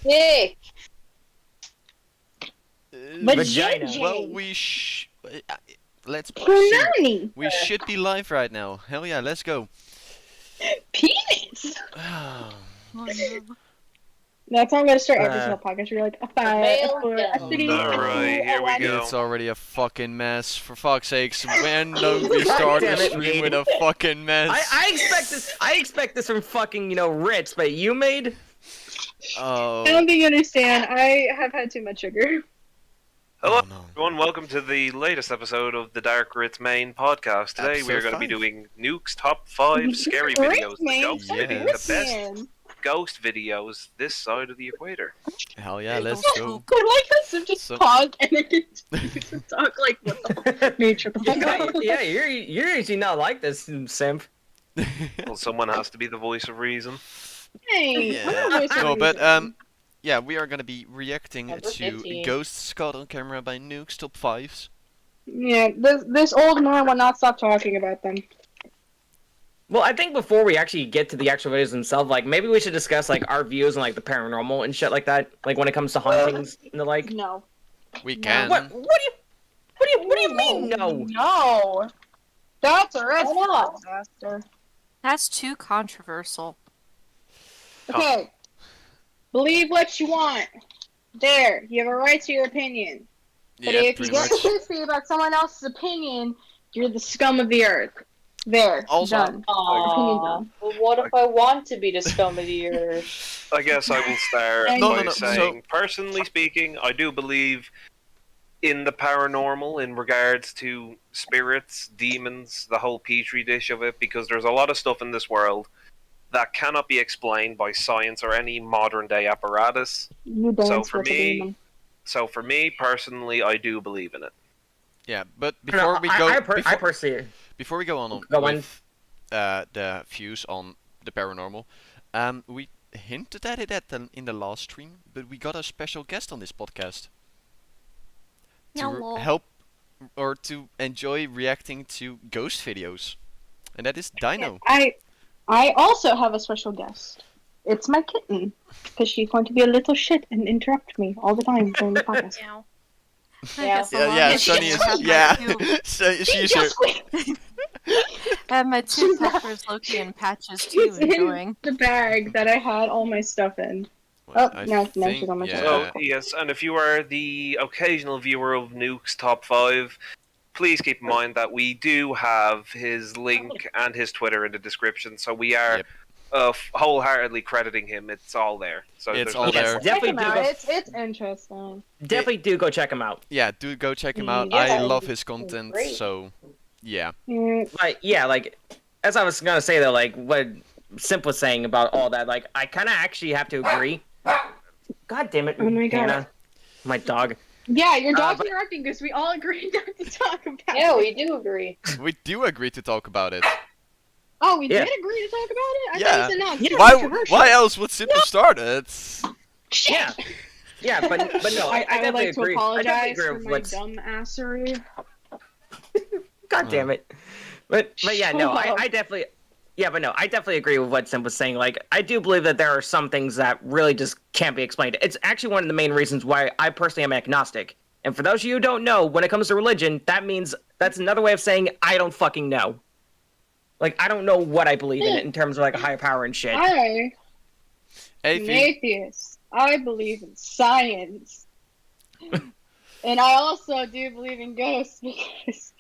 Dick. Vagina. Well, let's see. Punani. We should be live right now. Hell yeah, let's go. Penis. Oh, Oh, no. That's how I'm gonna start every single podcast. We're like, male a gun. city. Alright, here we go. it's already a fucking mess. For fuck's sakes, when don't we start damn the it, stream mate. with a fucking mess? I expect this. I expect this from fucking Ritz, but you made. Oh. I don't think you understand. I have had too much sugar. Hello, Oh, no. everyone. Welcome to the latest episode of the DarkRitzMian podcast. Today we are going to be doing Nuke's top 5 scary videos. The best ghost videos this side of the equator. Hell yeah, let's go. I like how Sim just So- paused and then continues to talk like, what the fuck? Nature, the fuck out. Yeah, you're usually not like this, simp. Well, someone has to be the voice of reason. Hey, Yeah. I'm not voice No, of but reason. yeah, we are gonna be reacting Number to 15. Ghosts Caught on Camera by Nuke's top 5s. Yeah, this old man will not stop talking about them. Well, I think before we actually get to the actual videos themselves, like maybe we should discuss like our views on like the paranormal and shit like that. Like when it comes to hauntings and the like. No. We No. can. What do you mean no? No. That's a red Why not? disaster. That's too controversial. Okay. Believe what you want. There, you have a right to your opinion. But Yeah, if you pretty get much. pissy about someone else's opinion, you're the scum of the earth. There. Also- Done. Aww. But what if I want to be the scum of the earth? I guess I will start No, by no, saying, personally speaking, I do believe in the paranormal in regards to spirits, demons, the whole petri dish of it, because there's a lot of stuff in this world that cannot be explained by science or any modern day apparatus. You dance So for with a me, demon. personally, I do believe in it. Yeah, but before we go, I before, personally. before we go on Go on. with the views on the paranormal, we hinted at it in the last stream, but we got a special guest on this podcast to Hello. help or to enjoy reacting to ghost videos, and that is Dino. I also have a special guest. It's my kitten. Because she's going to be a little shit and interrupt me all the time during the podcast. Meow. Yeah. Yeah, Sunny is. Yeah, so She she's just here. quit. I have my two peppers, Loki, and Patches too She's in enjoying. the bag that I had all my stuff in. Well, Oh, I no, she's think- on my yeah. So, yes, and if you are the occasional viewer of Nuke's top 5, please keep in mind that we do have his link and his Twitter in the description, so we are Yep. wholeheartedly crediting him. It's all there. So It's there's all no- there. Check Definitely him do out. go- It's interesting. Definitely do go check him out. Yeah, do go check him out. Yeah, I it's love his content, great. so yeah. Mm, Like yeah, like as I was gonna say though, like what Simp was saying about all that, like I kind of actually have to agree. God damn it, Oh my God. Hannah. My dog. Yeah, your dog's but- interrupting because we all agreed not to talk about Yeah, it. we do agree. We do agree to talk about it. Oh, we Yeah. did agree to talk about it? I Yeah. thought you said no. It's Yeah. controversial. Why else would Simple start it? Shit. Yeah, yeah, but no, I I would definitely like to agree. I apologize definitely for agree my with what's. dumb assery. God damn it. But yeah, no, Shut up. I definitely. Yeah, but no, I definitely agree with what Simp was saying. Like, I do believe that there are some things that really just can't be explained. It's actually one of the main reasons why I personally am agnostic. And for those of you who don't know, when it comes to religion, that means that's another way of saying I don't fucking know. Like, I don't know what I believe in it in terms of like a higher power and shit. I Hey, am an Fee. atheist. I believe in science. And I also do believe in ghosts because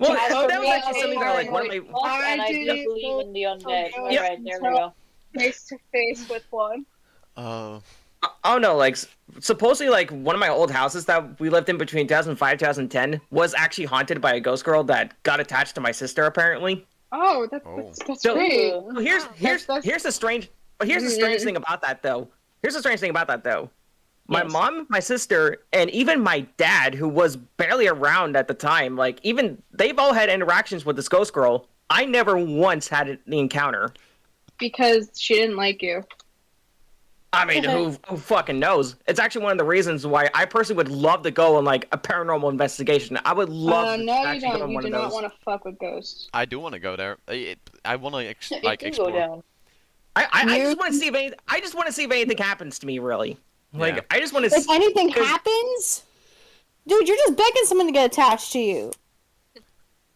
Well, As that for was me, actually something that like one of my. and I I do do believe in the undead. Yeah. Alright, there we go. face to face with one. Oh no, like supposedly like one of my old houses that we lived in between 2005 2010 was actually haunted by a ghost girl that got attached to my sister apparently. Oh, Oh. that's So- great. Ooh. Here's the strange thing about that though. Here's the strange thing about that though. My Yes. mom, my sister, and even my dad, who was barely around at the time, like even they've all had interactions with this ghost girl. I never once had the encounter. Because she didn't like you. I mean, who fucking knows? It's actually one of the reasons why I personally would love to go on like a paranormal investigation. I would love to No, you actually go don't. on You one do of not those. want to fuck with ghosts. I do want to go there. I want to You like can explore. go down. I just want to see if anything happens to me. Really, like Yeah. I just want to. If anything 'cause- happens, dude, you're just begging someone to get attached to you.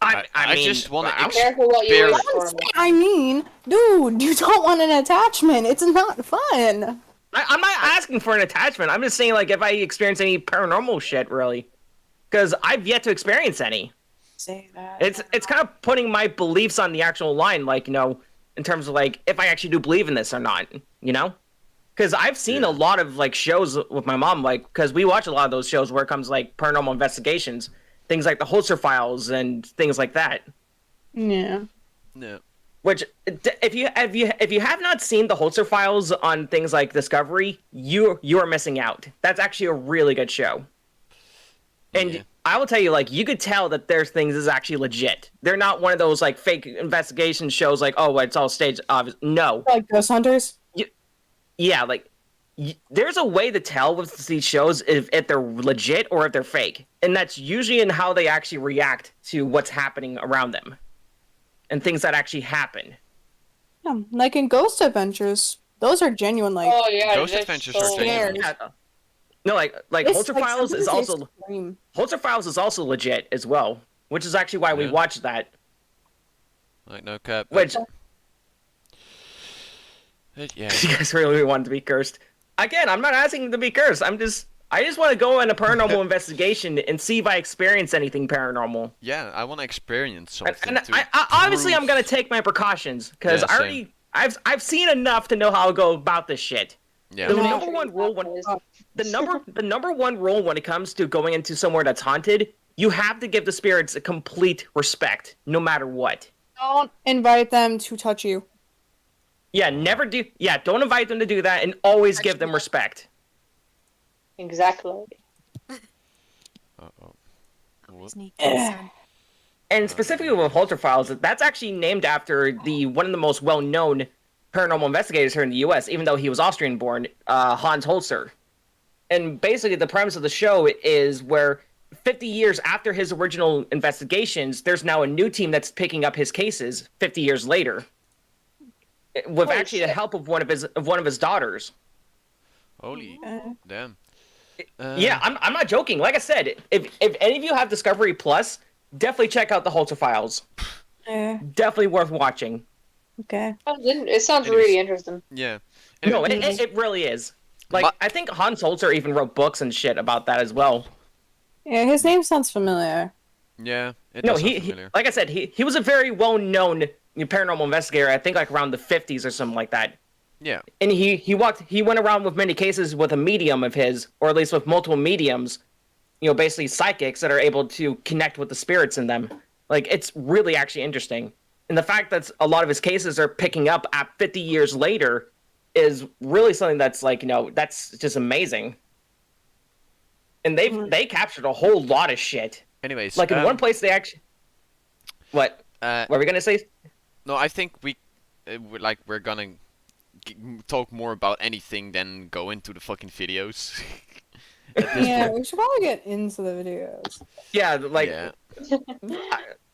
I mean, just want to Careful what you wish experience. for. I mean, dude, you don't want an attachment. It's not fun. I'm not asking for an attachment. I'm just saying, like, if I experience any paranormal shit, really, because I've yet to experience any. Say that. It's kind of putting my beliefs on the actual line, like, you know, in terms of like if I actually do believe in this or not, you know. Because I've seen a lot of like shows with my mom, like because we watch a lot of those shows where it comes like paranormal investigations, things like the Holzer Files and things like that. Yeah. No. Which, if you have not seen the Holzer Files on things like Discovery, you are missing out. That's actually a really good show. And Yeah. I will tell you, like, you could tell that there's things is actually legit. They're not one of those like fake investigation shows, like, oh, it's all staged. No, Like Ghost Hunters? yeah, like there's a way to tell with these shows if they're legit or if they're fake, and that's usually in how they actually react to what's happening around them and things that actually happen. Yeah, like in Ghost Adventures. Those are genuine, like... Oh yeah, Ghost they're Adventures so are genuine. Yeah. No, like it's, Holzer like, Files is sometimes also extreme. Holzer Files is also legit as well, which is actually why we Yeah. watched that. Like no cap. Which Yeah. you guys really want to be cursed. Again, I'm not asking to be cursed. I just want to go on a paranormal investigation and see if I experience anything paranormal. Yeah, I want to experience something. And to I obviously I'm prove- gonna take my precautions because Yeah, I already I've seen enough to know how to go about this shit. Yeah. The Yeah. number one rule when the number one rule when it comes to going into somewhere that's haunted, you have to give the spirits a complete respect, no matter what. Don't invite them to touch you. Yeah, never do. Yeah, don't invite them to do that, and always give them respect. Exactly. Uh-oh. Whoop. Sneaky Eh. son. And specifically with Holzer Files, that's actually named after one of the most well-known paranormal investigators here in the U.S., even though he was Austrian-born, Hans Holzer. And basically, the premise of the show is where 50 years after his original investigations, there's now a new team that's picking up his cases 50 years later, with Holy actually the shit. help of one of his daughters. Holy damn. Yeah, I'm not joking. Like I said, if any of you have Discovery Plus, definitely check out the Holzer Files. Definitely worth watching. Okay. It sounds Anyways. really interesting. Yeah. No, Anyway, it really is. Like, Ma- I think Hans Holzer even wrote books and shit about that as well. Yeah, his name sounds familiar. yeah, it No, does sound he familiar. like I said, he was a very well-known paranormal investigator. I think like around the 50s or something like that. Yeah. And he went around with many cases with a medium of his, or at least with multiple mediums, you know, basically psychics that are able to connect with the spirits in them. Like, it's really actually interesting. And the fact that a lot of his cases are picking up at 50 years later is really something that's like, you know, that's just amazing. And they captured a whole lot of shit. Anyways, Like in one place they actually... What? What were we gonna say? No, I think we're gonna talk more about anything than go into the fucking videos. At this Yeah, point. we should probably get into the videos. Yeah, like... Yeah.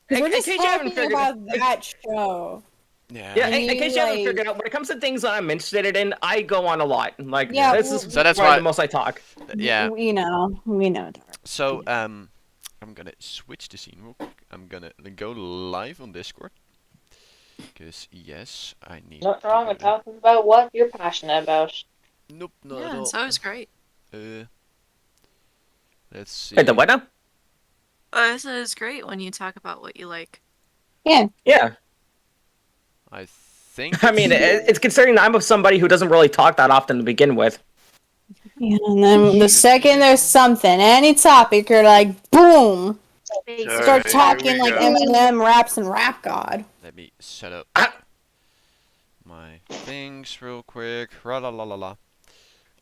Because we're in just case you haven't talking figured- about that show. Yeah. Yeah, And in case you haven't like- figured out, when it comes to things that I'm interested in, I go on a lot. Like, Yeah, this well- is So that's probably why- the most I talk. Yeah. We know. Dark. So I'm gonna switch the scene real quick. I'm gonna go live on Discord. Because yes, I need. Nothing to wrong do with that. talking about what you're passionate about. Nope, not at Yeah, all. so it's great. Let's see. Wait, the what now? I said it's great when you talk about what you like. Yeah. Yeah. I think. I mean, it's considering I'm somebody who doesn't really talk that often to begin with. Yeah, and then the second there's something, any topic, you're like, boom! Alright, Start here talking we like go. Eminem raps and Rap God. Let me set up Ah. my things real quick. Ra la la la la.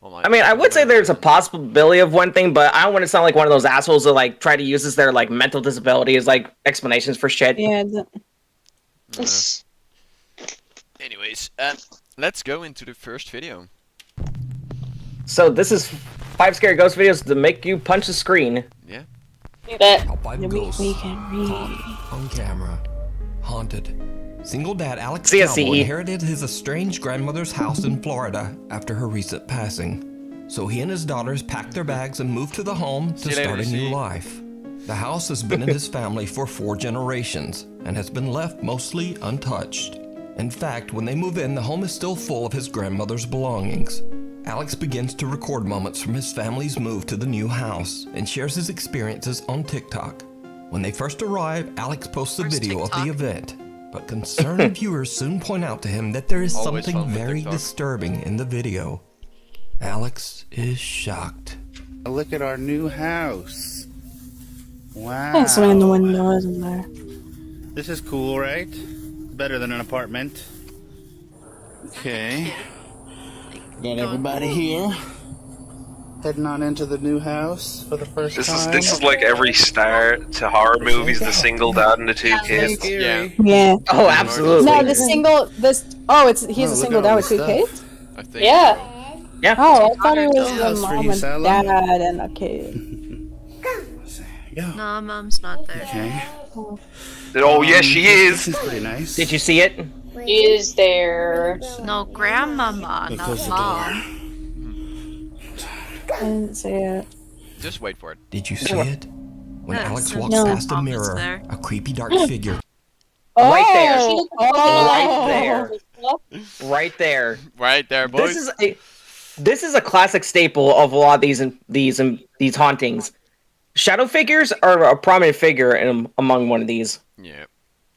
Oh my. I mean, I would say there's a possibility of one thing, but I don't want to sound like one of those assholes that like try to use as their like mental disability as like explanations for shit. Yeah, Anyways, let's go into the first video. So this is 5 scary ghost videos to make you punch the screen. Yeah. But How 5 we ghosts can read. caught on camera, haunted Single dad Alex CSE. Cowboy inherited his estranged grandmother's house in Florida after her recent passing. So he and his daughters packed their bags and moved to the home to start a new life. The house has been in his family for 4 generations and has been left mostly untouched. In fact, when they move in, the home is still full of his grandmother's belongings. Alex begins to record moments from his family's move to the new house and shares his experiences on TikTok. When they first arrive, Alex posts a video of the event, but concerned viewers soon point out to him that there is Always something fun with very TikTok. disturbing in the video. Alex is shocked. Look at our new house. Wow. There's something in the window, isn't there? This is cool, right? Better than an apartment. Okay. Got everybody here. Heading on into the new house for the first time. This is like every start to horror movies, the single dad and the 2 kids. Yeah. Yeah. Oh, absolutely. No, he's a single dad with 2 kids? I think. Yeah. Yeah. Oh, I thought it was House the for mom you, and Sally. dad and a kid. Go. No, Mom's not there. Okay. Oh, yes, she This is. is pretty nice. Did you see it? Is there? No, Grandmama, Go not close the Mom. I didn't see it. Just wait for it. Did you see it? When Yeah, Alex so walks no. past a Mom is mirror, there. a creepy dark figure Right there. Oh. Right there. Right there, boys. This is a classic staple of a lot of these hauntings. Shadow figures are a prominent figure among one of these. Yeah.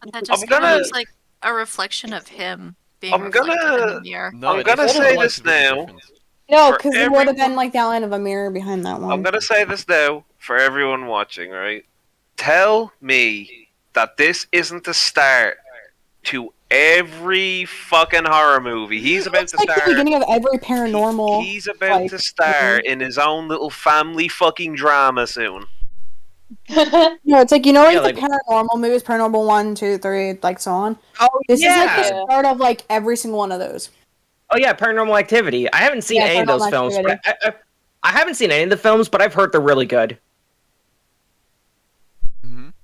But that just I'm kind gonna- of looks like a reflection of him being I'm reflected in gonna- the mirror. No, I'm it gonna is say like this a bit now. different. No, For because it would have everyone- been like the outline of a mirror behind that one. I'm gonna say this now for everyone watching, right? Tell me that this isn't the start to every fucking horror movie. He's about It's to like the start. beginning of every paranormal. He's about like, to star in his own little family fucking drama soon. No, it's like, you know, like Yeah, the like- paranormal movies, Paranormal 1, 2, 3, like so on. Oh This is like yeah. the start of like every single one of those. Oh yeah, Paranormal Activity. I haven't seen Yeah, any of those Paranormal films. But Activity. I haven't seen any of the films, but I've heard they're really good.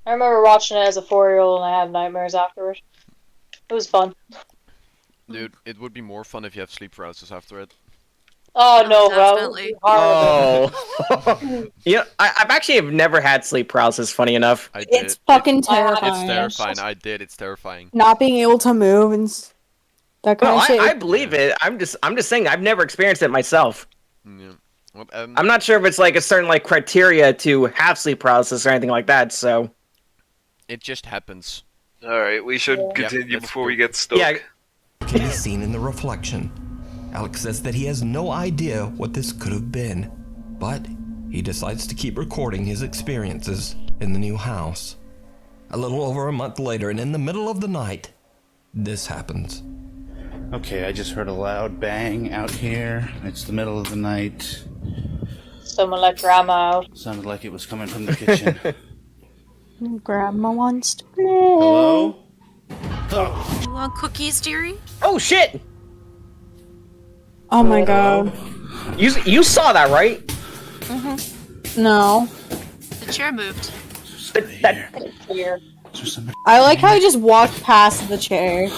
I remember watching it as a 4-year-old and I had nightmares afterward. It was fun. Dude, it would be more fun if you have sleep paralysis after it. Oh no, bro. Definitely. Oh. Yeah, I've actually never had sleep paralysis. Funny enough. I did. It's fucking It's terrifying. terrifying. I did. It's terrifying. Not being able to move and that kind No, of shit. I believe it. I'm just saying I've never experienced it myself. Yeah. Well, I'm not sure if it's like a certain like criteria to have sleep paralysis or anything like that. So it just happens. Alright, we should Yeah. continue let's before go. we get stuck. yeah, can be seen in the reflection. Alex says that he has no idea what this could have been, but he decides to keep recording his experiences in the new house. A little over a month later, and in the middle of the night, this happens. Okay, I just heard a loud bang out here. It's the middle of the night. Someone let grandma out. Sounded like it was coming from the kitchen. Grandma wants to play. Hello? You want cookies, dearie? Oh shit! Oh my god. You saw that, right? No. The chair moved. Here. Is there somebody? I like how he just walked past the chair.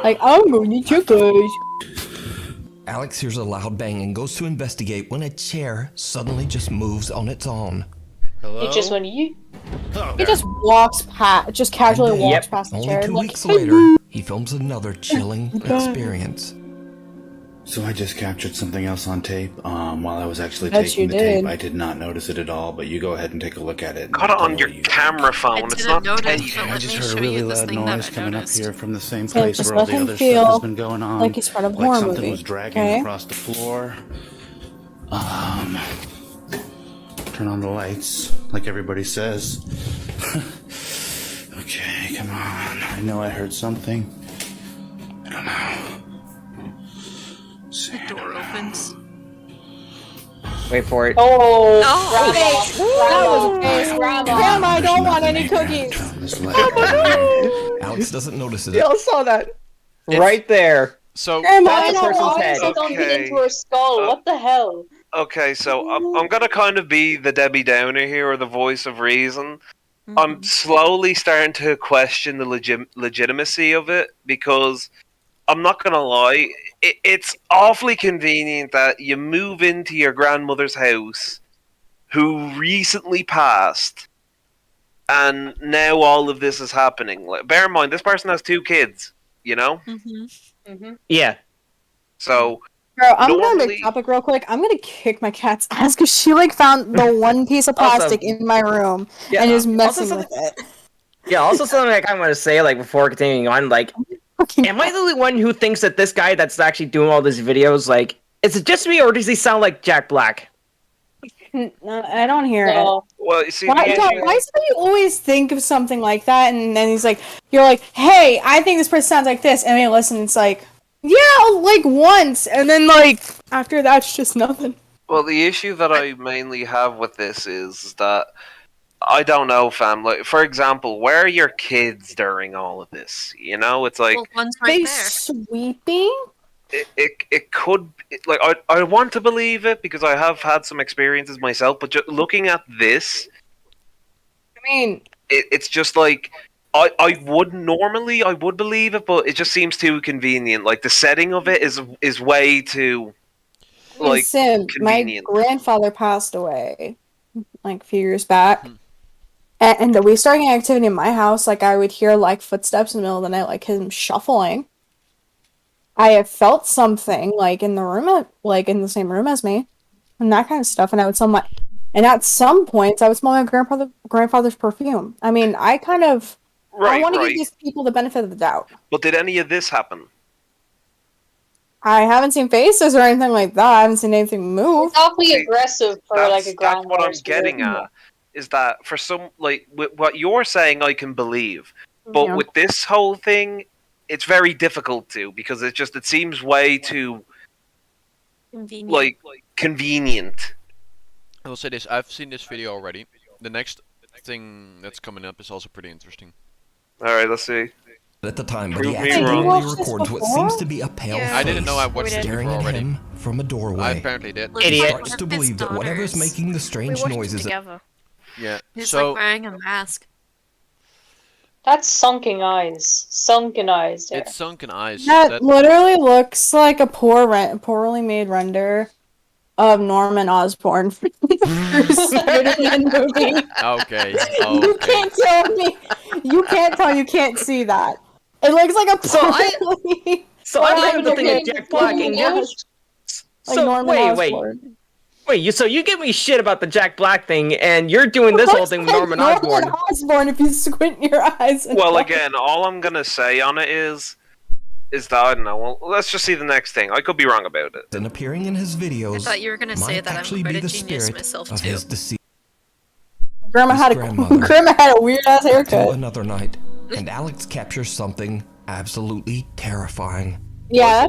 Like, I'm going to check guys. Alex hears a loud bang and goes to investigate when a chair suddenly just moves on its own. Hello? He just went, you. He just walks past, just casually walks Yep. past the Only chair. 2 like, weeks later, he films another chilling experience. So I just captured something else on tape. While I was actually Bet taking you the tape, did. I did not notice it at all. But you go ahead and take a look at it. and Got it tell on me your what you think. camera I phone. It's didn't not notice, tape. but I let just me heard show a really you this loud thing noise that I coming up noticed. here from the same Okay, place just where all let the him other stuff feel has been going on. like he's part of a Like horror something movie, was dragging okay? across the floor. Turn on the lights, like everybody says. Okay, come on. I know I heard something. I don't know. The door opens. Wait for it. Oh, Oh, grandma. Grandma, I don't There's want nothing any in here. cookies. Turn on this light down. Alex doesn't notice it. Y'all saw that right there. So Grandma, I That's a don't person's want head. It's like Okay. into her skull. What the hell? Okay, so I'm gonna kind of be the Debbie Downer here, or the voice of reason. I'm slowly starting to question the legitimacy of it, because I'm not gonna lie, it's awfully convenient that you move into your grandmother's house, who recently passed, and now all of this is happening. Like, bear in mind, this person has 2 kids, you know? Yeah. So, Bro, I'm gonna normally- make topic real quick. I'm gonna kick my cat's ass because she like found the one piece of Also- plastic in my room Yeah, and is also messing something- with it. Yeah, also something like I'm gonna say, like, before continuing on, like, am I the only one who thinks that this guy that's actually doing all these videos, like, is it just me, or does he sound like Jack Black? No, I don't hear it. No. well, you see, Why, the yeah, issue- why does he always think of something like that, and then he's like, you're like, hey, I think this person sounds like this, and then you listen, it's like, yeah, like once, and then like after that, it's just nothing. Well, the issue that I mainly have with this is that I don't know, fam. Like, for example, where are your kids during all of this? You know, it's like Well, one's right They there. sweeping? it could, like, I want to believe it because I have had some experiences myself. But just looking at this, I mean, it's just like I would believe it, but it just seems too convenient. Like, the setting of it is way too like Sim, my convenient. grandfather passed away like a few years back. And we started getting activity in my house. Like, I would hear like footsteps in the middle of the night, like him shuffling. I have felt something like in the room, like in the same room as me, and that kind of stuff. And I would smell my, and at some points, I would smell my grandfather's perfume. I mean, I kind of, I want to give these people the benefit of the doubt. But did any of this happen? I haven't seen faces or anything like that. I haven't seen anything move. It's awfully aggressive for like a That's grandmother. what I'm getting at. Is that for some, like, with what you're saying, I can believe, but Yeah. with this whole thing, it's very difficult to, because it seems way too Convenient. like convenient. I will say this: I've seen this video already. The next thing that's coming up is also pretty interesting. All right, let's see. At the time, but Prove he me accidentally wrong. Did you watch this records what before? seems to be a pale Yeah. face I didn't know I watched it staring before at already. him from a I doorway. apparently did. Like, Idiot. he's Starts one to of his believe that whatever's daughters. making the We strange watched it noises. together. Yeah. He's So like wearing a mask. That's sunken eyes. Sunken eyes there. it's sunken eyes. That literally looks like a poorly made render of Norman Osborne from the first Spider-Man movie. Okay. You Okay. can't tell me. You can't tell. You can't see that. It looks like a So I- poorly. So I'm Well, able to think okay, of Jack Black, and you're just... like So, Norman wait. Osborn. So you give me shit about the Jack Black thing, and you're doing this whole thing with Norman Osborn. Osborn, if you squint your eyes. and Well, look. again, all I'm gonna say on it is that I don't know. Well, let's just see the next thing. I could be wrong about it. And appearing in his I videos thought you were gonna say might that actually I'm be quite a the genius spirit myself of too. his deceased Grandma had a grandmother. grandma had a weird ass until haircut. another night, and Alex captures something absolutely terrifying. Yeah,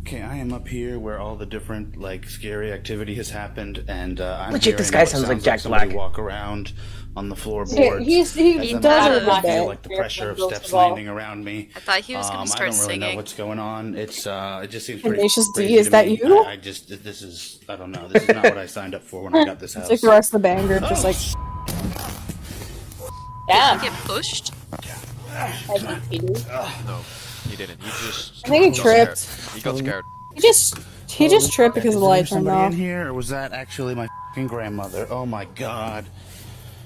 Okay, I am up here where all the different like scary activity has happened, and I'm Legit, hearing this guy what sounds like sounds Jack somebody Black. walk around on the floorboards. he As I'm does starting it to a feel bit. like the pressure of Fearful steps of all. landing around me. I thought he was gonna I start don't really know singing. what's going on. It's it just seems pretty Tenacious D, crazy is to that me. you? I just this is I don't know. This is not what I signed up for when I got this house. It's like the rest of the band group, just like Damn. Get pushed. I think he did. No, he didn't. He just. I think he got tripped. scared. He got scared. he just tripped because of the light Is there turned somebody off. in here, or was that actually my fucking grandmother? Oh my god.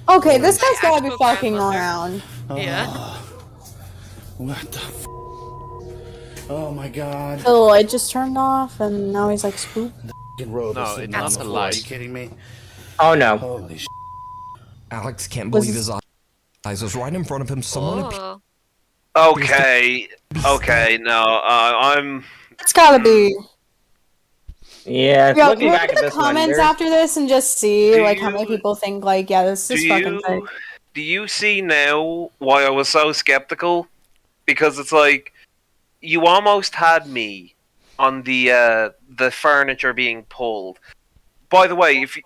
Okay, this guy's gotta be Actual fucking grandmother. around. Yeah. What the Oh my god. The light just turned off, and now he's like spooked. Fucking robe No, is sitting it's on not the the floor. Are light. you kidding me? Oh no. Holy sh**. Alex can't Was believe this- his eyes. Was right in front of him. Someone Oh. Okay, no, I'm. It's gotta be. Yeah, Yo, looking can we back look at at the this one, comments there's- after this and just see Do like how many you- people think like, yeah, this is fucking fake. Do you see now why I was so skeptical? Because it's like you almost had me on the furniture being pulled. By the way, if you,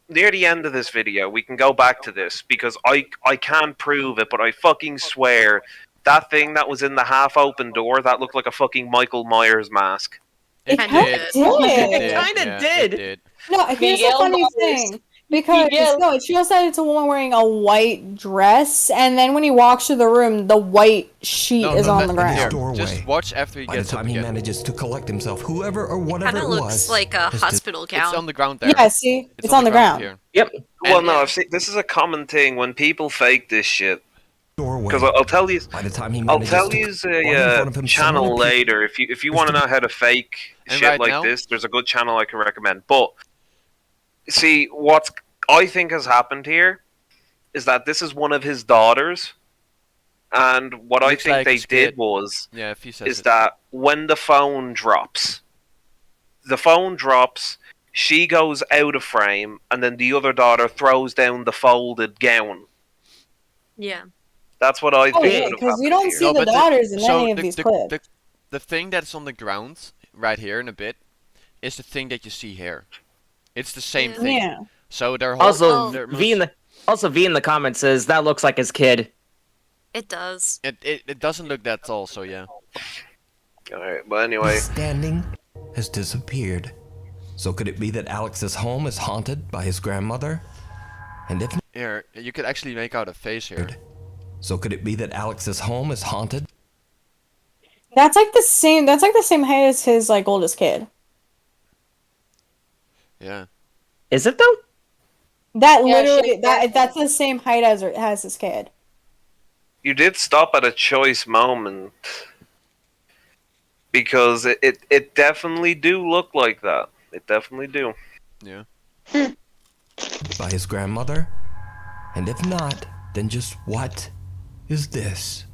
near the end of this video, we can go back to this because I can't prove it, but I fucking swear that thing that was in the half-open door that looked like a fucking Michael Myers mask. It Kinda kinda did. did. It kinda yeah, did. It did. No, here's the Miguel funny Myers. thing. Because Miguel. no, it shows that it's a woman wearing a white dress, and then when he walks through the room, the white sheet is on the ground. Here, Doorway. just watch after he By the gets up time he again. manages to collect himself, whoever or whatever Kind it of was. looks like a has hospital gown. It's on the ground there. Yeah, see, it's on the ground. Here. Yep. Well, And- no, I've seen this is a common thing when people fake this shit. doorway. Because I'll tell you, By the time he I'll manages tell to you right in front of him, channel someone appears- later if you want to know how to fake And shit right like now? this. There's a good channel I can recommend. But see, what I think has happened here is that this is one of his daughters, and what I Looks think like they his did kid. was Yeah, if he says is it. that when the phone drops, she goes out of frame, and then the other daughter throws down the folded gown. Yeah. That's what I Oh think. yeah, would have because you happened don't here. see the daughters in any of these clips. The thing that's on the ground right here in a bit is the thing that you see here. It's the same Yeah. thing. Yeah. So they're Also, there V in the comments says that looks like his kid. It does. It doesn't look that tall, so yeah. Alright, but anyway. Standing has disappeared. So could it be that Alex's home is haunted by his grandmother? And if Here, you could actually make out a face here. so, could it be that Alex's home is haunted? That's like the same. That's like the same height as his like oldest kid. Yeah. Is it though? That Yeah, literally shit, that's the same height as his kid. You did stop at a choice moment. Because it definitely do look like that. It definitely do. Yeah. By his grandmother? And if not, then just what is this?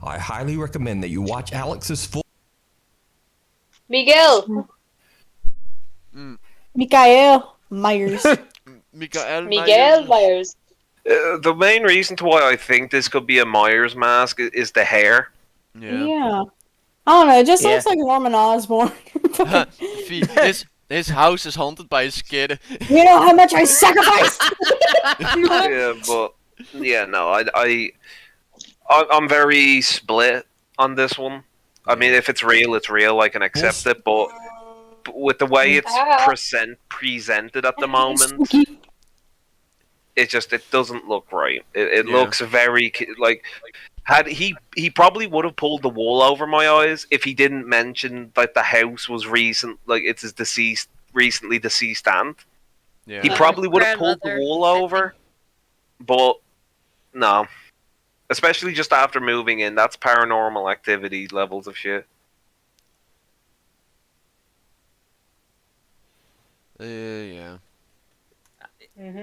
I highly recommend that you watch Alex's full Miguel. Mikael Myers. Miguel Myers. The main reason to why I think this could be a Meyers Mask is the hair. Yeah. I don't know. It just Yeah. looks like Norman Osborne. His house is haunted by his kid. You know how much I sacrificed. Yeah, but yeah, no, I'm very split on this one. I mean, if it's real, I can accept it. But with the way it's presented at the moment, it doesn't look right. It looks very like. Had he probably would have pulled the wool over my eyes if he didn't mention that the house was it's his recently deceased aunt. Yeah. He probably would have pulled the Grandmother, wool over, but no. Especially just after moving in, that's paranormal activity levels of shit. Yeah.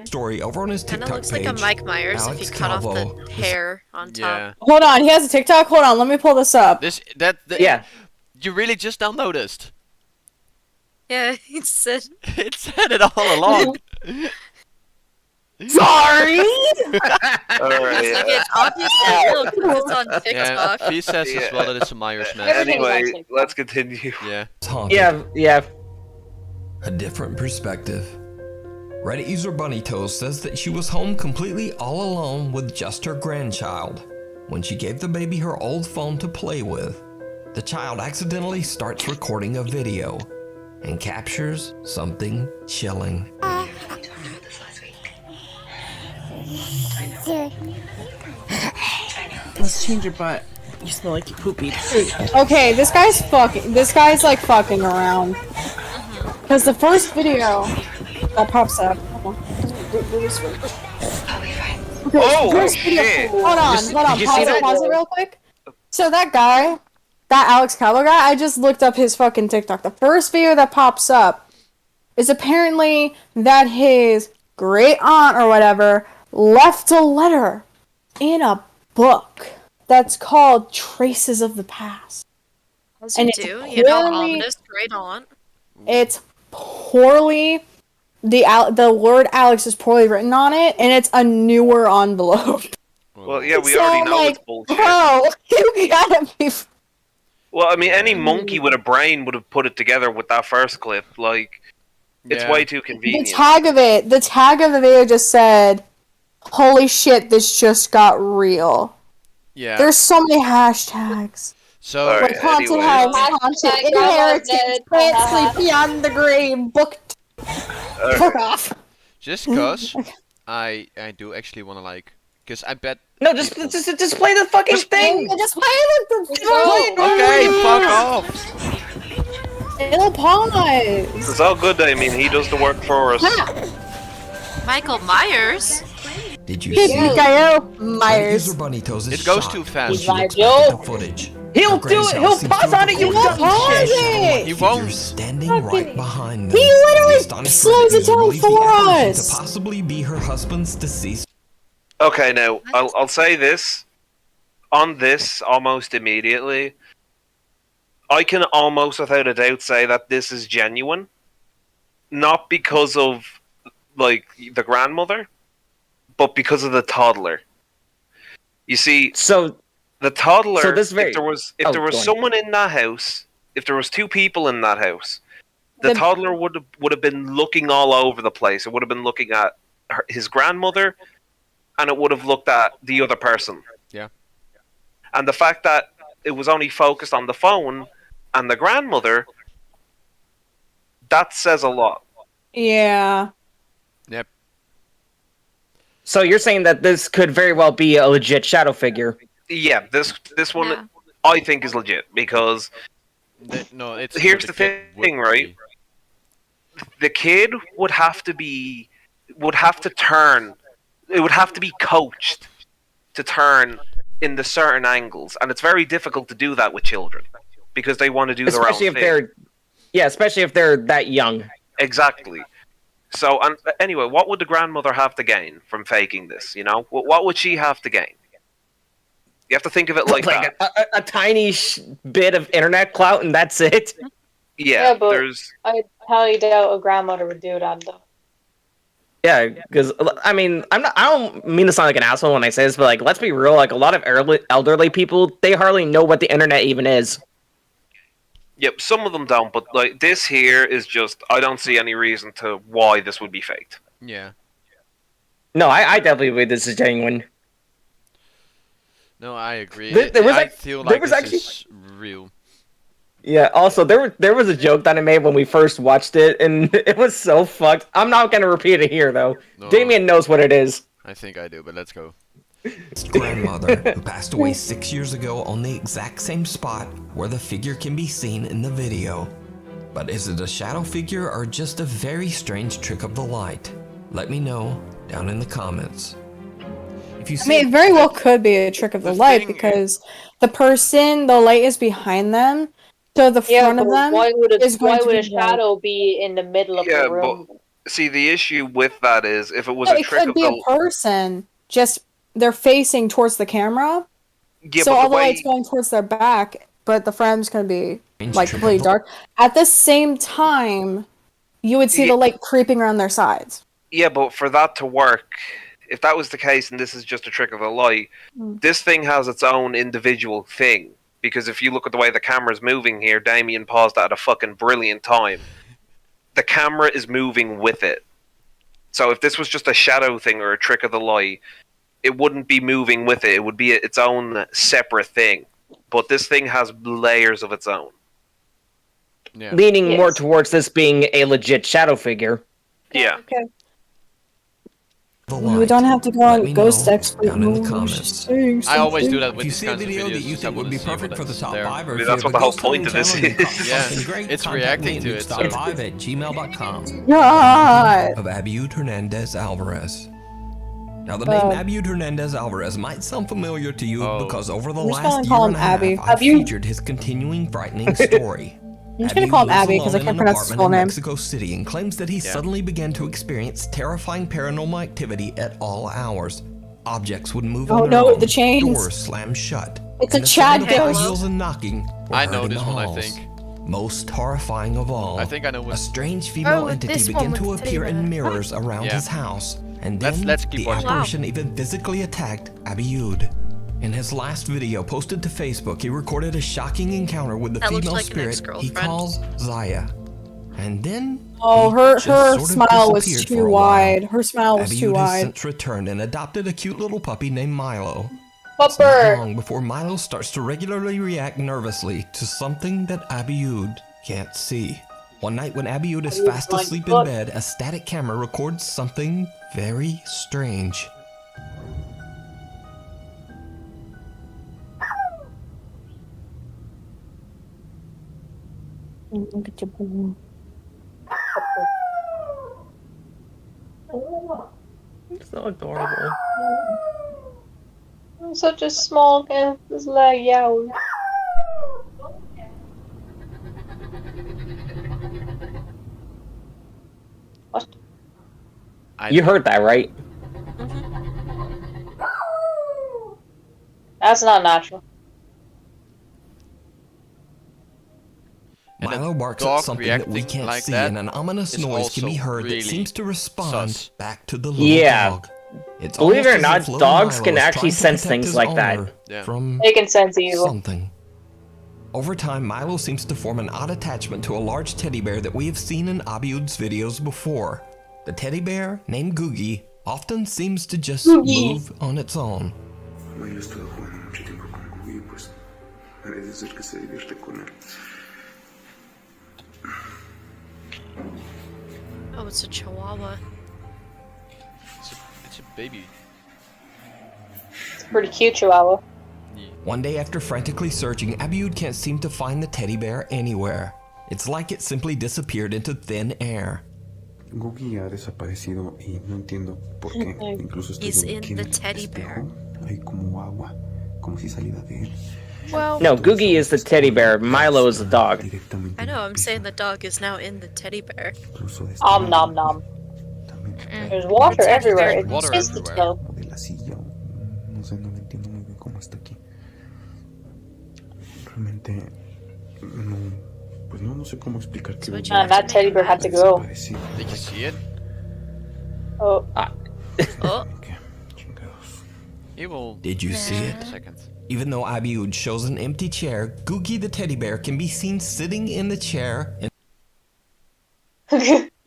story over on his Kind TikTok of looks page. like a Mike Myers Alex if you cut off Calvo the is- hair on top. Yeah. Hold on, he has a TikTok. Hold on, let me pull this up. Yeah. You really just now noticed. Yeah, he said. It said it all along. Sorry. Alright, It's like it's obviously real because it's on Yeah, TikTok. he says as Yeah. well that it's a Myers Mask. Everything's on Anyway, TikTok. let's continue. Yeah. It's haunted. Yeah. A different perspective. Reddit user BunnyToes says that she was home completely all alone with just her grandchild. When she gave the baby her old phone to play with, the child accidentally starts recording a video and captures something chilling. Let's change your butt. You smell like you poopy. Okay, this guy's like fucking around. Because the first video that pops up. Okay, Oh, first video. shit. Hold on, Did you see that? pause it real quick. So that guy, that Alex Calvo guy, I just looked up his fucking TikTok. The first video that pops up is apparently that his great aunt or whatever left a letter in a book that's called Traces of the Past. As And you it's do, you know, poorly- ominous great aunt. It's poorly, the word Alex is poorly written on it, and it's a newer envelope. Well, yeah, we So, already know like, it's bullshit. Bro, you gotta be. Well, I mean, any monkey with a brain would have put it together with that first clip. Like, it's way too The convenient. tag of the video just said, "Holy shit, this just got real." Yeah. There's so many hashtags. So Alright, Like haunted anyway. house, haunted Hashtag inheritance, grandma's dead. can't sleep beyond the grave, booked. Fuck off. Just cause I do actually want to like, cause I bet. No, just play the fucking thing. Just play it. Okay, fuck off. It'll pause. It's all good, Damien. He does the work for us. Michael Myers. Did you see it? Myers. User BunnyToes is It goes shocked too when fast. she looks Nigel. back at the footage. He'll Her do it. grandson He'll seems pause to on it. You record dumb a shit. shadow-like He figure won't. standing right behind them. He literally The astonished slows it user down believes the for apparition us. to possibly be her husband's deceased. Okay, now I'll say this. On this, almost immediately, I can almost without a doubt say that this is genuine. Not because of like the grandmother, but because of the toddler. You see, So the toddler. So this very- if there was Oh, go on. someone in that house, if there was two people in that house, the toddler would have been looking all over the place. It would have been looking at his grandmother, and it would have looked at the other person. Yeah. And the fact that it was only focused on the phone and the grandmother, that says a lot. Yeah. Yep. So you're saying that this could very well be a legit shadow figure? Yeah, this one Yeah. I think is legit because No, it's. here's what the kid thing, would right? be. The kid would have to turn. It would have to be coached to turn in the certain angles, and it's very difficult to do that with children because they want to do Especially their if own thing. especially if they're that young. Exactly. So, and anyway, what would the grandmother have to gain from faking this? You know, what would she have to gain? You have to think of it like that. a tiny bit of internet clout, and that's it. Yeah, but there's. I highly doubt a grandmother would do that though. Yeah, because I mean, I don't mean to sound like an asshole when I say this, but like, let's be real. Like, a lot of elderly people, they hardly know what the internet even is. Yep, some of them don't, but like this here is just. I don't see any reason to why this would be faked. Yeah. No, I definitely believe this is genuine. No, I agree. There was I like- feel there like was this actually- is real. Yeah. Also, there was a joke that I made when we first watched it, and it was so fucked. I'm not gonna repeat it here though. No. Damien knows what it is. I think I do, but let's go. Grandmother, who passed away 6 years ago on the exact same spot where the figure can be seen in the video. But is it a shadow figure or just a very strange trick of the light? Let me know down in the comments. If you I see mean, it very well could be a trick of the The light thing- because the light is behind them, so the Yeah, front of but them why would is going to a be bright. shadow be in the middle of Yeah, the room? See, the issue with that is if it was No, a it trick could of be the. a person, just they're facing towards the camera, Yeah, so but all the the way. light's going towards their back, but the frame's going to be strange like trick completely of the dark. At the same time, you would see Yeah. the light creeping around their sides. Yeah, but for that to work, if that was the case and this is just a trick of the light, this thing has its own individual thing. Because if you look at the way the camera's moving here, Damien paused at a fucking brilliant time. The camera is moving with it. So if this was just a shadow thing or a trick of the light, it wouldn't be moving with it. It would be its own separate thing. But this thing has layers of its own. Yeah. Leaning more Yes. towards this being a legit shadow figure. Yeah. Okay. the We light. don't have to go Let on me Ghost know Expert down in the mode. comments. I always do that If with you these see a kinds of video videos. that you I think would wanna be see what perfect for the is top there. 5 or I mean, if that's you what the have a whole ghost point of this storytelling and is. Yeah, something great, it's contact reacting me to at it, so- nukestop5@gmail.com. God. Of Abiud Hernandez Alvarez. Now the name Oh. Abiud Hernandez Alvarez might sound familiar to you Oh. because over the I'm just last gonna year call and a him half, Abby. I've Abiud. featured his continuing frightening story. I'm just gonna call him lives Abby because I alone can't in an pronounce his apartment full in name. Mexico City and claims that he suddenly began to experience terrifying paranormal activity at all hours. Objects would move Oh on their no, own, the chains. doors slammed shut. It's and a the sound Chad of high ghost. heels and knocking were I heard know in this the one, I halls. think. Most horrifying of all, I think I know what. a strange female Oh, entity this began one to with the appear in titty mirrors around Yeah. his house, and then Let's keep the watching. apparition even physically attacked Abiud. In his last video posted to Facebook, he recorded a shocking encounter with the That looks female like an spirit he ex-girlfriend. calls Zaya. And then Oh, he her just sort of smile was disappeared too for a while. wide. Her smile was too Abiud has wide. since returned and adopted a cute little puppy named Milo. It's not Pupper. long before Milo starts to regularly react nervously to something that Abiud can't see. One night when Abiud is Abiud's fast going asleep to in bed, a static camera records something very strange. It's so adorable. I'm such a small guy. This leg, yow. What? You heard that, right? That's not natural. And Milo a barks dog at something that we reacting can't like see, that and an ominous is noise can be also heard really that seems to respond sus. back to the little Yeah. dog. It's Believe it or almost as not, if little dogs Milo can is actually trying to sense protect things his like that. owner Yeah. from They can sense evil. something. Over time, Milo seems to form an odd attachment to a large teddy bear that we have seen in Abiud's videos before. The teddy bear, named Googie, often seems to just move on its own. Yo he estado jugando mucho tiempo con Googie, pues parece ser que se divierte con él. Oh, it's a chihuahua. It's a baby. It's a pretty cute chihuahua. One day after frantically searching, Abiud can't seem to find the teddy bear anywhere. It's like it simply disappeared into thin air. Googie ha desaparecido y no entiendo por qué. Incluso estoy He's viendo in aquí the el teddy bear. espejo. Hay como agua, como si saliera de él. Well, No, Googie is the teddy bear. Milo is the dog. Directamente I know, I'm saying the dog is now in the teddy bear. incluso de este Om lado. nom nom. También There's water The teddy everywhere. bear- It's Water just everywhere. still. como de la silla. No sé, no lo entiendo muy bien cómo está aquí. Realmente no, pues no sé cómo explicar que Switch Googie And that teddy bear had to go. desaparecido. Did you see it? Oh, Oh, ¿Qué chingados? He will. Did you see it? In a second. Even though Abiud shows an empty chair, Googie the teddy bear can be seen sitting in the chair and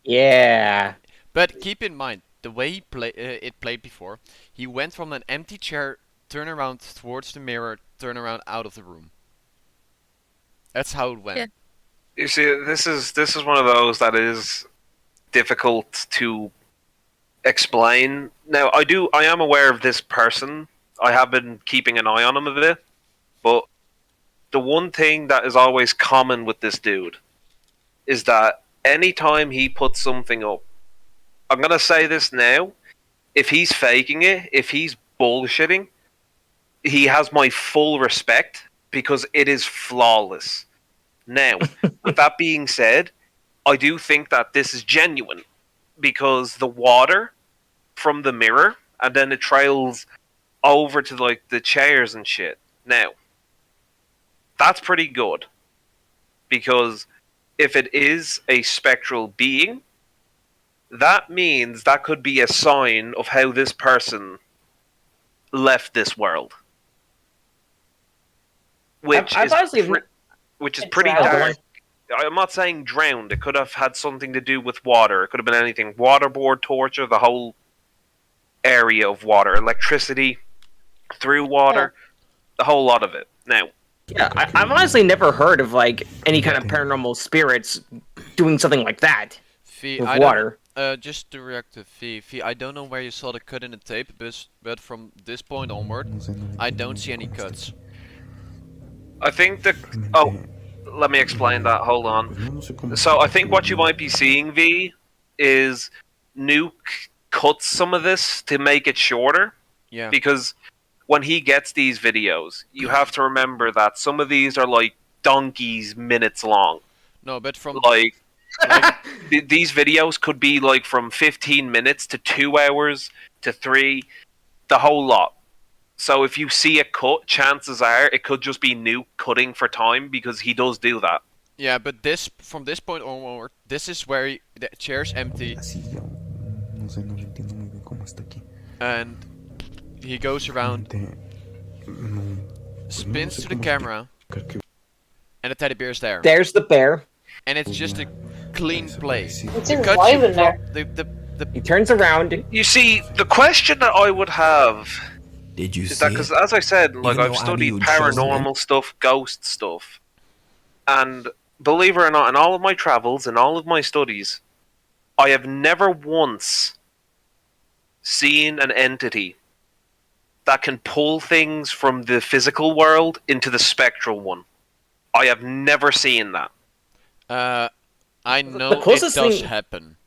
Yeah. But keep in mind the way he it played before. He went from an empty chair, turn around towards the mirror, turn around out of the room. That's how it went. Yeah. You see, this is one of those that is difficult to explain. Now, I am aware of this person. I have been keeping an eye on him a bit, but the one thing that is always common with this dude is that anytime he puts something up, I'm gonna say this now, if he's faking it, if he's bullshitting, he has my full respect because it is flawless. Now, with that being said, I do think that this is genuine because the water from the mirror and then it trails over to like the chairs and shit. Now, that's pretty good because if it is a spectral being, that means that could be a sign of how this person left this world. Which I've is honestly which is It's pretty drowned. dark. I'm not saying drowned. It could have had something to do with water. It could have been anything. Waterboard torture, the whole area of water. Electricity through water. The whole lot of it. Now, Yeah, I've honestly never heard of like any kind of paranormal spirits doing something like that Fee, with I water. just to react to Fee. Fee, I don't know where you saw the cut in the tape, but from this point onward, No sé, no I entiendo don't muy see bien any cómo está cuts. aquí. I think the... Realmente, Oh, let me explain that. Hold pues on. no sé cómo So I explicar think que what you no- might be seeing, V, is Nuke cuts some of this to make it shorter. Yeah. Because when he gets these videos, you have to remember that some of these are like donkeys minutes long. No, but from Like these videos could be like from 15 minutes to 2 hours to 3, the whole lot. So if you see a cut, chances are it could just be Nuke cutting for time because he does do that. yeah, but from this point onward, this is where the chair's empty La silla. No sé, no lo entiendo muy bien cómo está aquí. and he goes around, Realmente, no, pues no spins sé to the cómo camera, explicar que and the teddy bear's there. There's the bear. And it's just a clean play. desaparecido. it's The just cuts live you in there. He turns around. You see, the question that I would have did you is see that because, as I said, like Even I've though studied Abiud shows paranormal stuff, ghost stuff, and believe it or not, in all of my travels, in all of my studies, I have never once seen an entity that can pull things from the physical world into the spectral one. I have never seen that. I know it closest does thing- happen.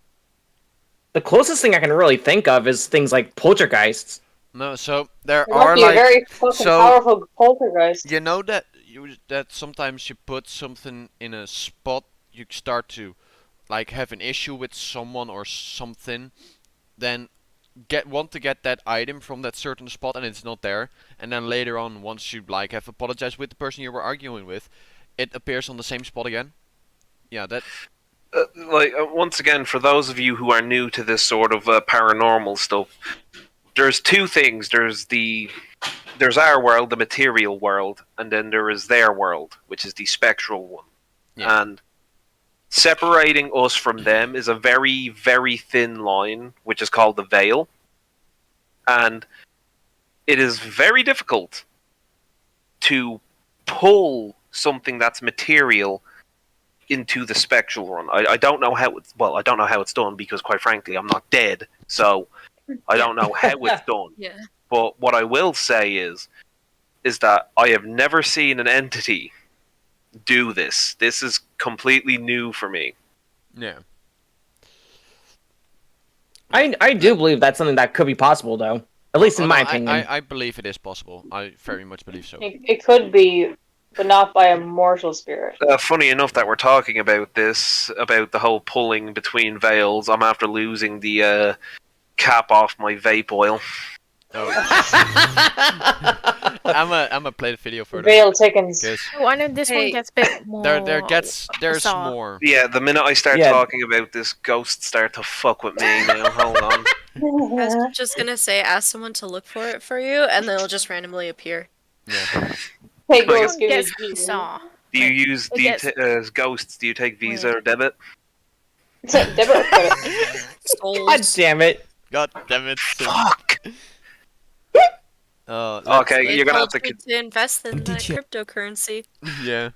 The closest thing I can really think of is things like poltergeists. No, so there It must are be a like very fucking powerful poltergeist. you know that that sometimes you put something in a spot, you start to like have an issue with someone or something, then want to get that item from that certain spot and it's not there, and then later on, once you like have apologized with the person you were arguing with, it appears on the same spot again. Yeah, that. Once again, for those of you who are new to this sort of paranormal stuff, there's two things. There's our world, the material world, and then there is their world, which is the spectral one. Yeah. And separating us from them is a very, very thin line, which is called the veil. And it is very difficult to pull something that's material into the spectral run. I don't know how I don't know how it's done because, quite frankly, I'm not dead, so I don't know how it's done. Yeah. But what I will say is that I have never seen an entity do this. This is completely new for me. Yeah. I do believe that's something that could be possible, though. At least in my opinion. I believe it is possible. I very much believe so. It could be, but not by a mortal spirit. Funny enough that we're talking about this, about the whole pulling between veils. I'm after losing the cap off my vape oil. Oh. I'm a play the video further. Veil Tickens. Why don't this one gets a bit more? There's more. Yeah, the minute I start talking about this, ghosts start to fuck with me now. Hold on. I was just gonna say, ask someone to look for it for you, and they'll just randomly appear. Yeah. Hey, Like, ghost, give Yes, me saw. do you use ghosts? Do you take Visa or debit? Debit or credit? God damn it! God damn it! Fuck. Okay, you're gonna have to invest in cryptocurrency. Yeah.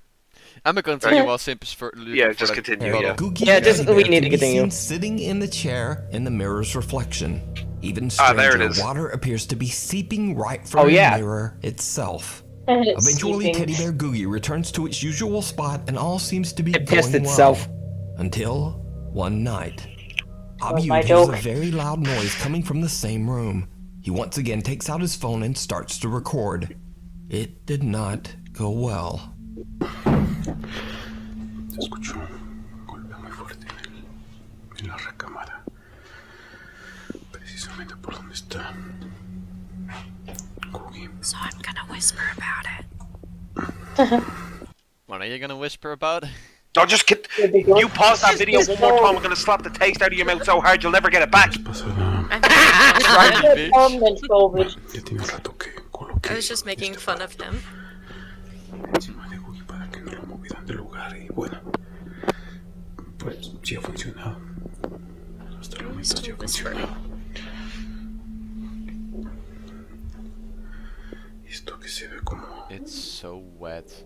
I'm gonna continue while Simp is for. Yeah, just continue. Yeah. Googie Yeah, just- teddy bear we need to can be continue. seen sitting in the chair in the mirror's reflection. Even Ah, there it stranger, is. water appears to be seeping right from Oh, the yeah. mirror itself. It's Eventually, seeping. Teddy Bear Googie returns to its usual spot, and all seems to be It pissed going itself. well. Until one night, was Abiud my hears a joke. very loud noise coming from the same room. He once again takes out his phone and starts to record. It did not go well. Se escuchó un golpe muy fuerte en la recámara, precisamente por donde está Cookie. So I'm gonna whisper about it. What are you gonna whisper about? No, just get. You pause that video one more time. I'm gonna slap the taste out of your mouth so hard you'll never get it back. Permanent COVID. Ya tiene rato que coloqué I was just making fun of him. encima de Cookie para que no lo movieran del lugar y bueno, pues sí ha funcionado. Hasta el momento sí ha funcionado. Esto que se ve como It's so wet.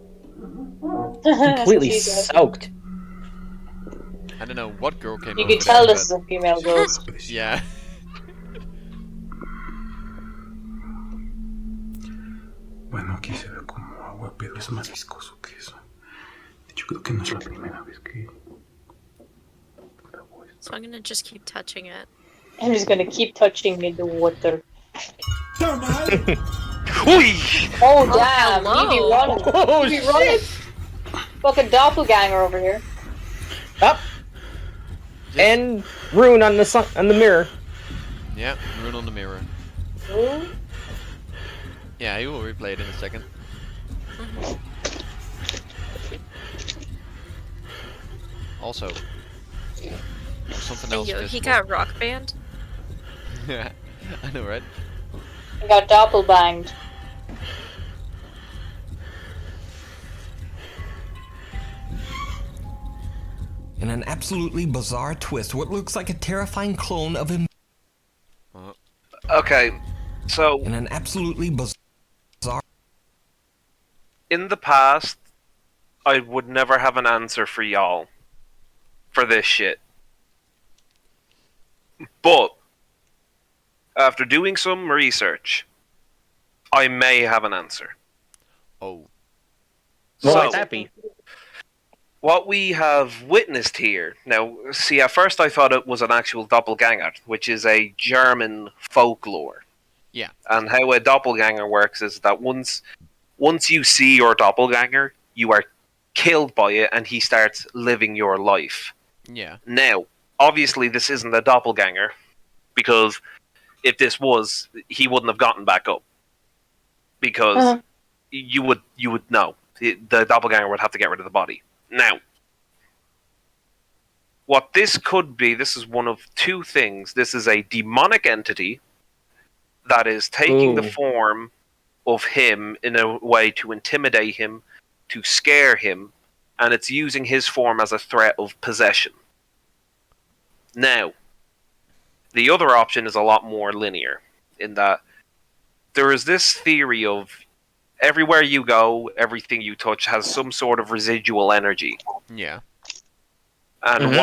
Completely soaked. I don't know what girl came You over could tell there, this is a female ghost. but- Yeah. bueno, aquí se ve como agua, pero es más viscoso que eso. Yo creo que no es la primera vez que So I'm gonna just keep touching it. I'm just gonna keep touching in the water. Uy! Oh damn! hello. He be running. Oh, He be running. Fucking doppelganger over here. Up. And rune on the mirror. Yeah, rune on the mirror. Ooh. Yeah, he will replay it in a second. Also, something Hey, else. yo, he visible. got rock band. Yeah, I know, right? I got doppelbanged. In an absolutely bizarre twist, what looks like a terrifying clone of him. Okay, so In an absolutely bizarre. in the past, I would never have an answer for y'all for this shit. But after doing some research, I may have an answer. Oh. What So, might that be? what we have witnessed here, now, see, at first I thought it was an actual doppelganger, which is a German folklore. Yeah. And how a doppelganger works is that once you see your doppelganger, you are killed by it and he starts living your life. Yeah. Now, obviously this isn't a doppelganger, because if this was, he wouldn't have gotten back up. Because you would know. The doppelganger would have to get rid of the body. Now, what this could be, this is one of two things. This is a demonic entity that is taking the form of him in a way to intimidate him, to scare him, and it's using his form as a threat of possession. Now, the other option is a lot more linear, in that there is this theory of everywhere you go, everything you touch has some sort of residual energy. Yeah. And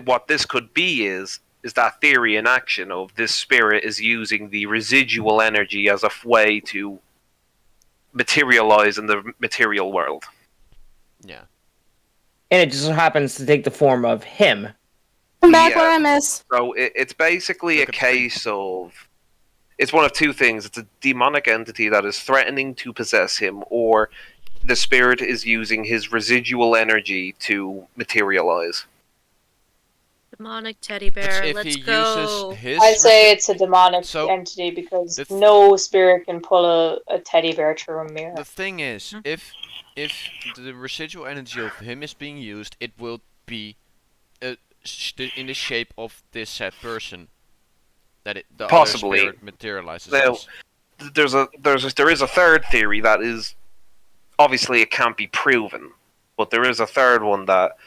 what this could be is that theory in action of this spirit is using the residual energy as a way to materialize in the material world. Yeah. And it just happens to take the form of him. I'm back where I miss. So it's basically a case of... It's one of two things. It's a demonic entity that is threatening to possess him, or the spirit is using his residual energy to materialize. Demonic teddy bear. If Let's he go. uses his I'd say it's a demonic entity because no spirit can pull a teddy bear through a mirror. The thing is, if the residual energy of him is being used, it will be in the shape of this said person. That the Possibly other spirit materializes. Now, as. there is a third theory that is obviously it can't be proven, but there is a third one that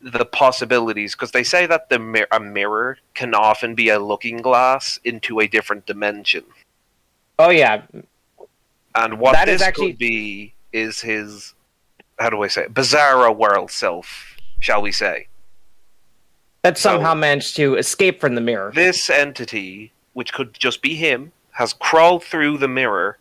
the possibilities, because they say that a mirror can often be a looking glass into a different dimension. Oh yeah, and what that this is actually... could be is his, how do I say it, bizarro world self, shall we say? That somehow managed to escape from the mirror. This entity, which could just be him, has crawled through the mirror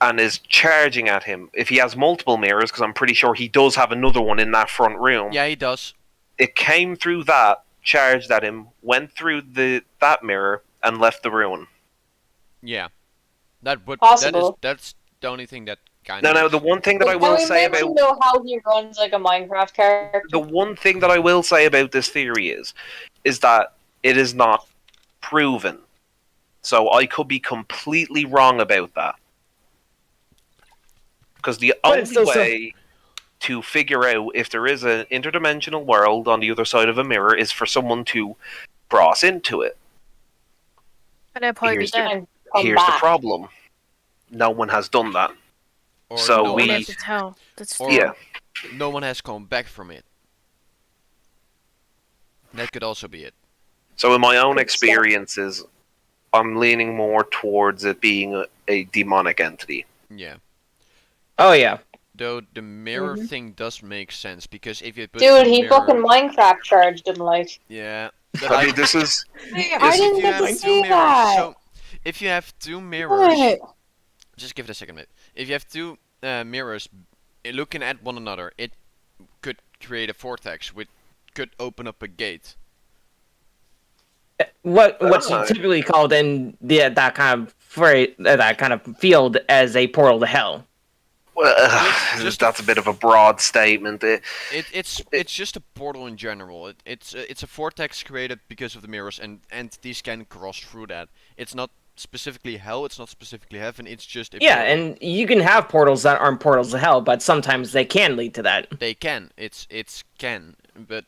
and is charging at him. If he has multiple mirrors, because I'm pretty sure he does have another one in that front room. Yeah, he does. It came through that, charged at him, went through that mirror, and left the ruin. Yeah. That's the only thing that kind of... No, the one thing that I will say about... Can we know how he runs like a Minecraft character? The one thing that I will say about this theory is that it is not proven. So I could be completely wrong about that. Because the only way to figure out if there is an interdimensional world on the other side of a mirror is for someone to cross into it. And I'd probably be dead. Here's the problem. No one has done that. Or so no we... one have to tell. Yeah. No one has come back from it. That could also be it. So in my own experiences, I'm leaning more towards it being a demonic entity. Yeah. Oh yeah. Though the mirror thing does make sense, because if you put Dude, he fucking Minecraft charged him like. Yeah. But I mean, this is... I didn't get to see that. So, if you have two mirrors... What? Just give it a second, mate. If you have two mirrors looking at one another, it could create a vortex, which could open up a gate. What's typically called in that kind of field as a portal to hell. Well, that's a bit of a broad statement. It's just a portal in general. It's a vortex created because of the mirrors, and entities can cross through that. It's not specifically hell. It's not specifically heaven. It's just a portal. And you can have portals that aren't portals to hell, but sometimes they can lead to that. They can. It's can, but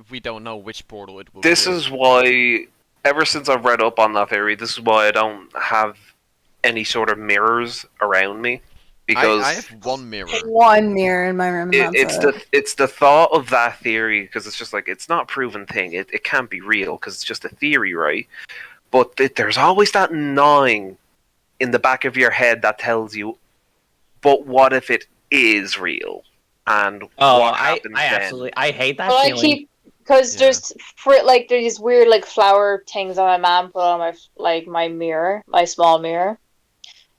we don't know which portal it will. This is why, ever since I've read up on that theory, this is why I don't have any sort of mirrors around me. Because I have one mirror. One mirror in my room. And it's the thought of that theory, because it's just like, it's not a proven thing. It can't be real because it's just a theory, right? But there's always that gnawing in the back of your head that tells you, but what if it is real? and Oh, what happens I then. absolutely, I hate that Well, feeling. because there's these weird like flower things that my mom put on my mirror, my small mirror,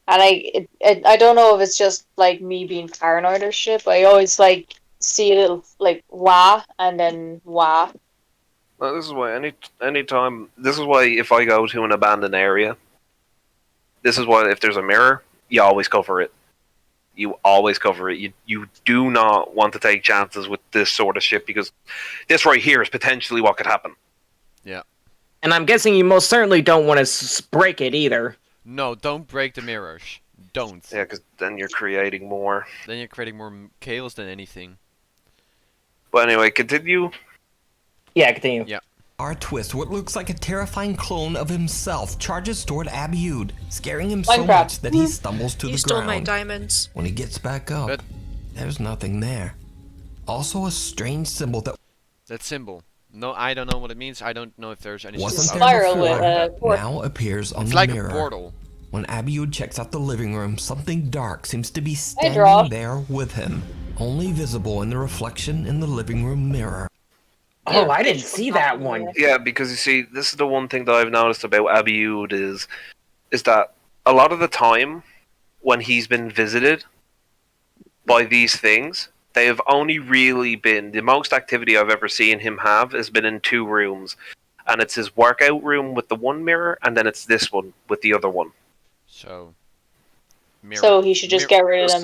and I don't know if it's just like me being paranoid or shit, but I always like see a little like wah and then wah. Well, this is why anytime. This is why if I go to an abandoned area, this is why if there's a mirror, you always cover it. You always cover it. You do not want to take chances with this sort of shit because this right here is potentially what could happen. Yeah. And I'm guessing you most certainly don't want to break it either. No, don't break the mirrors. Don't. Yeah, because then you're creating more. Then you're creating more chaos than anything. But anyway, continue. Yeah, continue. Yeah. Our twist, what looks like a terrifying clone of himself, charges toward Abiud, scaring him so much that he stumbles to the ground. You stole my diamonds. When he gets back up, there's nothing there. Also a strange symbol that... That symbol. No, I don't know what it means. I don't know if there's any... Wasn't there before, now appears on the mirror. It's like a portal. When Abiud checks out the living room, something dark seems to be standing there with him, only visible in the reflection in the living room mirror. Oh, I didn't see that one. Yeah, because you see, this is the one thing that I've noticed about Abiud is that a lot of the time when he's been visited by these things, they have only really been, the most activity I've ever seen him have has been in 2 rooms. And it's his workout room with the one mirror, and then it's this one with the other one. So he should just get rid of them.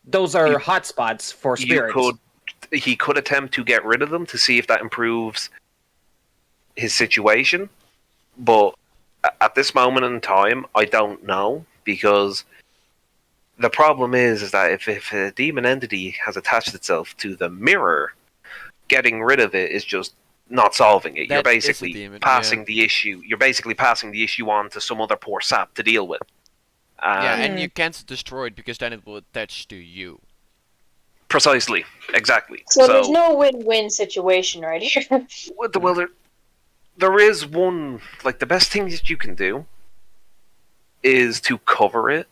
Those are hotspots for spirits. He could attempt to get rid of them to see if that improves his situation, but at this moment in time, I don't know, because the problem is that if a demon entity has attached itself to the mirror, getting rid of it is just not solving it. You're basically passing the issue. You're basically passing the issue on to some other poor sap to deal with. Yeah, and you can't destroy it because then it will attach to you. Precisely, exactly. So there's no win-win situation right here. Well, there is one. Like, the best thing that you can do is to cover it,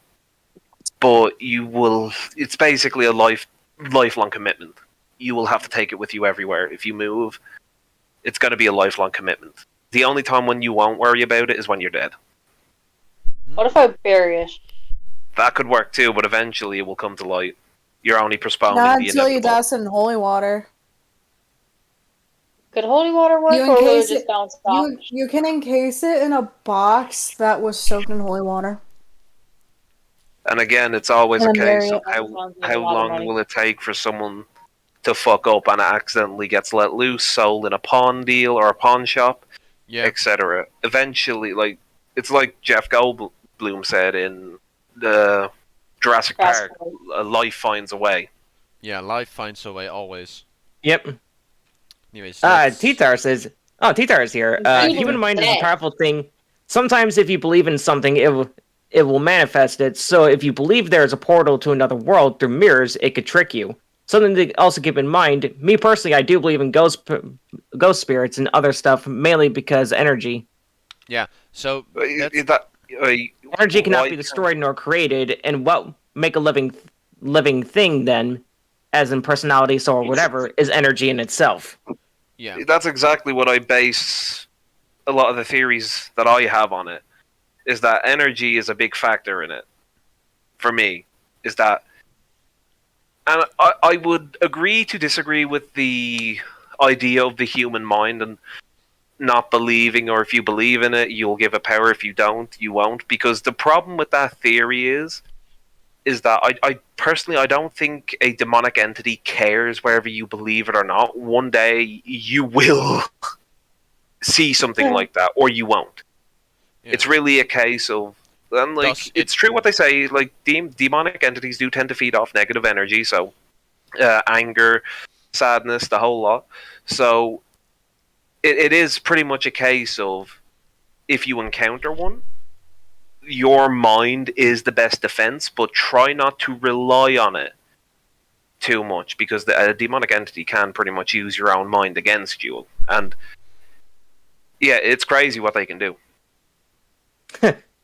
but you will. It's basically a lifelong commitment. You will have to take it with you everywhere. If you move, it's going to be a lifelong commitment. The only time when you won't worry about it is when you're dead. What if I bury it? That could work too, but eventually it will come to light. You're only postponing Not the until you inevitable. douse it in holy water. Could holy water work, or will it just bounce off? You can encase it in a box that was soaked in holy water. And again, it's always a case of how long will it take for someone to fuck up and it accidentally gets let loose, sold in a pawn deal or a pawn shop, etc. Eventually, like, it's like Jeff Goldblum said in the Jurassic Park, life finds a way. Yeah, life finds a way always. Yep. Anyways, Titar says, Titar is here. Human mind is a powerful thing. Sometimes if you believe in something, it will manifest it. So if you believe there's a portal to another world through mirrors, it could trick you. Something to also keep in mind, me personally, I do believe in ghost spirits and other stuff, mainly because energy. Yeah, so energy cannot be destroyed nor created, and what make a living thing then, as in personality, soul, or whatever, is energy in itself. Yeah, that's exactly what I base a lot of the theories that I have on it. Is that energy is a big factor in it. For me, is that, and I would agree to disagree with the idea of the human mind and not believing, or if you believe in it, you'll give it power. If you don't, you won't. Because the problem with that theory is that I personally, I don't think a demonic entity cares whether you believe it or not. One day you will see something like that, or you won't. Yeah. It's really a case of, and like, it's true what they say, like, demonic entities do tend to feed off negative energy, so anger, sadness, the whole lot. So it is pretty much a case of, if you encounter one, your mind is the best defense, but try not to rely on it too much, because a demonic entity can pretty much use your own mind against you. And yeah, it's crazy what they can do.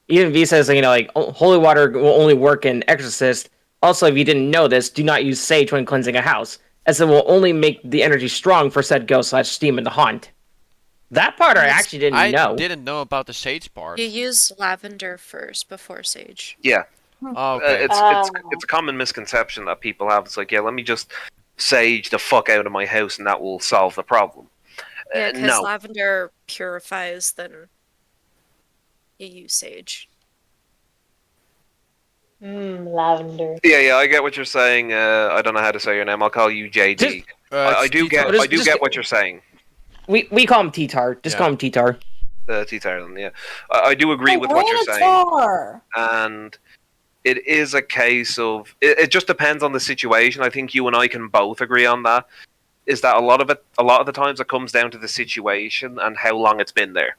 Even V says, like, holy water will only work in Exorcist. Also, if you didn't know this, do not use sage when cleansing a house, as it will only make the energy strong for said ghost/demon to haunt. That part I actually didn't know. I didn't know about the sage part. You use lavender first before sage. Yeah. Okay. It's a common misconception that people have. It's like, yeah, let me just sage the fuck out of my house and that will solve the problem. Yeah, because no. lavender purifies, then you use sage. Lavender. Yeah, I get what you're saying. I don't know how to say your name. I'll call you JD. I do get what you're saying. We call him T-Tar. Just call him T-Tar. T-Tar, then, yeah. I do agree with what you're saying. And it is a case of... It just depends on the situation. I think you and I can both agree on that. Is that a lot of the times it comes down to the situation and how long it's been there.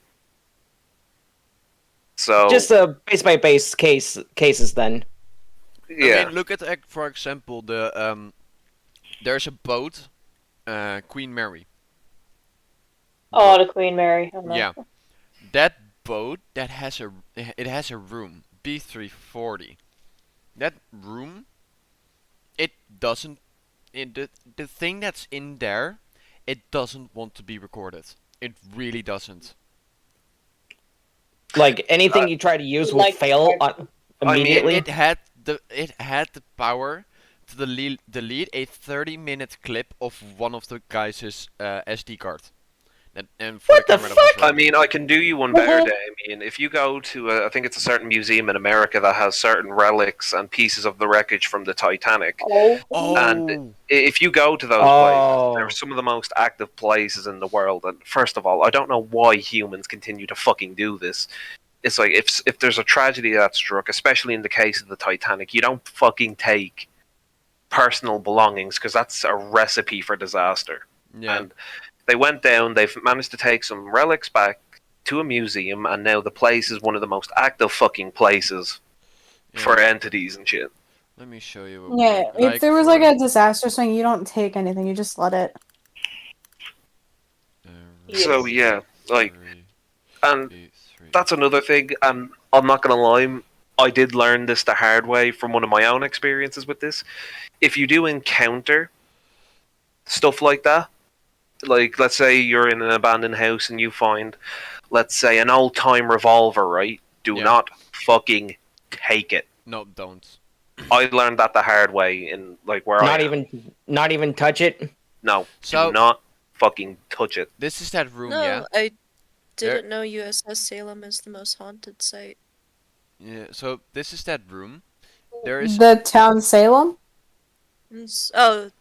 So... Just base by base cases then. Yeah. I mean, look at, for example, the there's a boat, Queen Mary. Oh, the Queen Mary. Yeah, that boat it has a room B340. That room, it doesn't. The thing that's in there, it doesn't want to be recorded. It really doesn't. Like anything you try to use will fail immediately. It had the power to delete a 30-minute clip of one of the guys' SD card. And what the fuck? I mean, I can do you one better, Damien. If you go to, I think it's a certain museum in America that has certain relics and pieces of the wreckage from the Titanic. And if you go to those places, they're some of the most active places in the world. And first of all, I don't know why humans continue to fucking do this. It's like, if there's a tragedy that struck, especially in the case of the Titanic, you don't fucking take personal belongings, because that's a recipe for disaster. Yeah. And they went down, they've managed to take some relics back to a museum, and now the place is one of the most active fucking places for entities and shit. Let me show you. If there was like a disaster thing, you don't take anything, you just let it. So yeah, like, and that's another thing, and I'm not gonna lie, I did learn this the hard way from one of my own experiences with this. If you do encounter stuff like that, like, let's say you're in an abandoned house and you find, let's say, an old-time revolver, right? Do not fucking take it. No, don't. I learned that the hard way in, like, where not even touch it? No, do not fucking touch it. This is that room, No, I didn't know USS Salem is the most haunted site. Yeah, so this is that room. There is... The town Salem? Oh.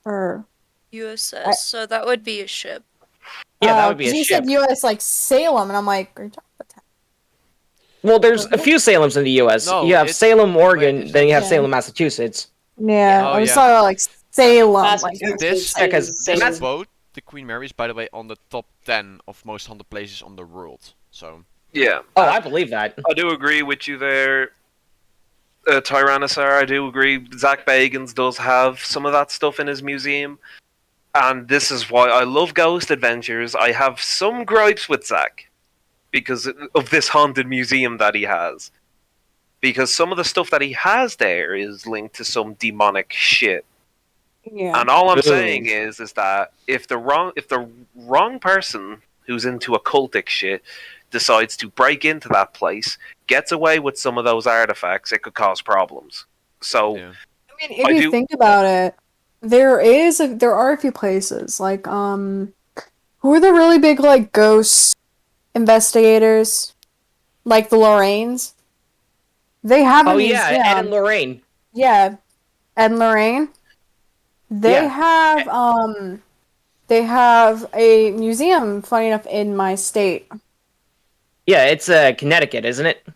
Or... USS, so that would be a ship. Yeah, that would be a you ship. said US like Salem, and I'm like, are you talking about that? Well, there's a few Salems in the U.S. No, you have Salem, Oregon, then you have Salem, Massachusetts. Yeah, I was talking about like Salem. This boat, the Queen Mary, is by the way on the top 10 of most haunted places on the world. So yeah. Oh, I believe that. I do agree with you there, Tyrannosaur. I do agree. Zach Bagans does have some of that stuff in his museum. And this is why I love Ghost Adventures. I have some gripes with Zach because of this haunted museum that he has. Because some of the stuff that he has there is linked to some demonic shit. Yeah. And all I'm saying is that if the wrong person who's into occultic shit decides to break into that place, gets away with some of those artifacts, it could cause problems. So, I mean, if you think about it, there are a few places like who are the really big like ghost investigators, like the Lorraines. They have a museum. Ed and Lorraine. Yeah, Ed and Lorraine. They have a museum, funny enough, in my state. Yeah, it's Connecticut, isn't it?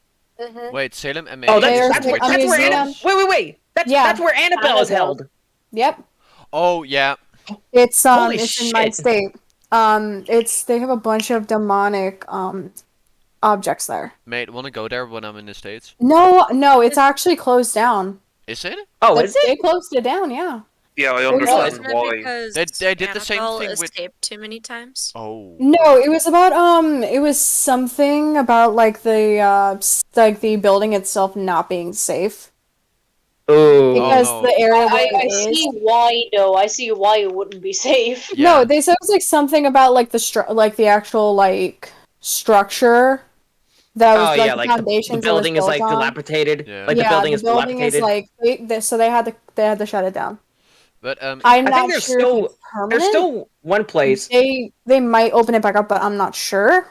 Wait, Salem, MA. Oh, that's where wait. That's where Annabelle is held. Yep. Oh yeah. It's in my state. They have a bunch of demonic objects there. Mate, wanna go there when I'm in the States? No, it's actually closed down. Is it? Oh, is it? They closed it down, yeah. Yeah, I understand why. They did the same thing with escaped too many times. Oh. No, it was about it was something about like the building itself not being safe. Ooh. Because Oh, no. the area where I it is. see why though. I see why it wouldn't be safe. Yeah. No, they said it was like something about like the actual like structure that was Oh like yeah, the like the foundations building it was is built like on. dilapidated. Yeah. Like the building the is building is dilapidated. like so they had to shut it down. But I'm I not think there's sure if still it's permanent. there's still one place. They might open it back up, but I'm not sure.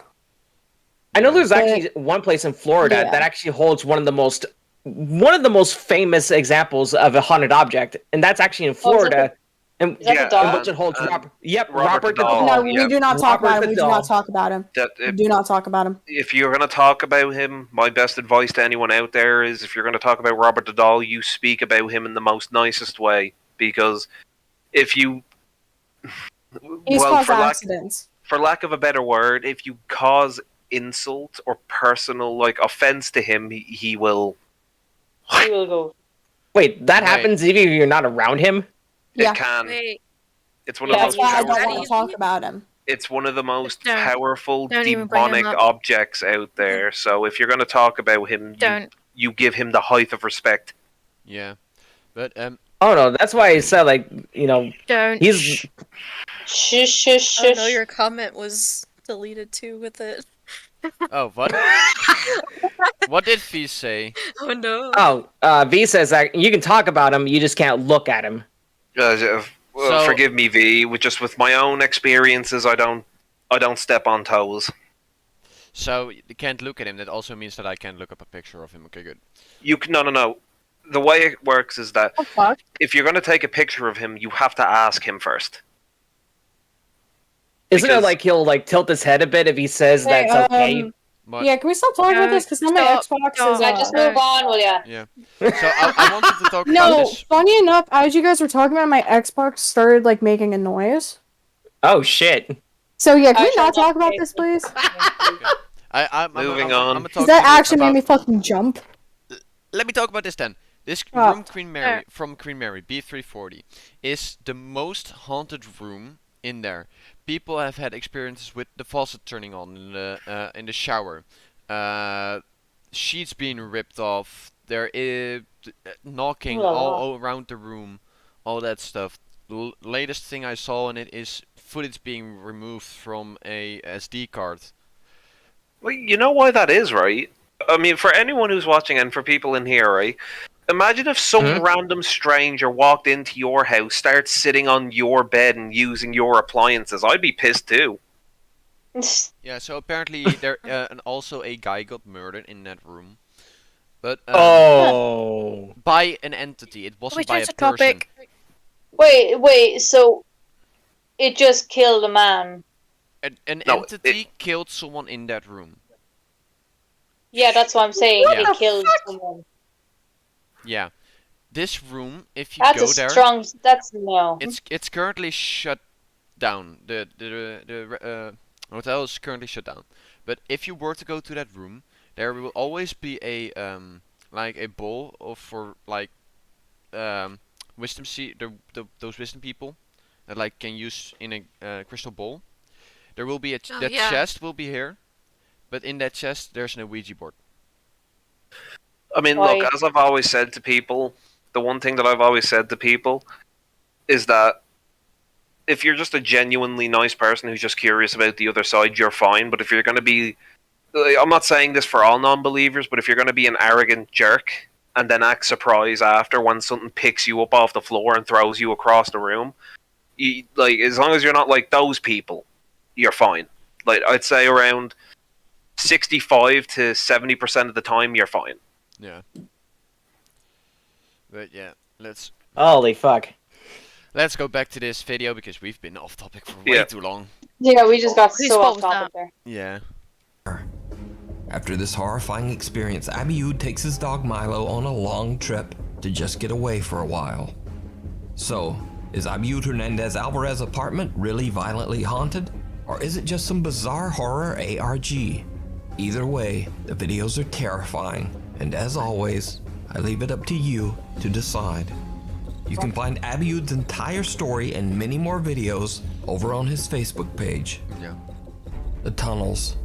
I know there's But- actually one place in Florida Yeah. that actually holds one of the most famous examples of a haunted object, and that's actually in Florida. And Is that the Yeah, in dog? which it holds Robert Robert the the Doll. Doll. No, yeah. we do not talk Robert about the him. We do not Doll. talk about him. We do not talk about him. If you're going to talk about him, my best advice to anyone out there is if you're going to talk about Robert the Doll, you speak about him in the most nicest way. Because if you. He's caused for accidents. lack of a better word, if you cause insult or personal offense to him, he will. He will go. Wait, that Right. happens even if you're not around him? Yeah. It can. Wait. It's one of the That's most why I don't powerful. want to talk about him. It's one of the most Don't- powerful don't even bring him demonic up. objects out there. So if you're going to talk about him, you give him the height of respect. Yeah. But Oh no, that's why I said Don't. he's Shush, shush, Oh shush. no, your comment was deleted too with it. oh, what? What did Fee say? Oh no. V says that you can talk about him, you just can't look at him. So- Forgive me, V. With my own experiences, I don't step on toes. So you can't look at him. That also means that I can't look up a picture of him. Okay, good. You can no. The way it works is that Oh, fuck. if you're going to take a picture of him, you have to ask him first. Isn't it Because- like he'll tilt his head a bit if he says Hey, that's okay? But, Yeah, can we stop talking about this? Because now my Stop. Xbox is. Yeah, just move on, will ya? yeah. So I wanted to talk about No, this. funny enough, as you guys were talking about, my Xbox started making a noise. Oh shit. So yeah, can I we shall not talk not about say this, please? Moving on. I'm Because that actually made me fucking jump. Let me talk about this then. This Oh. room Queen Mary from Queen Mary B340 is the most haunted room in there. People have had experiences with the faucet turning on in the shower, sheets being ripped off. There is knocking all around the room, all that stuff. Latest thing I saw in it is footage being removed from a SD card. Well, you know why that is, right? I mean, for anyone who's watching and for people in here, right? Imagine if some random stranger walked into your house, starts sitting on your bed and using your appliances. I'd be pissed too. Yeah, so apparently there and also a guy got murdered in that room. But by an entity. It wasn't by a person. Topic. Wait, so it just killed a man. An No, entity killed someone in that room. Yeah, that's what I'm saying. Yeah. It killed someone. Yeah. This room, if you That's go a there, strong. That's no. it's currently shut down. The hotel is currently shut down. But if you were to go to that room, there will always be a a bowl for wisdom those wisdom people that can use in a crystal bowl. There will be chest will be here, but in that chest there's no Ouija board. I mean, look, as I've always said to people, the one thing that I've always said to people is that if you're just a genuinely nice person who's just curious about the other side, you're fine. But if you're going to be, I'm not saying this for all non-believers, but if you're going to be an arrogant jerk and then act surprised after when something picks you up off the floor and throws you across the room, as long as you're not like those people, you're fine. I'd say around 65 to 70% of the time, you're fine. Yeah. But yeah, Holy fuck. Let's go back to this video because we've been off topic for way too long. Yeah, we just got Whose so fault off was topic that? there. Yeah. After this horrifying experience, Abiud takes his dog Milo on a long trip to just get away for a while. So, is Abiud Hernandez Alvarez's apartment really violently haunted? Or is it just some bizarre horror ARG? Either way, the videos are terrifying, and as always, I leave it up to you to decide. You can find Abiud's entire story and many more videos over on his Facebook page. Yeah. The tunnels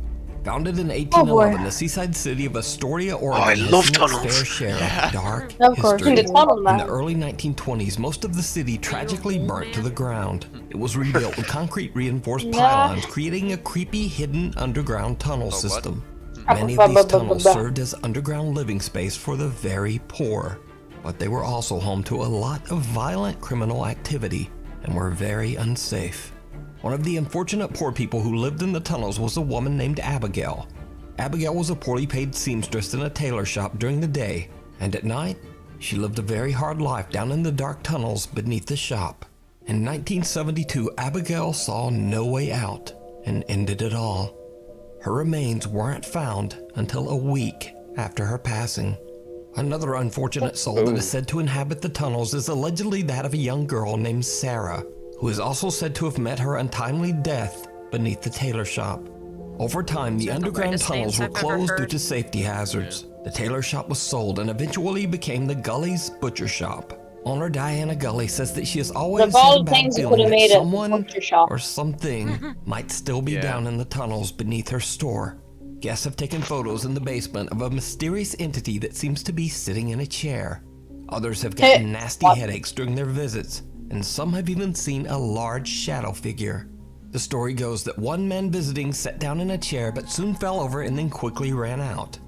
Founded in 1811, the seaside city of Astoria, Oregon I has love seen its tunnels. fair share of dark Of course, history. the tunnel In man. the early 1920s, most of the city tragically burnt to the ground. It was rebuilt with concrete reinforced pylons, creating a creepy, hidden underground tunnel system. Many of these tunnels served as underground living space for the very poor, but they were also home to a lot of violent criminal activity and were very unsafe. One of the unfortunate poor people who lived in the tunnels was a woman named Abigail. Abigail was a poorly paid seamstress in a tailor shop during the day, and at night, she lived a very hard life down in the dark tunnels beneath the shop. In 1972, Abigail saw no way out and ended it all. Her remains weren't found until a week after her passing. Another unfortunate soul that is said to inhabit the tunnels is allegedly that of a young girl named Sarah, who is also said to have met her untimely death beneath the tailor shop. Over time, the underground tunnels were closed due to safety hazards. The tailor shop was sold and eventually became the Gully's Butcher Shop. Owner Diana Gully says that she has always Of all had a the bad things you feeling could have that made a someone butcher shop. or something might still be down in the tunnels beneath her store. Guests have taken photos in the basement of a mysterious entity that seems to be sitting in a chair. Others have gotten nasty headaches during their visits, and some have even seen a large shadow figure. The story goes that one man visiting sat down in a chair but soon fell over and then quickly ran out.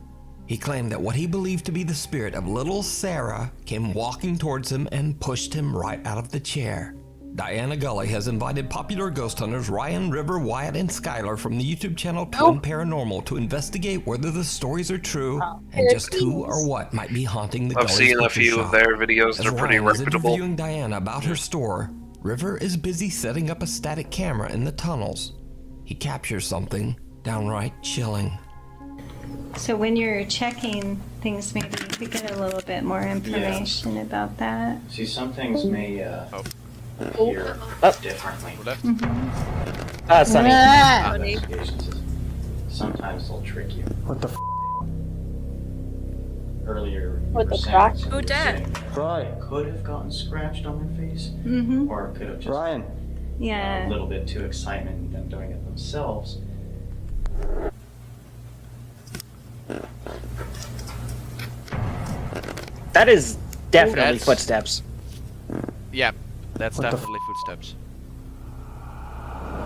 He claimed that what he believed to be the spirit of little Sarah came walking towards him and pushed him right out of the chair. Diana Gully has invited popular ghost hunters Ryan, River, Wyatt, and Skylar from the YouTube channel Twin Paranormal to investigate whether the stories are true and just who or what might be haunting the I've Gully's seen a butcher few shop. of their videos. As They're pretty Ryan is reputable. interviewing Diana about her store, River is busy setting up a static camera in the tunnels. He captures something downright chilling. So when you're checking things, maybe you could get a little bit more information about that. See, some things may appear differently. Sunny. Sometimes they'll trick you. What the f? Earlier, you What were the saying crack? something Who dat? that could have gotten scratched on their face, Mm-hmm. or could have just Ryan. Yeah. a little bit too excitement and them doing it themselves. That is definitely That's- footsteps. Yeah, that's What the definitely footsteps.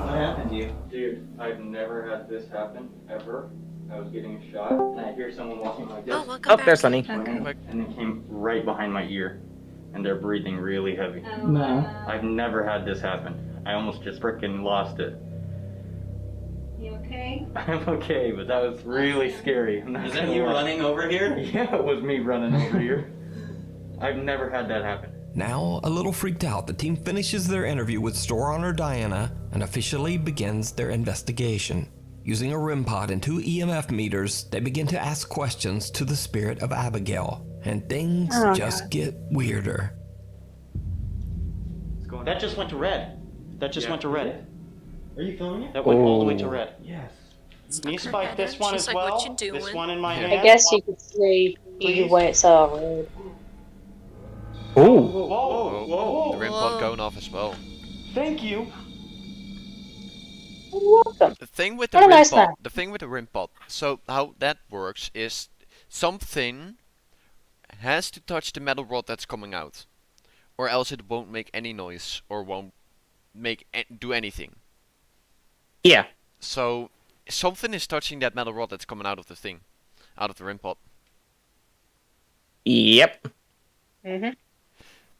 What happened to you? Dude, I've never had this happen, ever. I was getting a shot, and I hear someone walking like this. Oh, welcome Oh, back. there's Sunny. And it came right behind my ear, and they're breathing really heavy. No. I've never had this happen. I almost just frickin' lost it. You okay? I'm okay, but that was really scary. Is that you running over here? Yeah, it was me running over here. I've never had that happen. Now, a little freaked out, the team finishes their interview with store owner Diana and officially begins their investigation. Using a REM pod and 2 EMF meters, they begin to ask questions to the spirit of Abigail, and things just get weirder. That just went to red. That just went to red. Are you filming it? That went all the way to red. Yes. Can you spike this one She's as like, well? "What you doing?" This one in my hand? I guess you could say you went so rude. Ooh. Whoa, whoa, whoa. The rim pod going off as well. Thank you. Welcome. The thing with the What a rim nice pod, man. the thing with the rim pod, so how that works is something has to touch the metal rod that's coming out, or else it won't make any noise or won't do anything. Yeah. So something is touching that metal rod that's coming out of the thing, out of the rim pod. Yep. Mm-hmm.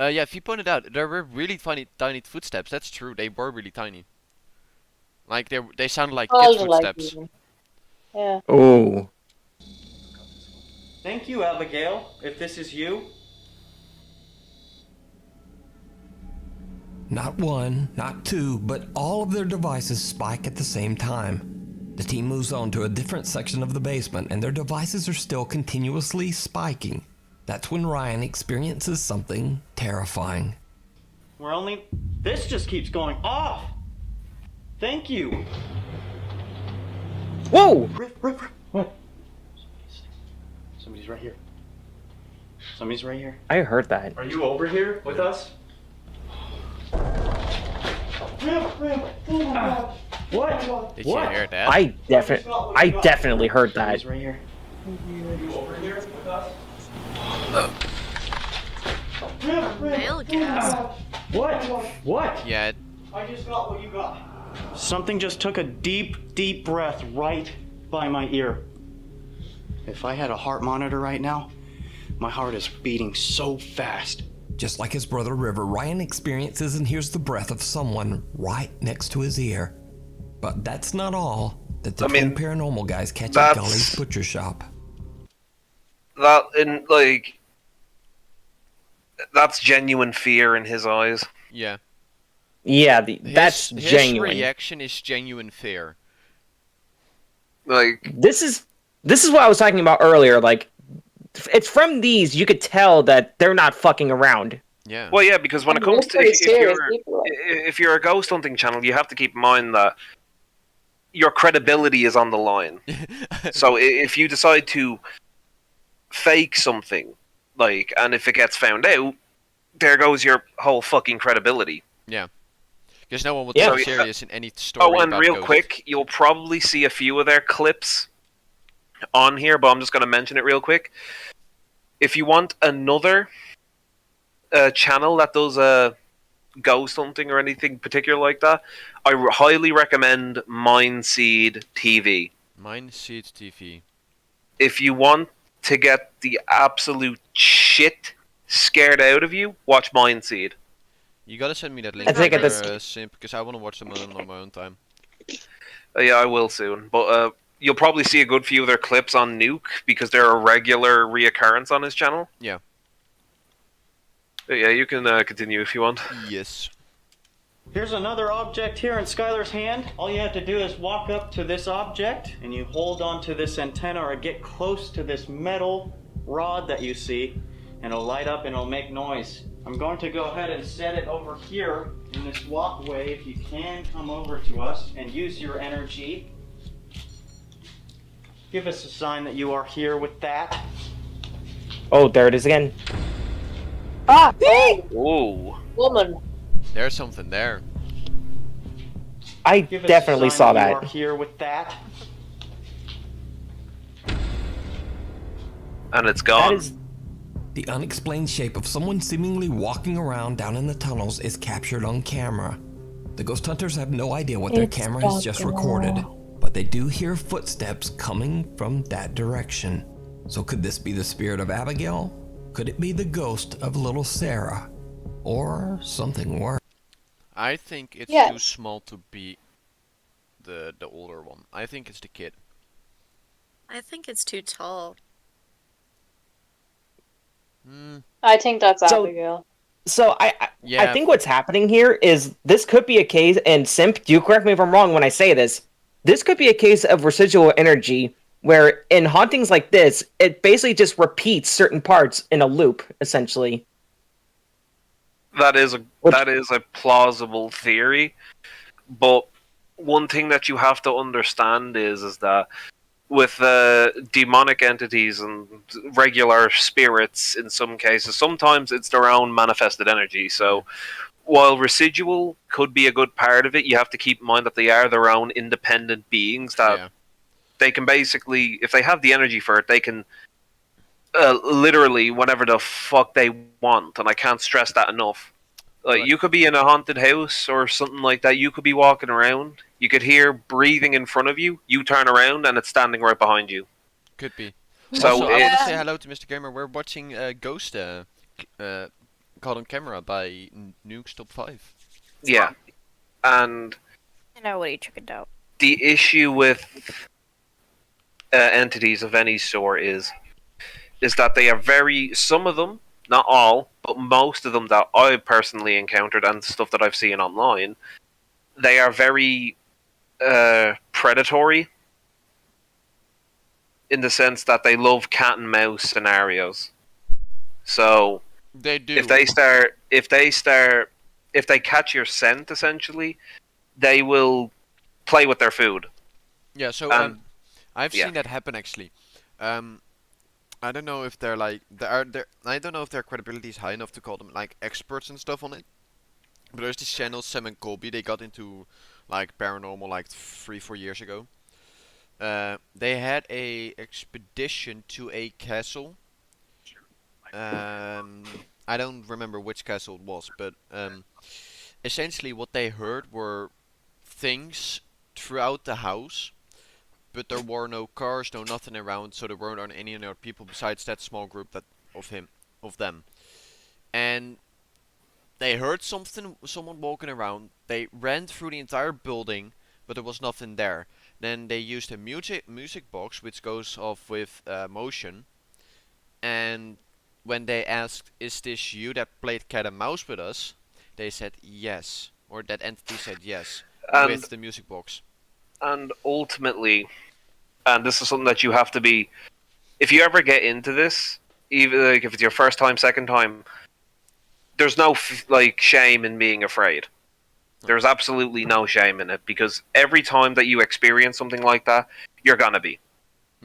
Yeah, if you pointed out, there were really tiny footsteps. That's true. They were really tiny. Like they sounded like kids' footsteps. Yeah. Oh. Thank you, Abigail. If this is you. Not one, not two, but all of their devices spike at the same time. The team moves on to a different section of the basement, and their devices are still continuously spiking. That's when Ryan experiences something terrifying. This just keeps going off. Thank you. Whoa! Riff. What? Somebody's right here. Somebody's right here. I heard that. Are you over here with us? Riff. Oh my God. What? Did you hear that? I definitely heard that. Right here. Male gas. What? Yeah. I just got what you got. Something just took a deep, deep breath right by my ear. If I had a heart monitor right now, my heart is beating so fast. Just like his brother River, Ryan experiences and hears the breath of someone right next to his ear. But that's not all that the twin paranormal guys catch at Gully's butcher shop. That's genuine fear in his eyes. Yeah. Yeah, that's genuine. His reaction is genuine fear. Like this is what I was talking about earlier. Like, it's from these you could tell that they're not fucking around. Yeah. Well, yeah, because when it comes to if you're a ghost hunting channel, you have to keep in mind that your credibility is on the line. So if you decide to fake something, and if it gets found out, there goes your whole fucking credibility. Yeah. Because no one would take serious in any story. Oh, and about real ghosts. quick, you'll probably see a few of their clips on here, but I'm just going to mention it real quick. If you want another channel that does ghost hunting or anything particular like that, I highly recommend Mindseed TV. Mindseed TV. If you want to get the absolute shit scared out of you, watch Mindseed. You gotta send me that link Simp, because I want to watch them on my own time. Yeah, I will soon. But you'll probably see a good few of their clips on Nuke, because they're a regular reoccurrence on his channel. Yeah. But yeah, you can continue if you want. Yes. Here's another object here in Skylar's hand. All you have to do is walk up to this object, and you hold onto this antenna or get close to this metal rod that you see, and it'll light up and it'll make noise. I'm going to go ahead and set it over here in this walkway. If you can come over to us and use your energy. Give us a sign that you are here with that. Oh, there it is again. Ah! Whoa. Woman. There's something there. I Give us definitely a sign saw that. that. You are here with that. And it's gone. That is... The unexplained shape of someone seemingly walking around down in the tunnels is captured on camera. The ghost hunters have no idea what their camera has just recorded, but they do hear footsteps coming from that direction. So could this be the spirit of Abigail? Could it be the ghost of little Sarah? Or something worse? I think it's too small to be the older one. I think it's the kid. I think it's too tall. I think that's Abigail. So I think what's happening here is this could be a case, and Simp, do you correct me if I'm wrong when I say this, this could be a case of residual energy, where in hauntings like this, it basically just repeats certain parts in a loop, essentially. That is a plausible theory, but one thing that you have to understand is that with demonic entities and regular spirits, in some cases, sometimes it's their own manifested energy. So while residual could be a good part of it, you have to keep in mind that they are their own independent beings, that they can basically, if they have the energy for it, they can literally whatever the fuck they want, and I can't stress that enough. Like, you could be in a haunted house or something like that, you could be walking around, you could hear breathing in front of you, you turn around and it's standing right behind you. Could be. So also, I want to say hello to Mr. Gamer. We're watching Ghost caught on camera by Nuke's Top 5. Yeah. And I already checked it out. the issue with entities of any sort is that they are some of them, not all, but most of them that I've personally encountered and stuff that I've seen online, they are very predatory in the sense that they love cat and mouse scenarios. So they do. If they catch your scent, essentially, they will play with their food. Yeah, so I've seen that happen actually. I don't know if they're like I don't know if their credibility is high enough to call them like experts and stuff on it. But there's this channel, Sam and Colby. They got into like paranormal, like 3-4 years ago. They had a expedition to a castle. I don't remember which castle it was, but essentially what they heard were things throughout the house, but there were no cars, no nothing around, so there weren't any other people besides that small group of them. And they heard someone walking around. They ran through the entire building, but there was nothing there. Then they used a music box, which goes off with motion. And when they asked, "Is this you that played cat and mouse with us?" they said yes, or that entity said yes, with the music box. And ultimately, and this is something that you have to be, if you ever get into this, even like if it's your first time, second time, there's no shame in being afraid. There's absolutely no shame in it, because every time that you experience something like that, you're gonna be.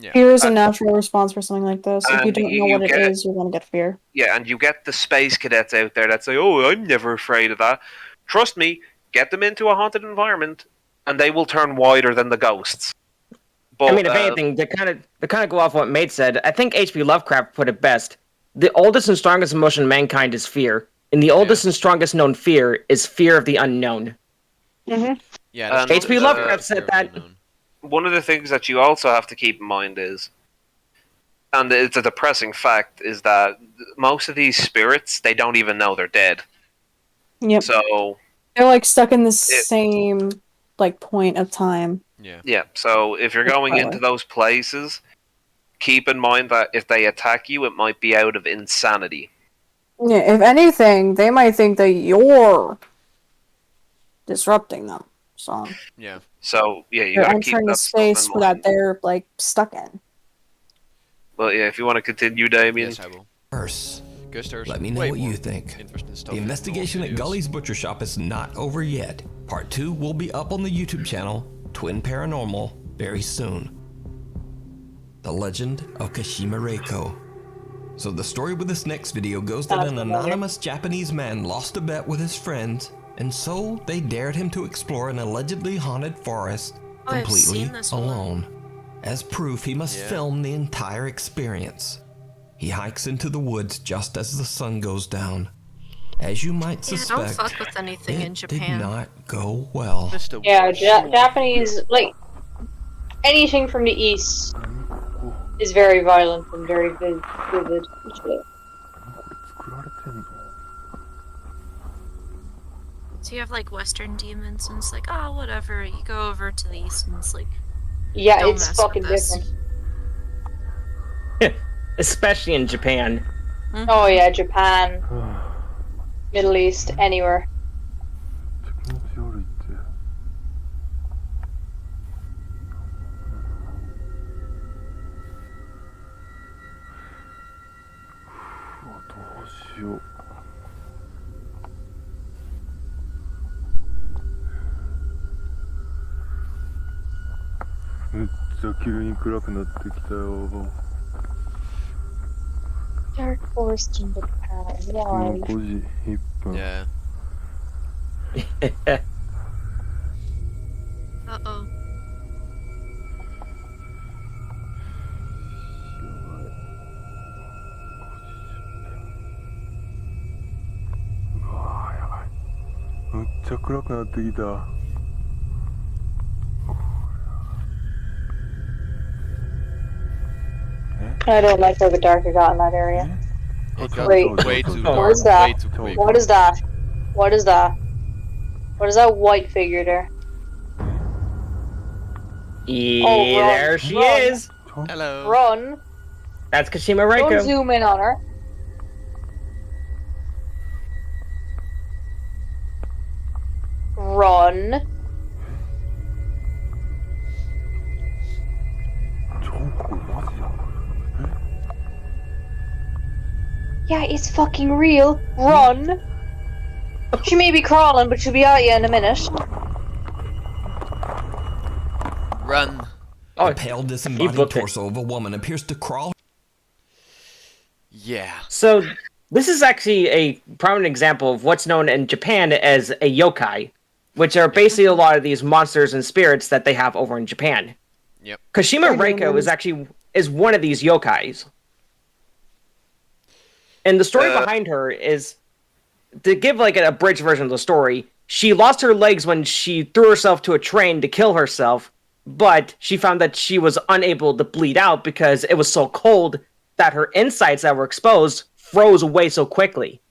Yeah. Fear is a natural response for something like this. If you don't know what it is, you're gonna get fear. Yeah, and you get the space cadets out there that say, "Oh, I'm never afraid of that." Trust me, get them into a haunted environment, and they will turn whiter than the ghosts. But, I mean, if anything, to kind of go off what Mate said, I think H.P. Lovecraft put it best. The oldest and strongest emotion in mankind is fear, and the oldest and strongest known fear is fear of the unknown. Mm-hmm. Yeah, H.P. Lovecraft said that. One of the things that you also have to keep in mind is, and it's a depressing fact, is that most of these spirits, they don't even know they're dead. Yep. So they're like stuck in the same like point of time. Yeah. Yeah. So if you're going into those places, keep in mind that if they attack you, it might be out of insanity. Yeah, if anything, they might think that you're disrupting them. So yeah. So yeah, you you're gotta keep entering that the space stuff in that mind. they're like stuck in. Well, yeah, if you want to continue, Damien. Yes, I will. First, There's let me know way what more you think. interesting stuff The in investigation all at videos. Gully's Butcher Shop is not over yet. Part 2 will be up on the YouTube channel, Twin Paranormal, very soon. The Legend of Kashima Reiko. So the story with this next video goes that an anonymous Japanese man lost a bet with his friends, and so they dared him to explore an allegedly haunted forest I've completely seen this one. alone. As proof, he must film the entire experience. He hikes into the woods just as the sun goes down. As you might Yeah, suspect, don't fuck with anything in it Japan. did not go well. Yeah, Japanese, like, anything from the east is very violent and very vivid. So you have like Western demons, and it's like, oh, whatever. You go over to the east, and it's like, Yeah, don't it's mess fucking with us. different. Especially in Japan. Oh yeah, Japan, Middle East, anywhere. Dark forest in Japan. Why? Yeah. Uh-oh. I don't like how the dark it got in that area. It got Wait, way too what dark, is that? way too quick. What is that? What is that? What is that white figure there? Yeah, Oh, run, there she run. is. Hello. Run! That's Kashima Don't Reiko. zoom in on her. Run. Yeah, it's fucking real. Run. She may be crawling, but she'll be at you in a minute. Run. The pale, disembodied torso of a woman appears to crawl. Yeah. So this is actually a prominent example of what's known in Japan as a yokai. which are basically a lot of these monsters and spirits that they have over in Japan. Yep. Kashima Reiko is one of these yokais. And the story behind her is, to give like an abridged version of the story, she lost her legs when she threw herself to a train to kill herself, but she found that she was unable to bleed out because it was so cold that her insides that were exposed froze away so quickly.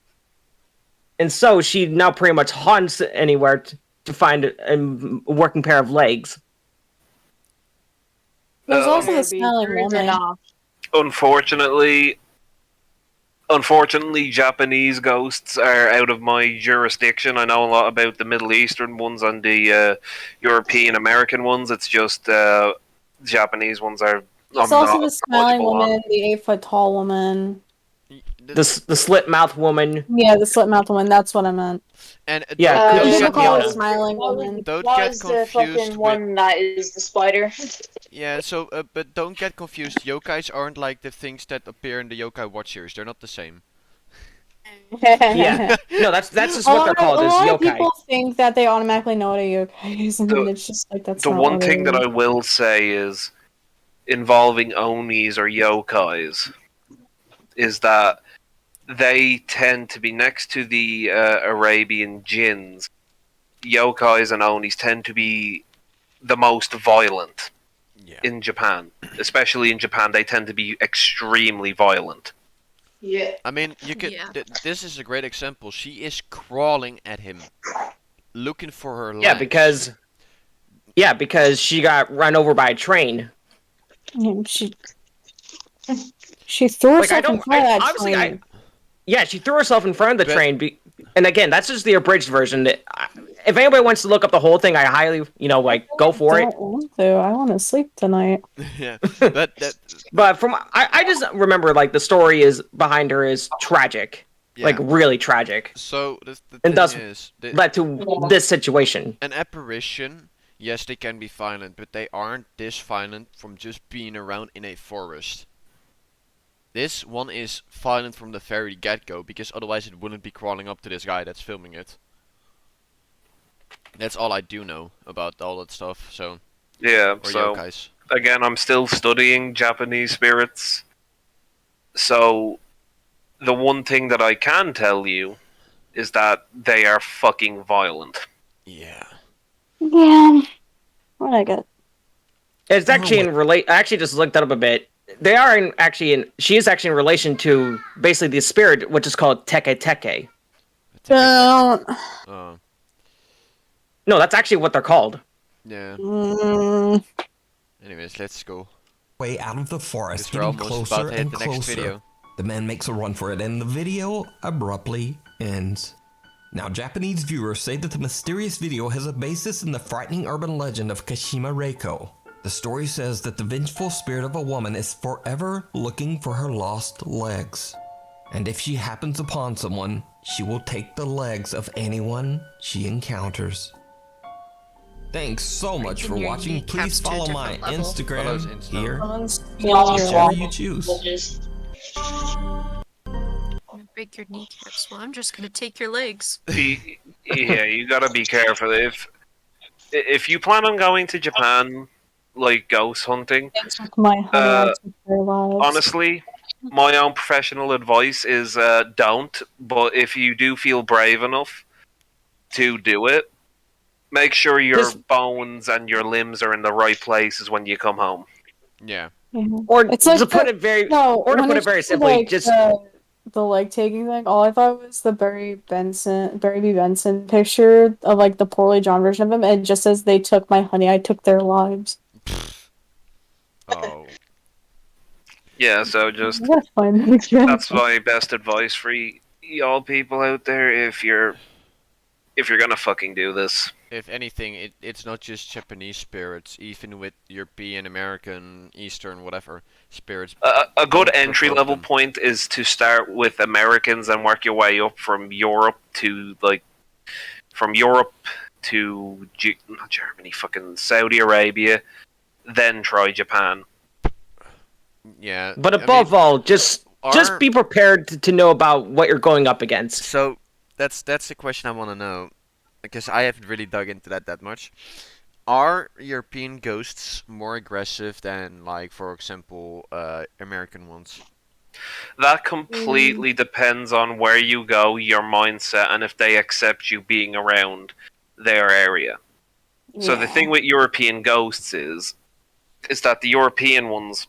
And so she now pretty much hunts anywhere to find a working pair of legs. There's also the smiling woman. Unfortunately, Japanese ghosts are out of my jurisdiction. I know a lot about the Middle Eastern ones and the European American ones. It's just Japanese ones are. There's also the smiling woman, the 8-foot tall woman. The slit mouth woman. Yeah, the slit mouth woman. That's what I meant. And people call her smiling woman. Don't What get is the confused fucking one that is the spider? Yeah, so but don't get confused. Yokais aren't like the things that appear in the Yokai Watch series. They're not the same. Yeah, no, that's just what they're called. A Is lot of yokai. people think that they automatically know what a yokai is, and then it's just like that's The not one what it thing that is. I will say is involving onis or yokais is that they tend to be next to the Arabian jinns. Yokais and onis tend to be the most violent in Japan. Especially in Japan, they tend to be extremely violent. Yeah. I mean, you could. This is a great example. She is crawling at him, looking for her legs. because she got run over by a train. She threw herself in front of that train. Yeah, she threw herself in front of the train. And again, that's just the abridged version. If anybody wants to look up the whole thing, I highly, go for it. I don't want to. I want to sleep tonight. Yeah, but from I just remember the story is behind her is tragic, really tragic. So the and thing thus is, led to this situation. An apparition, yes, they can be violent, but they aren't this violent from just being around in a forest. This one is violent from the very get-go, because otherwise it wouldn't be crawling up to this guy that's filming it. That's all I do know about all that stuff, so... Yeah, or so... yokais. Again, I'm still studying Japanese spirits. So, the one thing that I can tell you is that they are fucking violent. Yeah. Yeah. What I got? It's actually I actually just looked that up a bit. They are she is actually in relation to basically the spirit, which is called Teke Teke. Don't. No, that's actually what they're called. Yeah. Anyways, let's go. Way out of the forest, We're getting almost closer about to hit and the next closer. video. The man makes a run for it, and the video abruptly ends. Now, Japanese viewers say that the mysterious video has a basis in the frightening urban legend of Kashima Reiko. The story says that the vengeful spirit of a woman is forever looking for her lost legs. And if she happens upon someone, she will take the legs of anyone she encounters. Thanks so much for watching. Please follow my Instagram here. Whichever you choose. Break your kneecaps. Well, I'm just gonna take your legs. Yeah, you gotta be careful. If you plan on going to Japan, like ghost hunting, honestly, my own professional advice is don't. But if you do feel brave enough to do it, make sure your bones and your limbs are in the right places when you come home. Yeah. Or It's to like put it very, or to put it very simply, just the leg taking thing. All I thought was the Barry B. Benson picture of the poorly drawn version of him, and it just says they took my honey, I took their lives. Oh. Yeah, so just That's fine. that's my best advice for y'all people out there. If you're gonna fucking do this. If anything, it's not just Japanese spirits, even with European, American, Eastern, whatever spirits. A good entry level point is to start with Americans and work your way up from Europe to not Germany, fucking Saudi Arabia, then try Japan. Yeah. But above all, just be prepared to know about what you're going up against. So that's the question I want to know. because I haven't really dug into that much. Are European ghosts more aggressive than, like, for example, American ones? That completely depends on where you go, your mindset, and if they accept you being around their area. So the thing with European ghosts is that the European ones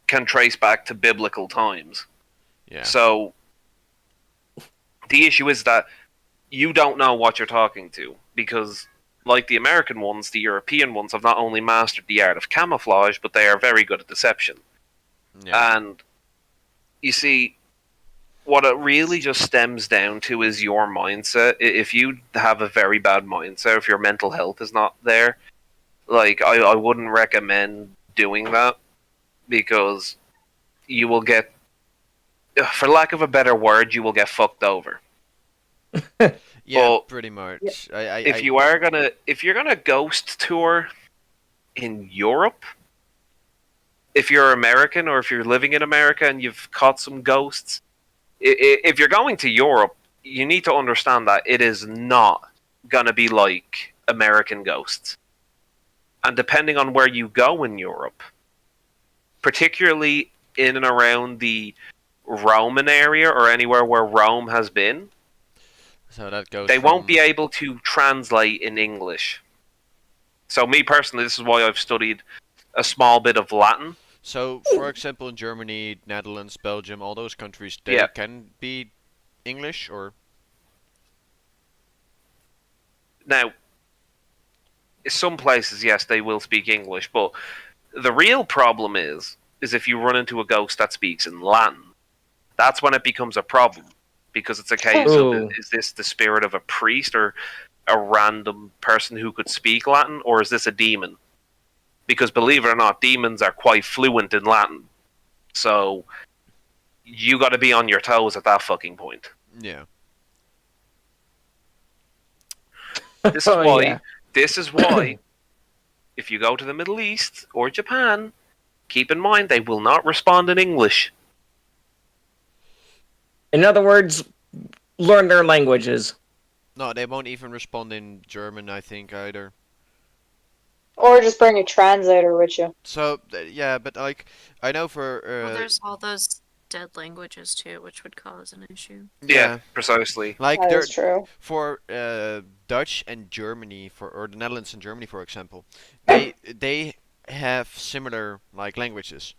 can trace back to biblical times. Yeah. So the issue is that you don't know what you're talking to, because like the American ones, the European ones have not only mastered the art of camouflage, but they are very good at deception. Yeah. And you see, what it really just stems down to is your mindset. If you have a very bad mindset, if your mental health is not there, like I wouldn't recommend doing that, because you will get, for lack of a better word, you will get fucked over. Yeah, But pretty much. if you're gonna ghost tour in Europe, if you're American or if you're living in America and you've caught some ghosts, if you're going to Europe, you need to understand that it is not gonna be like American ghosts. And depending on where you go in Europe, particularly in and around the Roman area or anywhere where Rome has been, so that goes they from... won't be able to translate in English. So me personally, this is why I've studied a small bit of Latin. So, for example, in Germany, Netherlands, Belgium, all those countries, they can be English, or... Now, some places, yes, they will speak English, but the real problem is if you run into a ghost that speaks in Latin. That's when it becomes a problem, because it's a case of, is this the spirit of a priest or a random person who could speak Latin, or is this a demon? Because believe it or not, demons are quite fluent in Latin. So you got to be on your toes at that fucking point. Yeah. This is why if you go to the Middle East or Japan, keep in mind they will not respond in English. In other words, learn their languages. No, they won't even respond in German, I think, either. Or just bring a translator with you. So, yeah, but, like, I know for... well, there's all those dead languages, too, which would cause an issue. Yeah, precisely. Like, That is true. For Dutch and Germany, or the Netherlands and Germany, for example, they have similar, like, languages.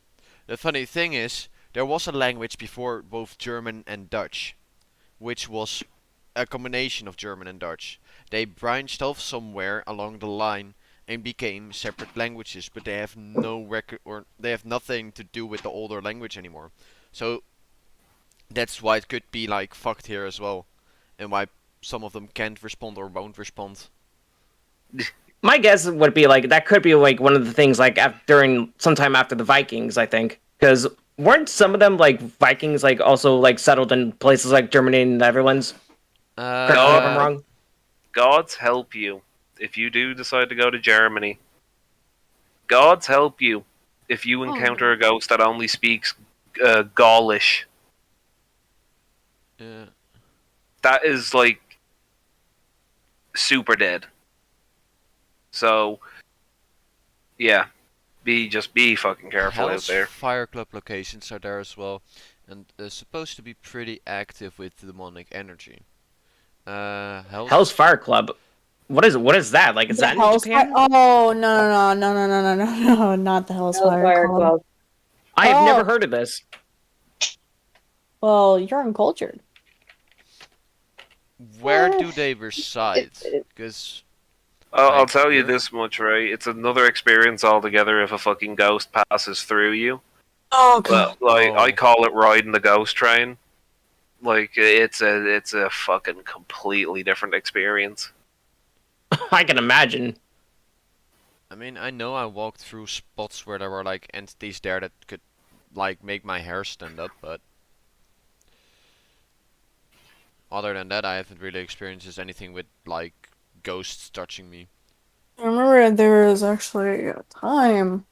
The funny thing is, there was a language before both German and Dutch, which was a combination of German and Dutch. They branched off somewhere along the line and became separate languages, but they have no record, or they have nothing to do with the older language anymore. So that's why it could be, like, fucked here as well, and why some of them can't respond or won't respond. My guess would be like that could be like one of the things like during sometime after the Vikings, I think, because weren't some of them like Vikings like also like settled in places like Germany and the Netherlands? Correct me if I'm wrong. God's help you if you do decide to go to Germany. God's help you if you encounter a ghost that only speaks Gaulish. Yeah. That is like super dead. So yeah, be fucking careful Hell's out there. Fire Club locations are there as well, and supposed to be pretty active with demonic energy. Hell's Fire Club. What is it? What is that? Like, is that in Japan? Oh no, not the Hell's Fire Club. I have never heard of this. Well, you're uncultured. Where do they reside? Because I'll tell you this much, right? It's another experience altogether if a fucking ghost passes through you. Oh god. I call it riding the ghost train. Like it's a fucking completely different experience. I can imagine. I mean, I know I walked through spots where there were like entities there that could like make my hair stand up, but other than that, I haven't really experienced anything with like ghosts touching me. I remember there was actually a time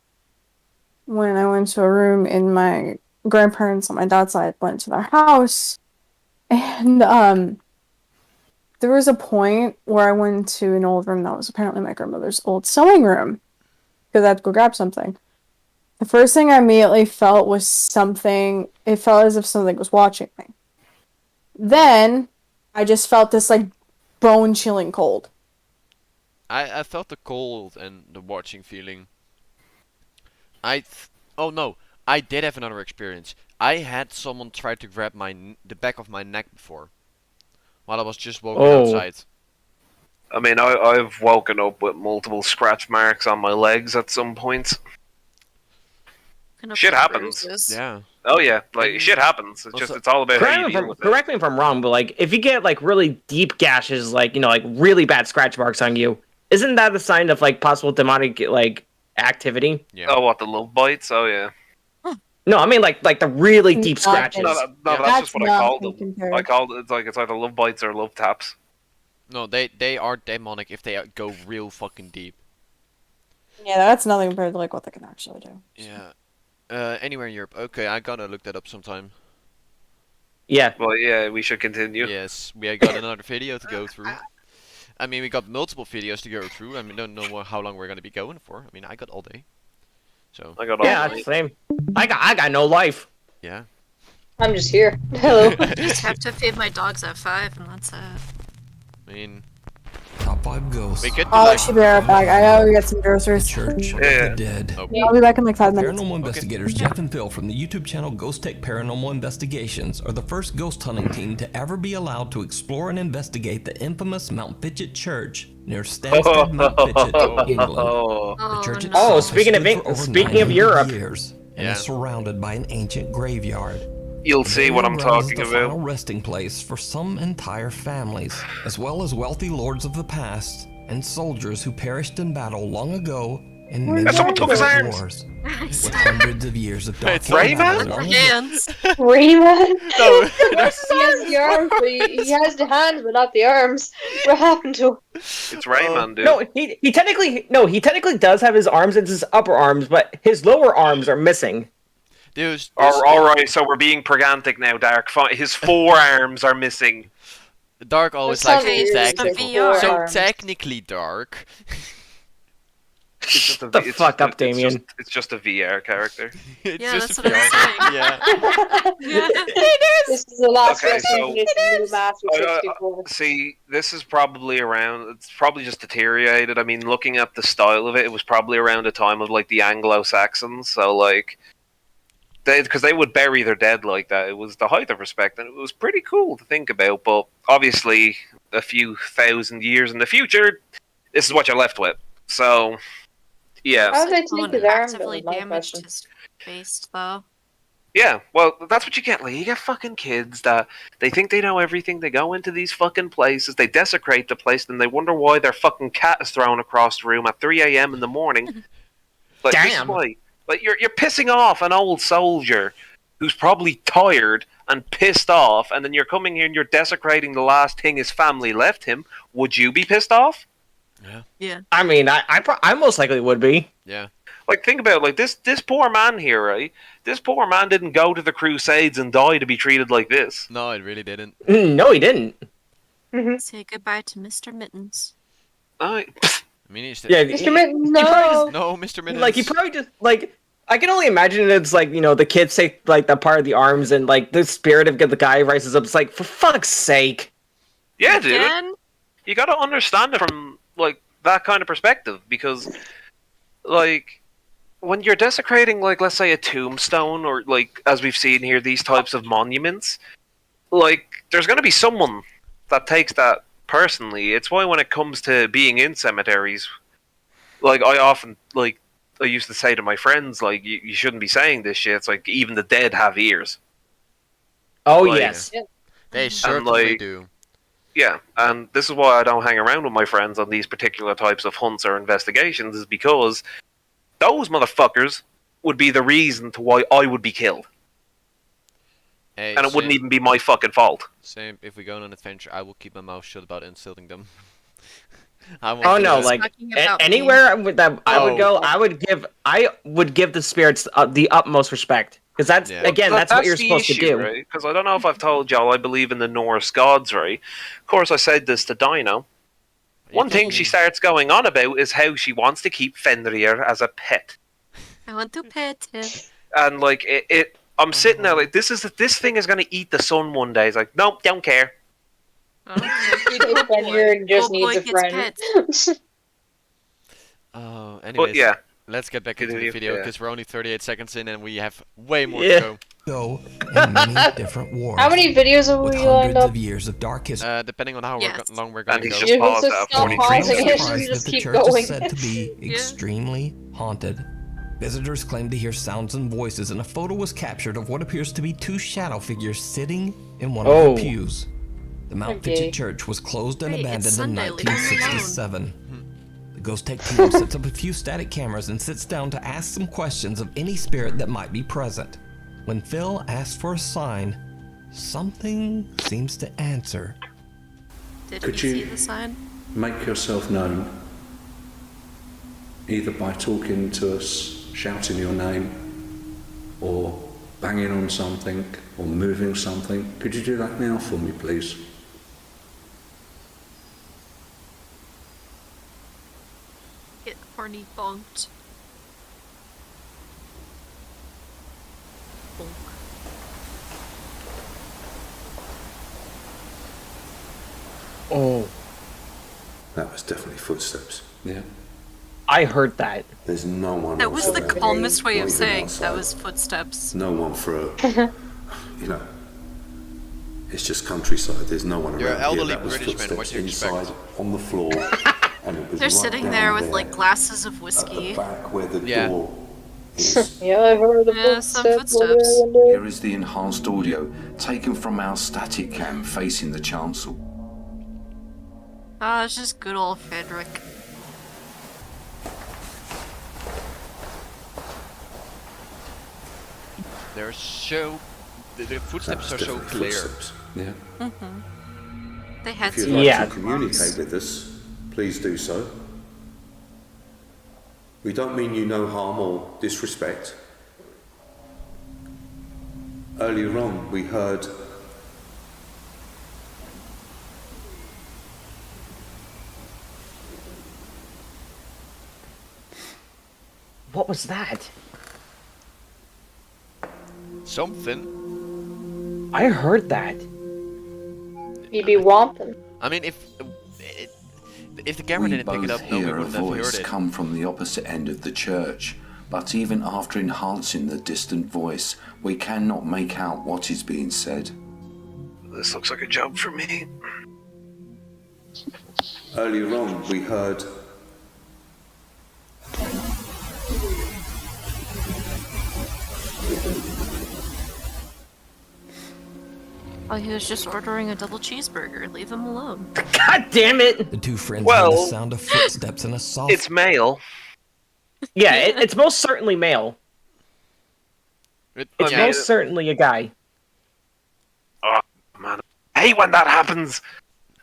when I went to a room in my grandparents on my dad's side went to their house, and there was a point where I went to an old room that was apparently my grandmother's old sewing room because I had to go grab something. The first thing I immediately felt was something. It felt as if something was watching me. Then I just felt this like bone-chilling cold. I felt the cold and the watching feeling. Oh no, I did have another experience. I had someone try to grab the back of my neck before, while I was just walking outside. I mean, I've woken up with multiple scratch marks on my legs at some point. Shit happens. Yeah. Oh yeah, like shit happens. It's just it's all about how you deal with it. Correct me if I'm wrong, but like if you get like really deep gashes, like like really bad scratch marks on you, isn't that a sign of like possible demonic like activity? Yeah. Oh, what, the love bites? Oh yeah. No, I mean like the really deep scratches. No, that's just what I called them. I called it it's either love bites or love taps. No, they are demonic if they go real fucking deep. Yeah, that's nothing compared to like what they can actually do. Yeah. Anywhere in Europe. Okay, I gotta look that up sometime. Yeah. Well, yeah, we should continue. Yes, we got another video to go through. I mean, we got multiple videos to go through. I mean, don't know how long we're gonna be going for. I mean, I got all day. So. I got all day. Same. I got no life. Yeah. I'm just here. Hello. I just have to feed my dogs at 5, and that's it. I mean, Top 5 ghosts. I should be right back. I gotta get some groceries. Church of the Dead. Yeah, I'll be back in like 5 minutes. Paranormal investigators Jeff and Phil from the YouTube channel Ghost Tech Paranormal Investigations are the first ghost hunting team to ever be allowed to explore and investigate the infamous Mount Fitchett Church near Stansted, Mount Fitchett, England. The church itself speaking of Europe, years and is surrounded by an ancient graveyard. You'll see what I'm talking the about. Final resting place for some entire families, as well as wealthy lords of the past and soldiers who perished in battle long ago in many someone took his arms. wars. With hundreds of years of dark Rayman? Hands. Rayman? No. He has the arms, but he has the hands, but not the arms. What happened to him? It's Rayman, dude. No, he technically does have his arms. It's his upper arms, but his lower arms are missing. Dude, alright, so we're being pedantic now, Dark. His forearms are missing. Dark always likes to be technical. So technically, Dark. It's just Damien. It's just a VR character. It's Yeah, just that's what I'm saying. Yeah. This is the last Okay, so, see, this is probably around. It's probably just deteriorated. I mean, looking at the style of it, it was probably around the time of like the Anglo-Saxons. So like, because they would bury their dead like that. It was the height of respect, and it was pretty cool to think about. But obviously, a few thousand years in the future, this is what you're left with. So, yeah. How did I take his arm? Actively damaged his face, though. Yeah, well, that's what you get. Like, you get fucking kids that they think they know everything. They go into these fucking places, they desecrate the place, and they wonder why their fucking cat is thrown across the room at 3 a.m. in the morning. Like, this is why. Like, you're pissing off an old soldier who's probably tired and pissed off, and then you're coming here and you're desecrating the last thing his family left him. Would you be pissed off? Yeah. I mean, I most likely would be. Yeah. Like, think about it, like this poor man here, right? This poor man didn't go to the Crusades and die to be treated like this. No, it really didn't. No, he didn't. Say goodbye to Mr. Mittens. I mean, he's Yeah, Mr. Mittens, no! No, Mr. Mittens. Like, he probably just, like, I can only imagine it's like, the kids take, like, the part of the arms and, like, the spirit of the guy rises up. It's like, for fuck's sake. Yeah, dude. You gotta understand it from, like, that kind of perspective, because, like, when you're desecrating, like, let's say a tombstone, or, like, as we've seen here, these types of monuments, like, there's gonna be someone that takes that personally. It's why when it comes to being in cemeteries, like, I used to say to my friends, like, you shouldn't be saying this shit. It's like, even the dead have ears. Oh, like, yes. They certainly do. Yeah, and this is why I don't hang around with my friends on these particular types of hunts or investigations, is because those motherfuckers would be the reason to why I would be killed. Hey, and it wouldn't even be my fucking fault. Same, if we go on an adventure, I will keep my mouth shut about insulting them. Oh no! Like anywhere that I would go, I would give the spirits the utmost respect. Because that's that's what you're supposed to do. right? Because I don't know if I've told y'all I believe in the Norse gods, right? Of course, I said this to Dino. One thing she starts going on about is how she wants to keep Fenrir as a pet. I want to pet him. And like I'm sitting there like this thing is gonna eat the sun one day. It's like, nope, don't care. Fenrir just needs a friend. Anyways, but yeah, let's get back into the video because we're only 38 seconds in and we have way more Yeah. to Go in many different wars. How many videos have with we lined hundreds up? of years of dark history. depending on how long we're And going to he's go. just paused at Stop 43 pausing it, Surprised just that the keep church going. is said to be extremely haunted. Visitors claim to hear sounds and voices, and a photo was captured of what appears to be two shadow figures sitting in one of the pews. The Mount Fitchett Church was closed and abandoned in Sunday, leave me 1967. The Ghost Tech team sets up a few static cameras and sits down to ask some questions of any spirit that might be present. When Phil asks for a sign, something seems to answer. Did Could you you see the sign? make yourself known, either by talking to us, shouting your name, or banging on something, or moving something? Could you do that now for me, please? Get horny bonked. Oh. That was definitely footsteps. Yeah. I heard that. There's no one. That was else the there. calmest way Not of even saying outside. that was footsteps. No one for a. You know. It's just countryside. There's no one You're around an elderly here. That was British man, what do you footsteps expect? inside on the floor, and it was They're right sitting down there with like glasses of whiskey. back where the Yeah. door is. Yeah, I've heard the some footsteps. footsteps. Here is the enhanced audio taken from our static cam facing the chancel. Ah, it's just good old Frederick. They're so... The footsteps That are was so definitely clear. footsteps. Yeah. They had If you'd to. like to communicate with us, please do so. We don't mean you no harm or disrespect. Earlier on, we heard What was that? Something. I heard that. You'd be womping. I mean, if the camera we didn't pick it both up, no, we hear a wouldn't have voice heard it. come from the opposite end of the church, but even after enhancing the distant voice, we cannot make out what is being said. This looks like a job for me. Earlier on, we heard Oh, he was just ordering a double cheeseburger. Leave him alone. God damn it! The two friends Well, heard the sound of footsteps and a soft. It's male. Yeah, it's most certainly male. It's yeah. most certainly a guy. Oh man, I hate when that happens.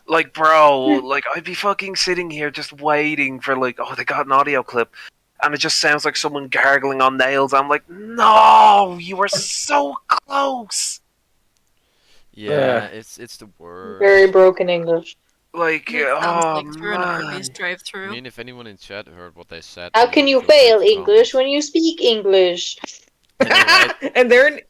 Like, bro, like I'd be fucking sitting here just waiting for like, oh, they got an audio clip, and it just sounds like someone gargling on nails. I'm like, no, you were so close. Yeah, it's the worst. Very broken English. Like, It sounds oh like through an man. Arby's I drive-through. mean, if anyone in chat heard what they said... How then can you feel free fail to English when you speak English? And you're in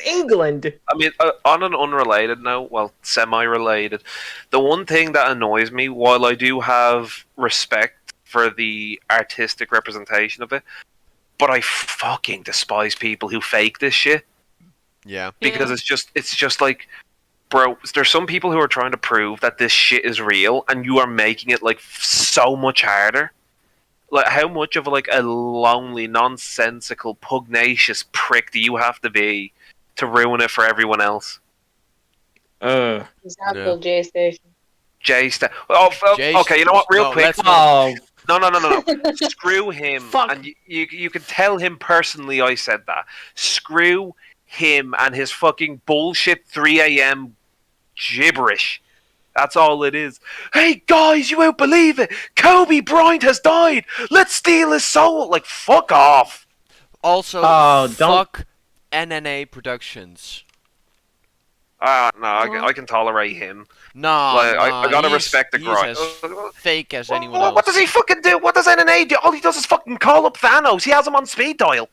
England. I mean, on an unrelated note, well, semi-related, the one thing that annoys me, while I do have respect for the artistic representation of it, but I fucking despise people who fake this shit. Yeah. Because it's just like, bro, there's some people who are trying to prove that this shit is real, and you are making it like so much harder. Like, how much of like a lonely, nonsensical, pugnacious prick do you have to be to ruin it for everyone else? Example, J Station. Okay, you know what? Real quick. Oh. No. Screw him. And you can tell him personally I said that. Screw him and his fucking bullshit 3 a.m. gibberish. That's all it is. Hey guys, you won't believe it. Kobe Bryant has died. Let's steal his soul. Like, fuck off. Also, don't- fuck NNA Productions. No, I can tolerate him. No, Like, I gotta respect the he's grind. as fake as anyone else. What does he fucking do? What does NNA do? All he does is fucking call up Thanos. He has him on speed dial.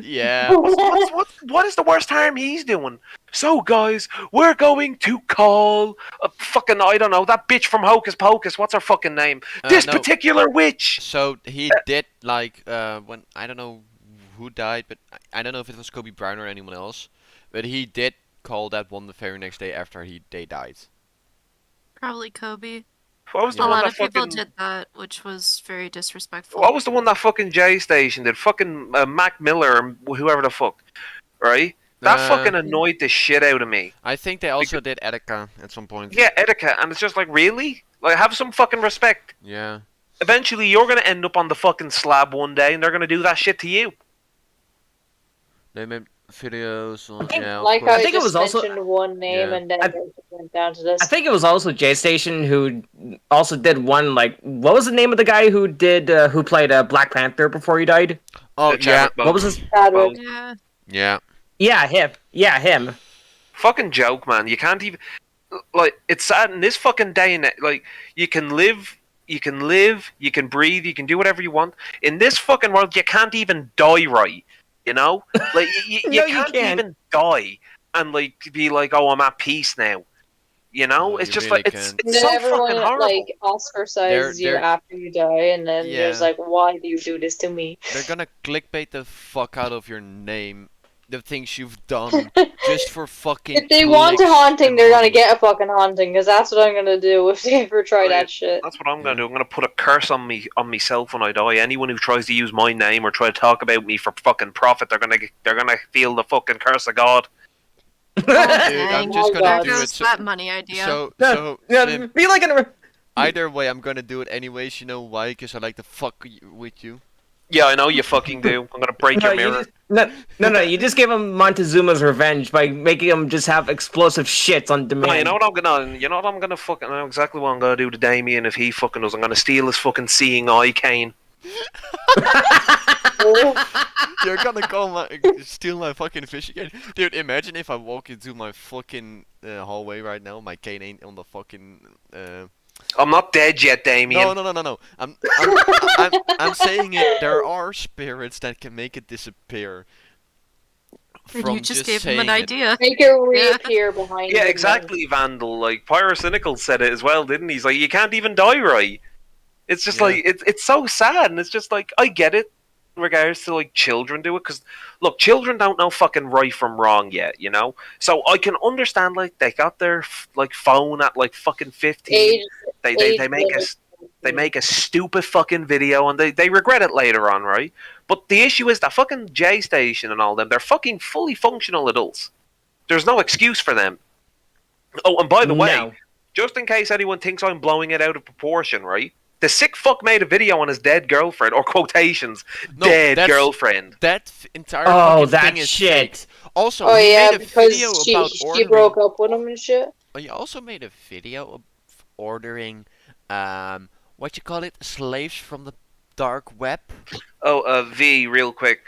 Yeah. What is the worst harm he's doing? So, guys, we're going to call fucking, I don't know, that bitch from Hocus Pocus. What's her fucking name? This No. particular witch. So he did like when I don't know who died, but I don't know if it was Kobe Bryant or anyone else, but he did call that one the very next day after they died. Probably Kobe. What was the A one lot that of people fucking- did that, which was very disrespectful. What was the one that fucking J Station did? Fucking Mac Miller or whoever the fuck, right? That fucking annoyed the shit out of me. I think they also did Etika at some point. Yeah, etiquette, and it's just like, really? Like, have some fucking respect. Yeah. Eventually, you're gonna end up on the fucking slab one day, and they're gonna do that shit to you. They made videos on. I think it was also one name, and then it went down to this. I think it was also J Station who also did one, like, what was the name of the guy who did who played Black Panther before he died? Oh yeah. What was his? Yeah. Yeah, him. Yeah, him. Fucking joke, man. You can't even, like, it's sad in this fucking day and like, you can live, you can breathe, you can do whatever you want. In this fucking world, you can't even die right. You know, like you No, can't can't. even die and like be like, oh, I'm at peace now. You know, it's you just really like it's Then so everyone fucking horrible. like ostracizes you They're- after you die, and then there's Yeah. like, why do you do this to me? They're gonna clickbait the fuck out of your name, the things you've done, just for fucking. If they want a clicks haunting, and they're gonna money. get a fucking haunting, because that's what I'm gonna do if they ever try that shit. That's what I'm gonna do. I'm gonna put a curse on myself when I die. Anyone who tries to use my name or try to talk about me for fucking profit, they're gonna feel the fucking curse of God. Dude, I'm just gonna There do goes it. So, that money idea. so Sim, be like an. either way, I'm gonna do it anyways. You know why? Because I like to fuck with you. Yeah, I know you fucking do. I'm gonna break your you mirror. just, no. You just gave him Montezuma's revenge by making him just have explosive shits on demand. No, you know what I'm gonna fucking, I know exactly what I'm gonna do to Damien if he fucking does. I'm gonna steal his fucking seeing eye cane. You're gonna steal my fucking fish again, dude. Imagine if I walk into my fucking hallway right now, my cane ain't on the fucking. I'm not dead yet, Damien. No. I'm saying it. There are spirits that can make it disappear. And you just gave him an saying it. idea. Make it reappear behind Yeah, him, exactly, Vandal. Like, Pyrocynical said it as well, didn't he? He's like, you can't even die right. It's just like, it's so sad, and it's just like, I get it in regards to, like, children do it, because, look, children don't know fucking right from wrong yet, you know? So I can understand, like, they got their, like, phone at, like, fucking 15. They make a stupid fucking video, and they regret it later on, right? But the issue is that fucking J Station and all them, they're fucking fully functional adults. There's no excuse for them. Oh, and by the way, just in case anyone thinks I'm blowing it out of proportion, right? The sick fuck made a video on his dead girlfriend, or quotations, dead girlfriend. That entire Oh, fucking that thing is shit. fake. Also, Oh he yeah, made a because video she about she ordering. broke up with him and shit. Oh, he also made a video of ordering, what you call it, slaves from the dark web. Oh, V, real quick.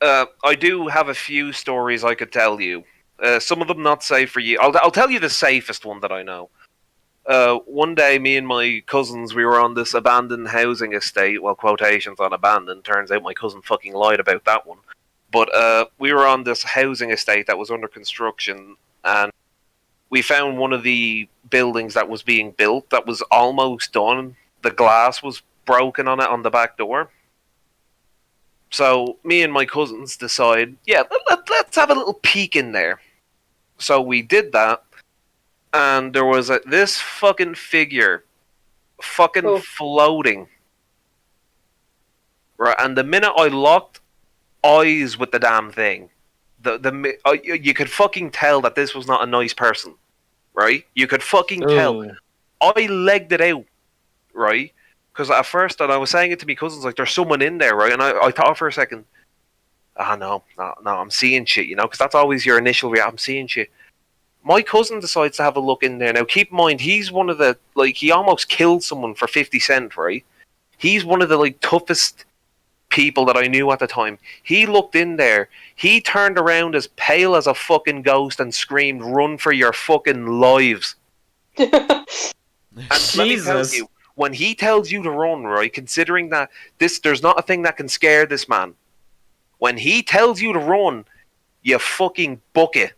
I do have a few stories I could tell you. Some of them not safe for you. I'll tell you the safest one that I know. One day, me and my cousins, we were on this abandoned housing estate. Well, quotations on abandoned. Turns out my cousin fucking lied about that one. But we were on this housing estate that was under construction, and we found one of the buildings that was being built that was almost done. The glass was broken on it on the back door. So me and my cousins decide, yeah, let's have a little peek in there. So we did that, and there was this fucking figure fucking floating. Right, and the minute I locked eyes with the damn thing, you could fucking tell that this was not a nice person, right? You could fucking tell. I legged it out, right? Because at first, and I was saying it to my cousins, like, there's someone in there, right? And I thought for a second, no, I'm seeing shit, you know? Because that's always your initial reaction, I'm seeing shit. My cousin decides to have a look in there. Now, keep in mind, he's one of the, like, he almost killed someone for 50 Cent, right? He's one of the, like, toughest people that I knew at the time. He looked in there. He turned around as pale as a fucking ghost and screamed, "Run for your fucking lives!" And let me tell you, when he tells you to run, right, considering that there's not a thing that can scare this man. When he tells you to run, you fucking book it.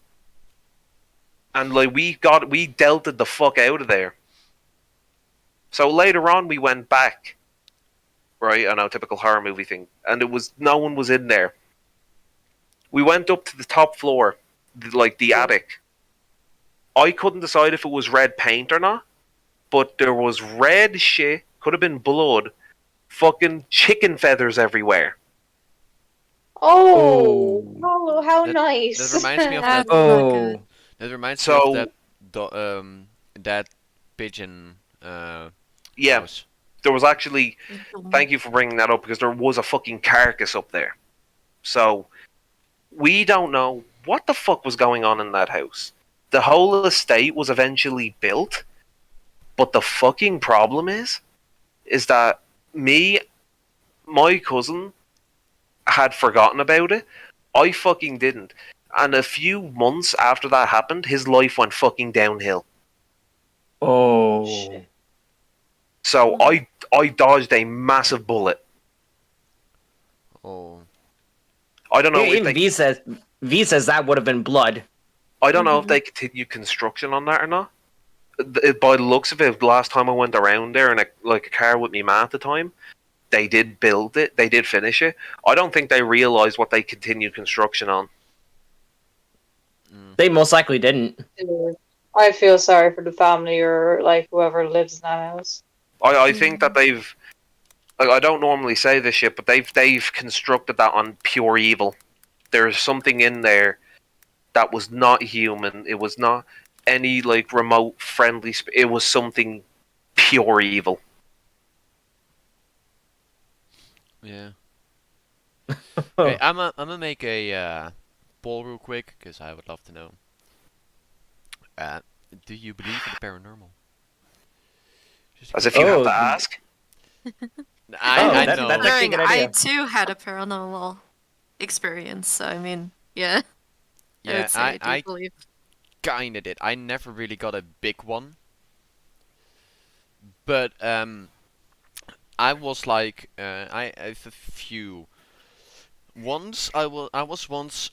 And like we delted the fuck out of there. So later on we went back. Right, I know, typical horror movie thing. And no one was in there. We went up to the top floor, like the attic. I couldn't decide if it was red paint or not, but there was red shit, could have been blood, fucking chicken feathers everywhere. Oh, how That nice. reminds me of that. Oh. That reminds me of that pigeon. Yeah. House. There was actually, thank you for bringing that up, because there was a fucking carcass up there. So, we don't know what the fuck was going on in that house. The whole estate was eventually built, but the fucking problem is that my cousin had forgotten about it. I fucking didn't. And a few months after that happened, his life went fucking downhill. Oh. Shit. So I dodged a massive bullet. Oh. I don't know if even V says that would have been blood. I don't know if they continue construction on that or not. By the looks of it, last time I went around there in a car with me ma at the time, they did build it. They did finish it. I don't think they realized what they continued construction on. They most likely didn't. I feel sorry for the family or like whoever lives in that house. I think that they've. I don't normally say this shit, but they've constructed that on pure evil. There's something in there that was not human. It was not any like remote friendly. It was something pure evil. Yeah. Okay, I'm gonna make a poll real quick because I would love to know. Do you believe in the paranormal? As if you have to ask. I know. I too had a paranormal experience, so I mean, yeah. Yeah, would say I do believe. Kinda did. I never really got a big one, but I was like, I have a few. Once I was once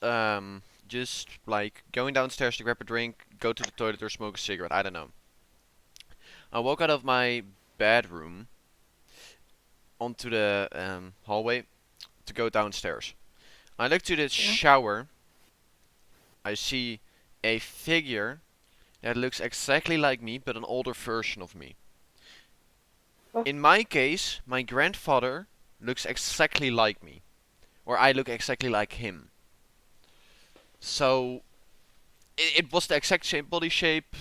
just like going downstairs to grab a drink, go to the toilet or smoke a cigarette. I don't know. I walk out of my bedroom onto the hallway to go downstairs. I look to the shower. I see a figure that looks exactly like me, but an older version of me. In my case, my grandfather looks exactly like me, or I look exactly like him. So it was the exact same body shape,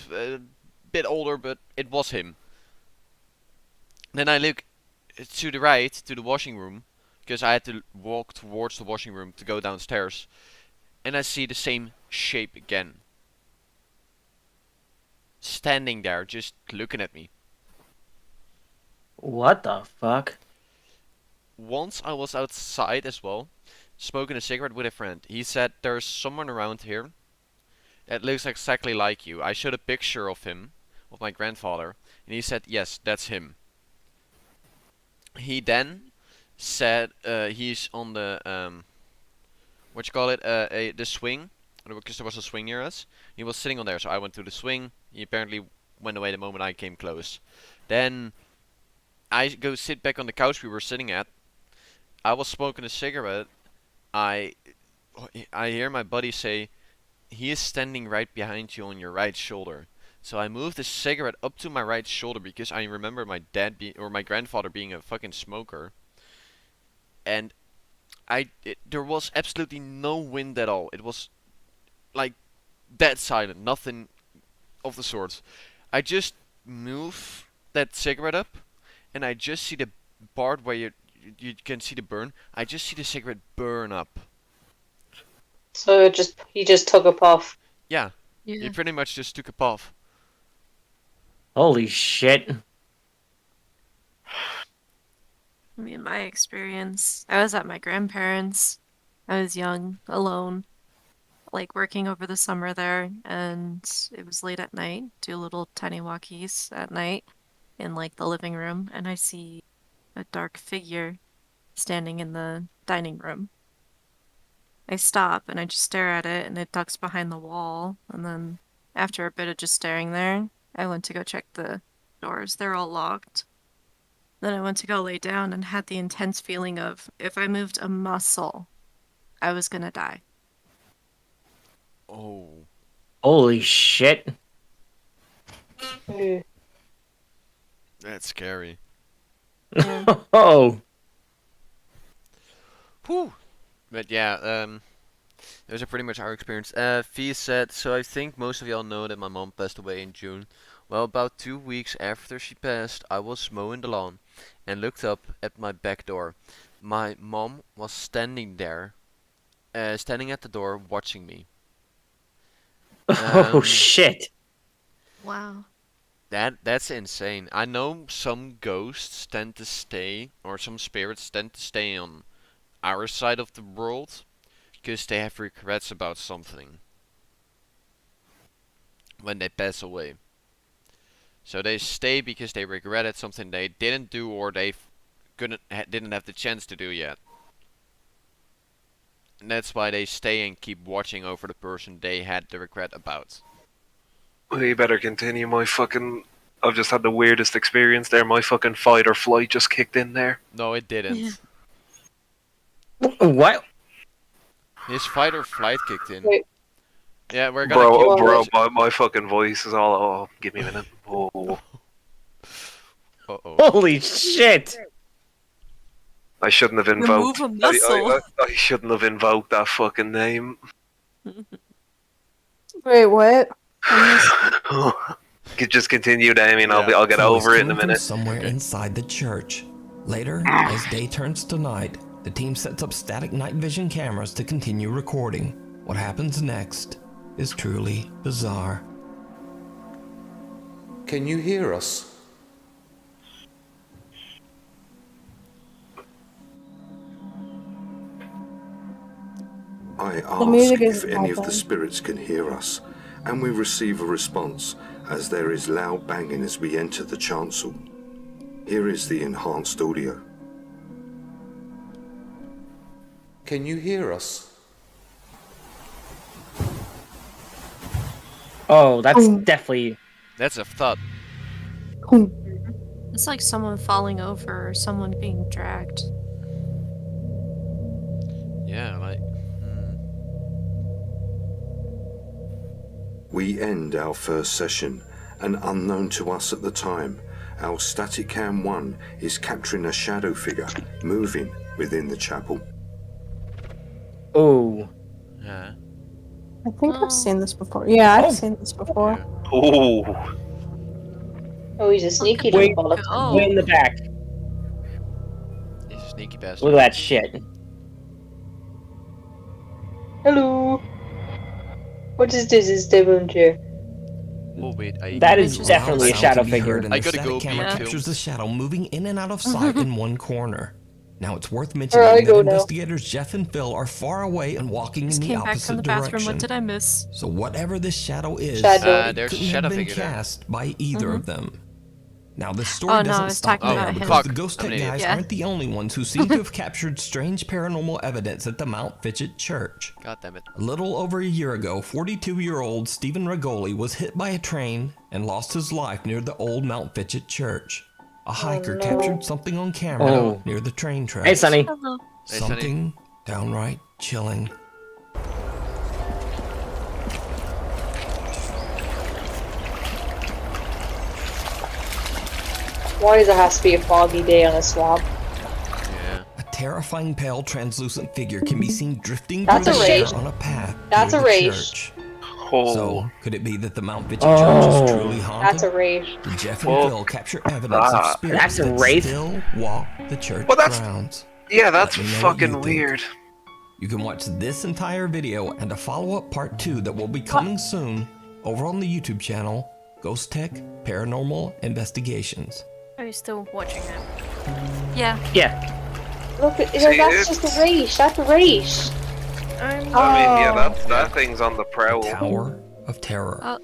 bit older, but it was him. Then I look to the right, to the washing room, because I had to walk towards the washing room to go downstairs, and I see the same shape again. Standing there, just looking at me. What the fuck? Once I was outside as well, smoking a cigarette with a friend. He said, "There's someone around here that looks exactly like you." I showed a picture of him, of my grandfather, and he said, "Yes, that's him." He then said he's on the the swing, because there was a swing near us. He was sitting on there, so I went to the swing. He apparently went away the moment I came close. Then I go sit back on the couch we were sitting at. I was smoking a cigarette. I hear my buddy say, "He is standing right behind you on your right shoulder." So I moved the cigarette up to my right shoulder because I remember my my grandfather being a fucking smoker. And there was absolutely no wind at all. It was like dead silent, nothing of the sorts. I just move that cigarette up, and I just see the part where you can see the burn. I just see the cigarette burn up. So he just took a puff. Yeah, he pretty much just took a puff. Holy shit. I mean, my experience, I was at my grandparents'. I was young, alone, like working over the summer there, and it was late at night. Do little tiny walkies at night in like the living room, and I see a dark figure standing in the dining room. I stop and I just stare at it, and it ducks behind the wall. And then after a bit of just staring there, I went to go check the doors. They're all locked. Then I went to go lay down and had the intense feeling of if I moved a muscle, I was gonna die. Oh. Holy shit. That's scary. Oh. Whew. But yeah, those are pretty much our experience. Fee said, so I think most of y'all know that my mom passed away in June. Well, about 2 weeks after she passed, I was mowing the lawn and looked up at my back door. My mom was standing there, standing at the door watching me. Oh shit. Wow. That's insane. I know some ghosts tend to stay, or some spirits tend to stay on our side of the world because they have regrets about something when they pass away. So they stay because they regretted something they didn't do or they didn't have the chance to do yet. And that's why they stay and keep watching over the person they had the regret about. We better continue. I've just had the weirdest experience there. My fucking fight or flight just kicked in there. No, it didn't. What? His fight or flight kicked in. Wait. Yeah, we're gonna my fucking voice is all. Oh, give me a minute. Oh. Uh-oh. Holy shit! I shouldn't have invoked. Remove a muscle. I shouldn't have invoked that fucking name. Wait, what? Just continue, Damien. I'll get over it in a minute. Somewhere inside the church. Later, as day turns to night, the team sets up static night vision cameras to continue recording. What happens next is truly bizarre. Can you hear us? I ask if any of the spirits can hear us, and we receive a response as there is loud banging as we enter the chancel. Here is the enhanced audio. Can you hear us? Oh, that's definitely... That's a thud. It's like someone falling over or someone being dragged. Yeah, like... We end our first session, and unknown to us at the time, our static cam 1 is capturing a shadow figure moving within the chapel. Oh. Yeah. I think I've seen this before. Yeah, I've seen this before. Oh. Oh, he's a sneaky little bullet. Way in the back. He's a sneaky bastard. Look at that shit. Hello. What is this? Is the room chair? Oh wait, that is definitely a shadow figure. I gotta go. Camera captures the shadow moving in and out of sight in one corner. Now it's worth mentioning that investigators Jeff and Phil are far away and walking in the Came back from opposite the bathroom. direction. What did I miss? So whatever this shadow is, there's couldn't a shadow have been figure there. cast by either of them. Now this story Oh, no, I doesn't was stop talking there about him. because the Ghost I'm Tech an idiot. guys Yeah. aren't the only ones who seem to have captured strange paranormal evidence at the Mount Fitchett Church. God damn it. A little over a year ago, 42-year-old Stephen Regoli was hit by a train and lost his life near the old Mount Fitchett Church. A hiker captured something on camera near the train tracks. Hey, Sonny. Hello. Hey, Something downright chilling. Why does it have to be a foggy day on a swamp? Yeah. A terrifying pale translucent figure can be seen drifting That's through the a air wraith. on a path That's near a the wraith. church. Oh. So, could it be that the Mount Fitchett Church is truly haunted? That's a wraith. Did Jeff and Phil capture evidence of spirits That's a that wraith? still walk the church Well, that's- grounds? Yeah, that's Let me know what you fucking think. weird. You can watch this entire video and a follow-up part 2 that will be coming soon over on the YouTube channel, Ghost Tech Paranormal Investigations. Are you still watching that? Yeah. Yeah. Look, See, that's just a race. That's a race. Look, That's it's- just a race. That's a race. I mean, yeah, Oh. that thing's on the prowl. Tower of Terror. Oh,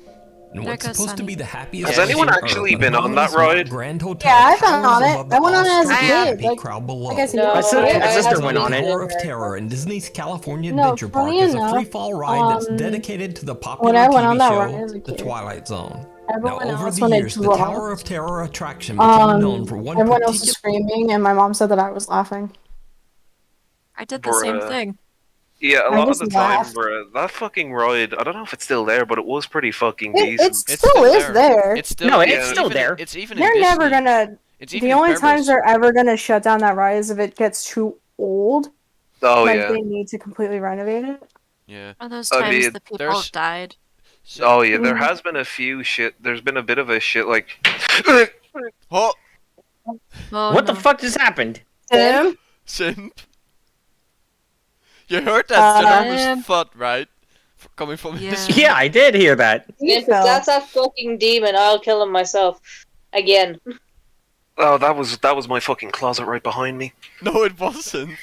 And there what's goes supposed to Sunny. be the happiest Has anyone place on actually Earth, been an on that ominous ride? Grand Hotel Yeah, I've been towers on it. above the I went on it as a awestruck kid. happy Like, crowd below. like I said, No, My sister haven't went on been it. Tower of there. Terror in Disney's California No, Adventure Park funny is a enough, free-fall ride that's dedicated to the popular when I went TV on that show, ride as a The kid, Twilight Zone. Now, everyone over else the when it years, the Tower dropped, of Terror attraction became known for one everyone else was particular... screaming, and my mom said that I was laughing. I did the same thing. Yeah, a I lot of just the time, laughed. bruh, that fucking ride, I don't know if it's still there, but it was pretty fucking It decent. still is there. It's still No, it's yeah, still even- there. It's even They're in never Disney. gonna. It's even The in only Paris. times they're ever gonna shut down that ride is if it gets too old. Oh, like yeah. they need to completely renovate it. Yeah. Or those I times mean, the people there's- died. Oh, yeah, there has been a few there's been a bit of a shit, like... Oh! Oh, What the fuck just happened? Tim? Simp. You heard that enormous Simp. thud, right? Coming from his... Yeah, I did hear that. If that's that fucking demon, I'll kill him myself. Again. Oh, that was my fucking closet right behind me. No, it wasn't.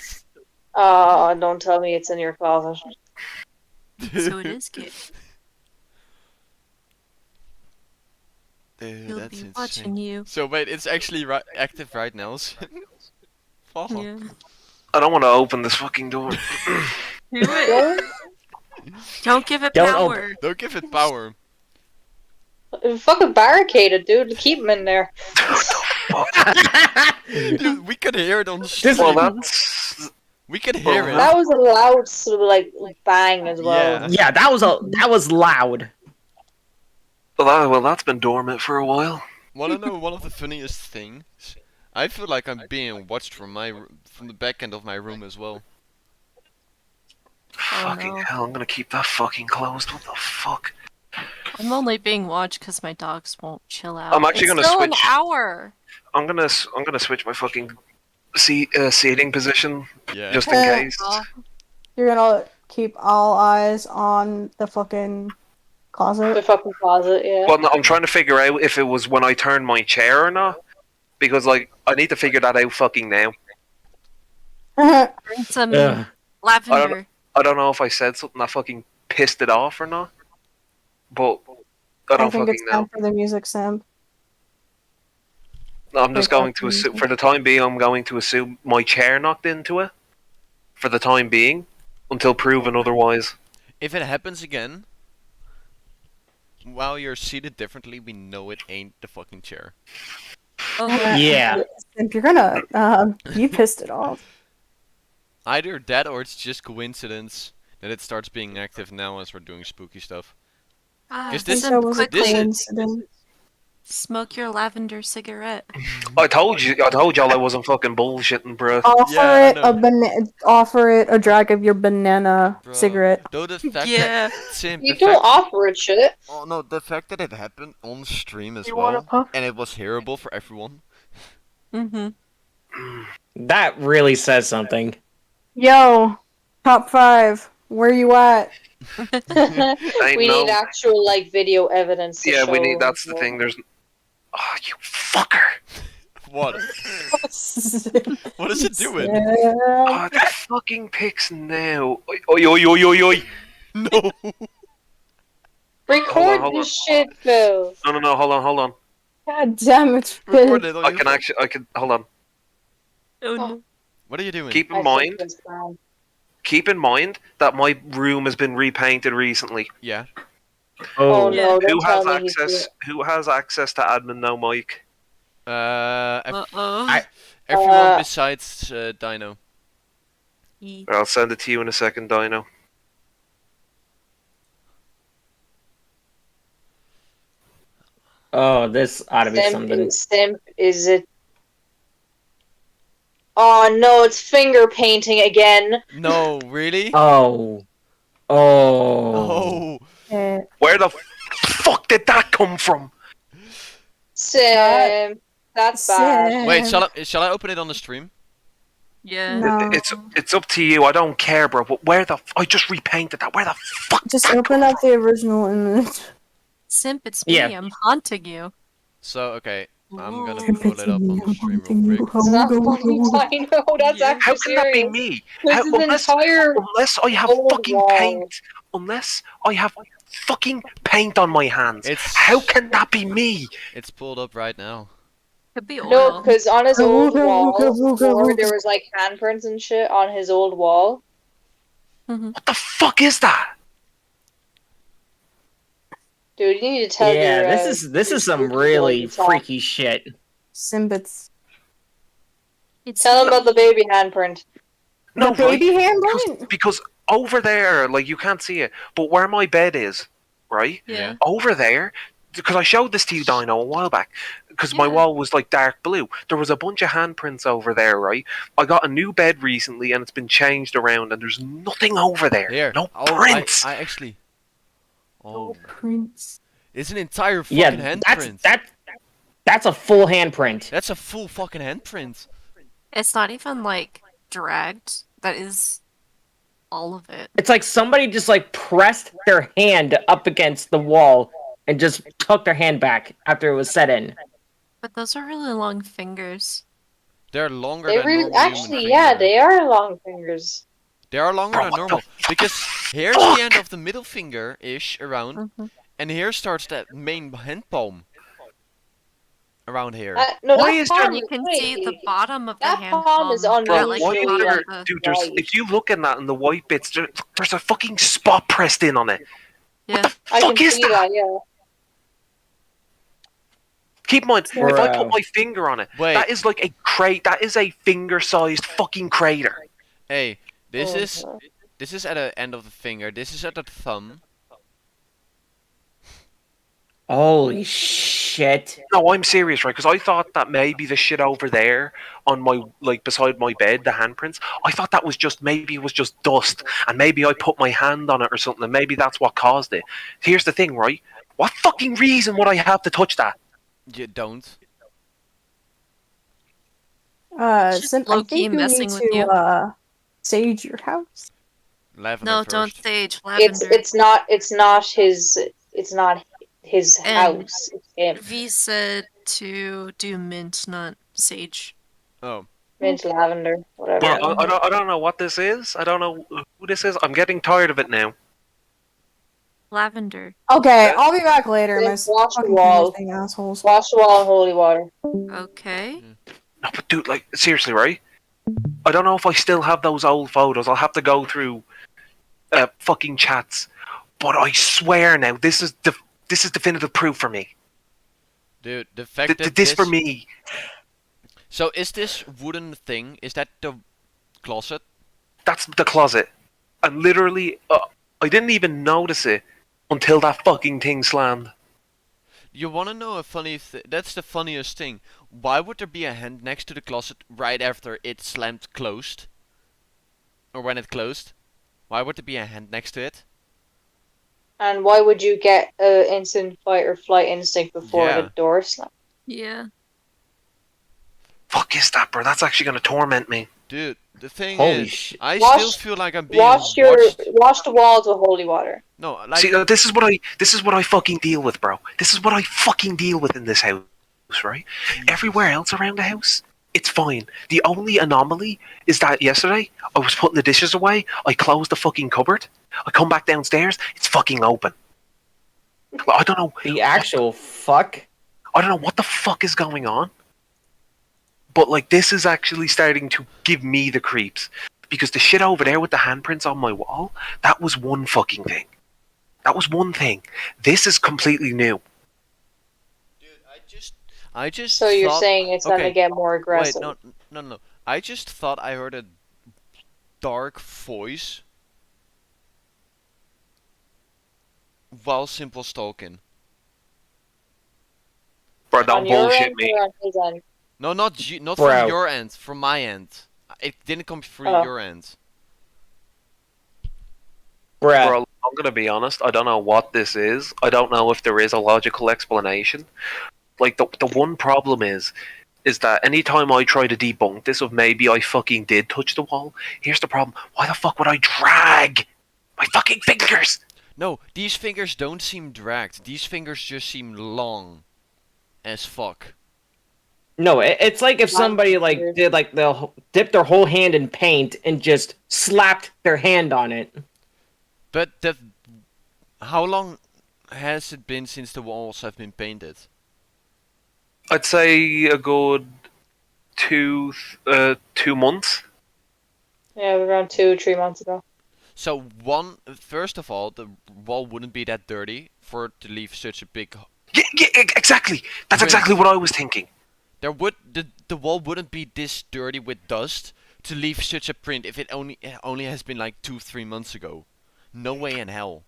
Oh, don't tell me it's in your closet. So it is good. Dude, He'll that's be insane. watching you. So wait, it's actually active right now. Wow. Yeah. I don't want to open this fucking door. Do it. Don't give it Don't power. Don't give it power. Fucking barricaded, dude. Keep him in there. Dude, we could hear it on the stream. Well, that's... We could hear it. That was a loud sort of like bang as well. Yeah, that was loud. Well, that's been dormant for a while. Wanna know one of the funniest things? I feel like I'm being watched from the back end of my room as well. Fucking hell, I'm gonna keep that fucking closed. What the fuck? I'm only being watched because my dogs won't chill out. I'm actually It's gonna still switch. an hour. I'm gonna switch my fucking seating position Yeah. just in case. You're gonna keep all eyes on the fucking closet. The fucking closet, yeah. Well, no, I'm trying to figure out if it was when I turned my chair or not, because like I need to figure that out fucking now. Bring some lavender. I don't know if I said something that fucking pissed it off or not, but I I don't think fucking it's know. time for the music simp. No, I'm just Wait, going to assume, for the time being, I'm going to assume my chair knocked into it. For the time being, until proven otherwise. If it happens again, while you're seated differently, we know it ain't the fucking chair. Yeah. Simp, you're gonna you pissed it off. Either that or it's just coincidence that it starts being active now as we're doing spooky stuff. Is this That was a this coincidence. Smoke your lavender cigarette. I told y'all I wasn't fucking bullshitting, bro. Offer it a drag of your banana cigarette. Though the fact Yeah. that Sim, You the don't fact, offer it, shit. oh no, the fact that it happened on stream as You want a well, puff? and it was hearable for everyone. Mm-hmm. That really says something. Yo, top 5. Where you at? We no- need actual like video evidence. To Yeah, we show need. That's the thing. There's. Oh, you fucker! What? What is it doing? Oh, the fucking pics now. Oi, oi, oi, oi, oi! No. Record Hold on. this shit, Phil. No, hold on. God damn it, Record Finn. it on I your can phone. actually. I can. Hold on. Oh no. What are you doing? Keep in mind. Keep in mind that my room has been repainted recently. Yeah. Oh Oh, no! Who Don't has tell me he's access? Who has access to admin no mic? Uh-oh. Everyone besides Dino. I'll send it to you in a second, Dino. oh, this ought to be something. Simp, is it? Oh no! It's finger painting again. No, really? Oh. Oh. Oh. Where the fuck did that come from? Simp, that's bad. Wait, shall I open it on the stream? Yeah. No. It's up to you. I don't care, bro. But where the? I just repainted that. Where the fuck? Just open up the original image. Simp, it's me. Yeah. I'm haunting you. So okay, I'm gonna pull it up on the stream real quick. It's not funny, Dino. That's actually How can that be serious. me? This is entire Unless I have old fucking wall. paint. Unless I have fucking paint on my hands. How can that be me? It's pulled up right now. Could be oil. No, because on his old wall, before there was like handprints and shit on his old wall. What the fuck is that? Dude, you need to tell your. Yeah, this is some really freaky shit. Simbits. Tell him about the baby handprint. No, baby handprint? Because over there, like, you can't see it, but where my bed is, right? Yeah. Over there, because I showed this to you, Dino, a while back, because my wall was, like, dark blue. There was a bunch of handprints over there, right? I got a new bed recently, and it's been changed around, and there's nothing over there. Here. No prints! I actually... Oh. Prints. It's an entire fucking Yeah, handprint. that's a full handprint. That's a full fucking handprint. It's not even like dragged. That is all of it. It's like somebody just like pressed their hand up against the wall and just took their hand back after it was set in. But those are really long fingers. They're longer They than normal actually, human yeah, finger. they are long fingers. They are longer than normal. Because here's the end of the middle finger-ish around, and here starts that main hand palm. Around here. No, Why that is there- palm You can wait, see the bottom of the that hand palm is on Bro, like why the is bottom there, of the dude, there's, white. if you look at that in the white bits, there's a fucking spot pressed in on it. Yeah. I Fuck can is see that? that, yeah. Keep in mind, if I Bro. put my finger on it, Wait. that is like a crate. That is a finger-sized fucking crater. Hey, this Oh, is no. this is at the end of the finger. This is at the thumb. Holy shit. No, I'm serious, right? Because I thought that maybe the shit over there on my, like, beside my bed, the handprints, I thought that was just, maybe it was just dust, and maybe I put my hand on it or something, and maybe that's what caused it. Here's the thing, right? What fucking reason would I have to touch that? You don't. Sim, I low-key think you messing need with you. to sage your house. Lavender No, first. don't sage lavender. It's not his And house. It's him. V said to do mint, not sage. Oh. Mint lavender, whatever. Bro, I don't know what this is. I don't know who this is. I'm getting tired of it now. Lavender. Okay, I'll be back later. Then My wash the fucking wall. thing, assholes. Wash the wall in holy water. Okay. No, but dude, like, seriously, right? I don't know if I still have those old photos. I'll have to go through fucking chats. But I swear now, this is definitive proof for me. Dude, the fact that This for me. So is this wooden thing? Is that the closet? That's the closet. And literally, I didn't even notice it until that fucking thing slammed. You wanna know a funny that's the funniest thing. Why would there be a hand next to the closet right after it slammed closed? Or when it closed? Why would there be a hand next to it? And why would you get instant fight or flight instinct before Yeah. the door slam? Yeah. Fuck is that, bro? That's actually gonna torment me. Dude, the thing Holy is, shit. I Wash- still feel like I'm being Wash the walls with holy water. No, like See, this is what I fucking deal with, bro. This is what I fucking deal with in this house, right? Everywhere else around the house, it's fine. The only anomaly is that yesterday I was putting the dishes away. I closed the fucking cupboard. I come back downstairs. It's fucking open. I don't know. The actual fuck? I don't know what the fuck is going on. But, like, this is actually starting to give me the creeps. Because the shit over there with the handprints on my wall, that was one fucking thing. That was one thing. This is completely new. I just So you're thought- saying it's gonna okay, get more aggressive. Wait, no. I just thought I heard a dark voice while Simple stalking. Bro, On don't your bullshit end me. or on his end? No, not Bro. from your end, from my end. It didn't come through Oh. your end. Bruh. Bro, I'm gonna be honest. I don't know what this is. I don't know if there is a logical explanation. Like, the one problem is that anytime I try to debunk this of maybe I fucking did touch the wall, here's the problem. Why the fuck would I drag my fucking fingers? No, these fingers don't seem dragged. These fingers just seem long as fuck. No, it's like if somebody like did like they'll dip their whole hand in paint and just slapped their hand on it. But how long has it been since the walls have been painted? I'd say a good 2 months. Yeah, around 2-3 months ago. So first of all, the wall wouldn't be that dirty for it to leave such a big. Yeah, exactly. That's exactly what I was thinking. The wall wouldn't be this dirty with dust to leave such a print if it only has been like 2-3 months ago. No way in hell.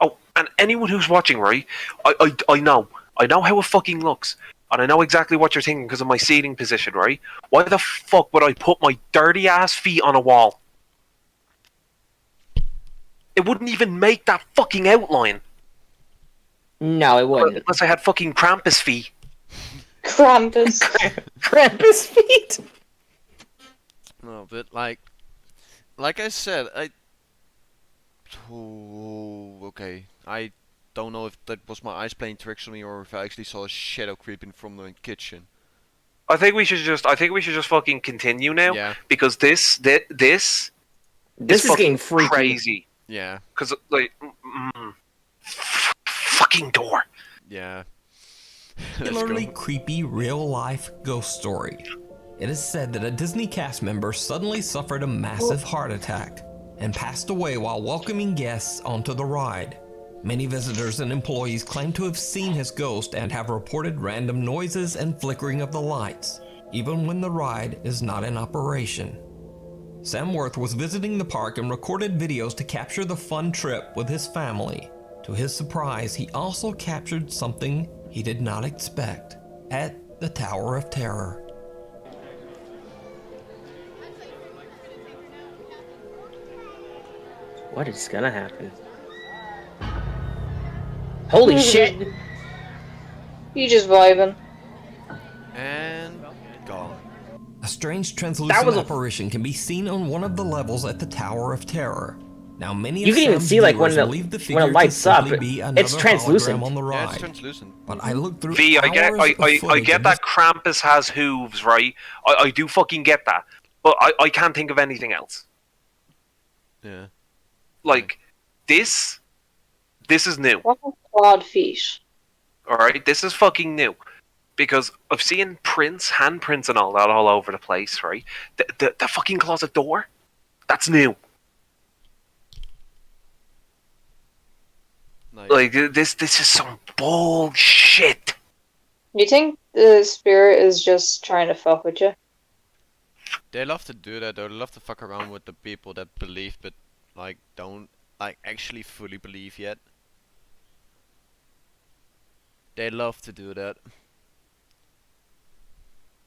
Oh, and anyone who's watching, right? I know how it fucking looks, and I know exactly what you're thinking because of my seating position, right? Why the fuck would I put my dirty ass feet on a wall? It wouldn't even make that fucking outline. No, it wouldn't. Unless I had fucking Krampus feet. Krampus. Krampus feet. No, but like I said, okay. I don't know if that was my eyes playing tricks on me or if I actually saw a shadow creeping from the kitchen. I think we should just fucking continue now. Yeah. Because this is getting freaky. Crazy. Yeah. Because like, fucking door. Yeah. Particularly creepy real-life ghost story. It is said that a Disney cast member suddenly suffered a massive heart attack and passed away while welcoming guests onto the ride. Many visitors and employees claim to have seen his ghost and have reported random noises and flickering of the lights, even when the ride is not in operation. Sam Worth was visiting the park and recorded videos to capture the fun trip with his family. To his surprise, he also captured something he did not expect at the Tower of Terror. What is gonna happen? Holy shit! You just vibing. And gone. A strange translucent apparition can be seen on one of the levels at the Tower of Terror. Now, many you of can even Sam's see like viewers when believe the it figure lights could up, simply be it's another translucent. hologram on the ride. Yeah, it's translucent. But I looked through V, I get footage that Krampus has hooves, right? I do fucking get that. But I can't think of anything else. Yeah. Like, this is new. What are clawed feet? Alright, this is fucking new. Because I've seen handprints and all that all over the place, right? The fucking closet door, that's new. Nice. Like, this is some bullshit. You think the spirit is just trying to fuck with you? They love to do that, though. They love to fuck around with the people that believe but like don't like actually fully believe yet. They love to do that.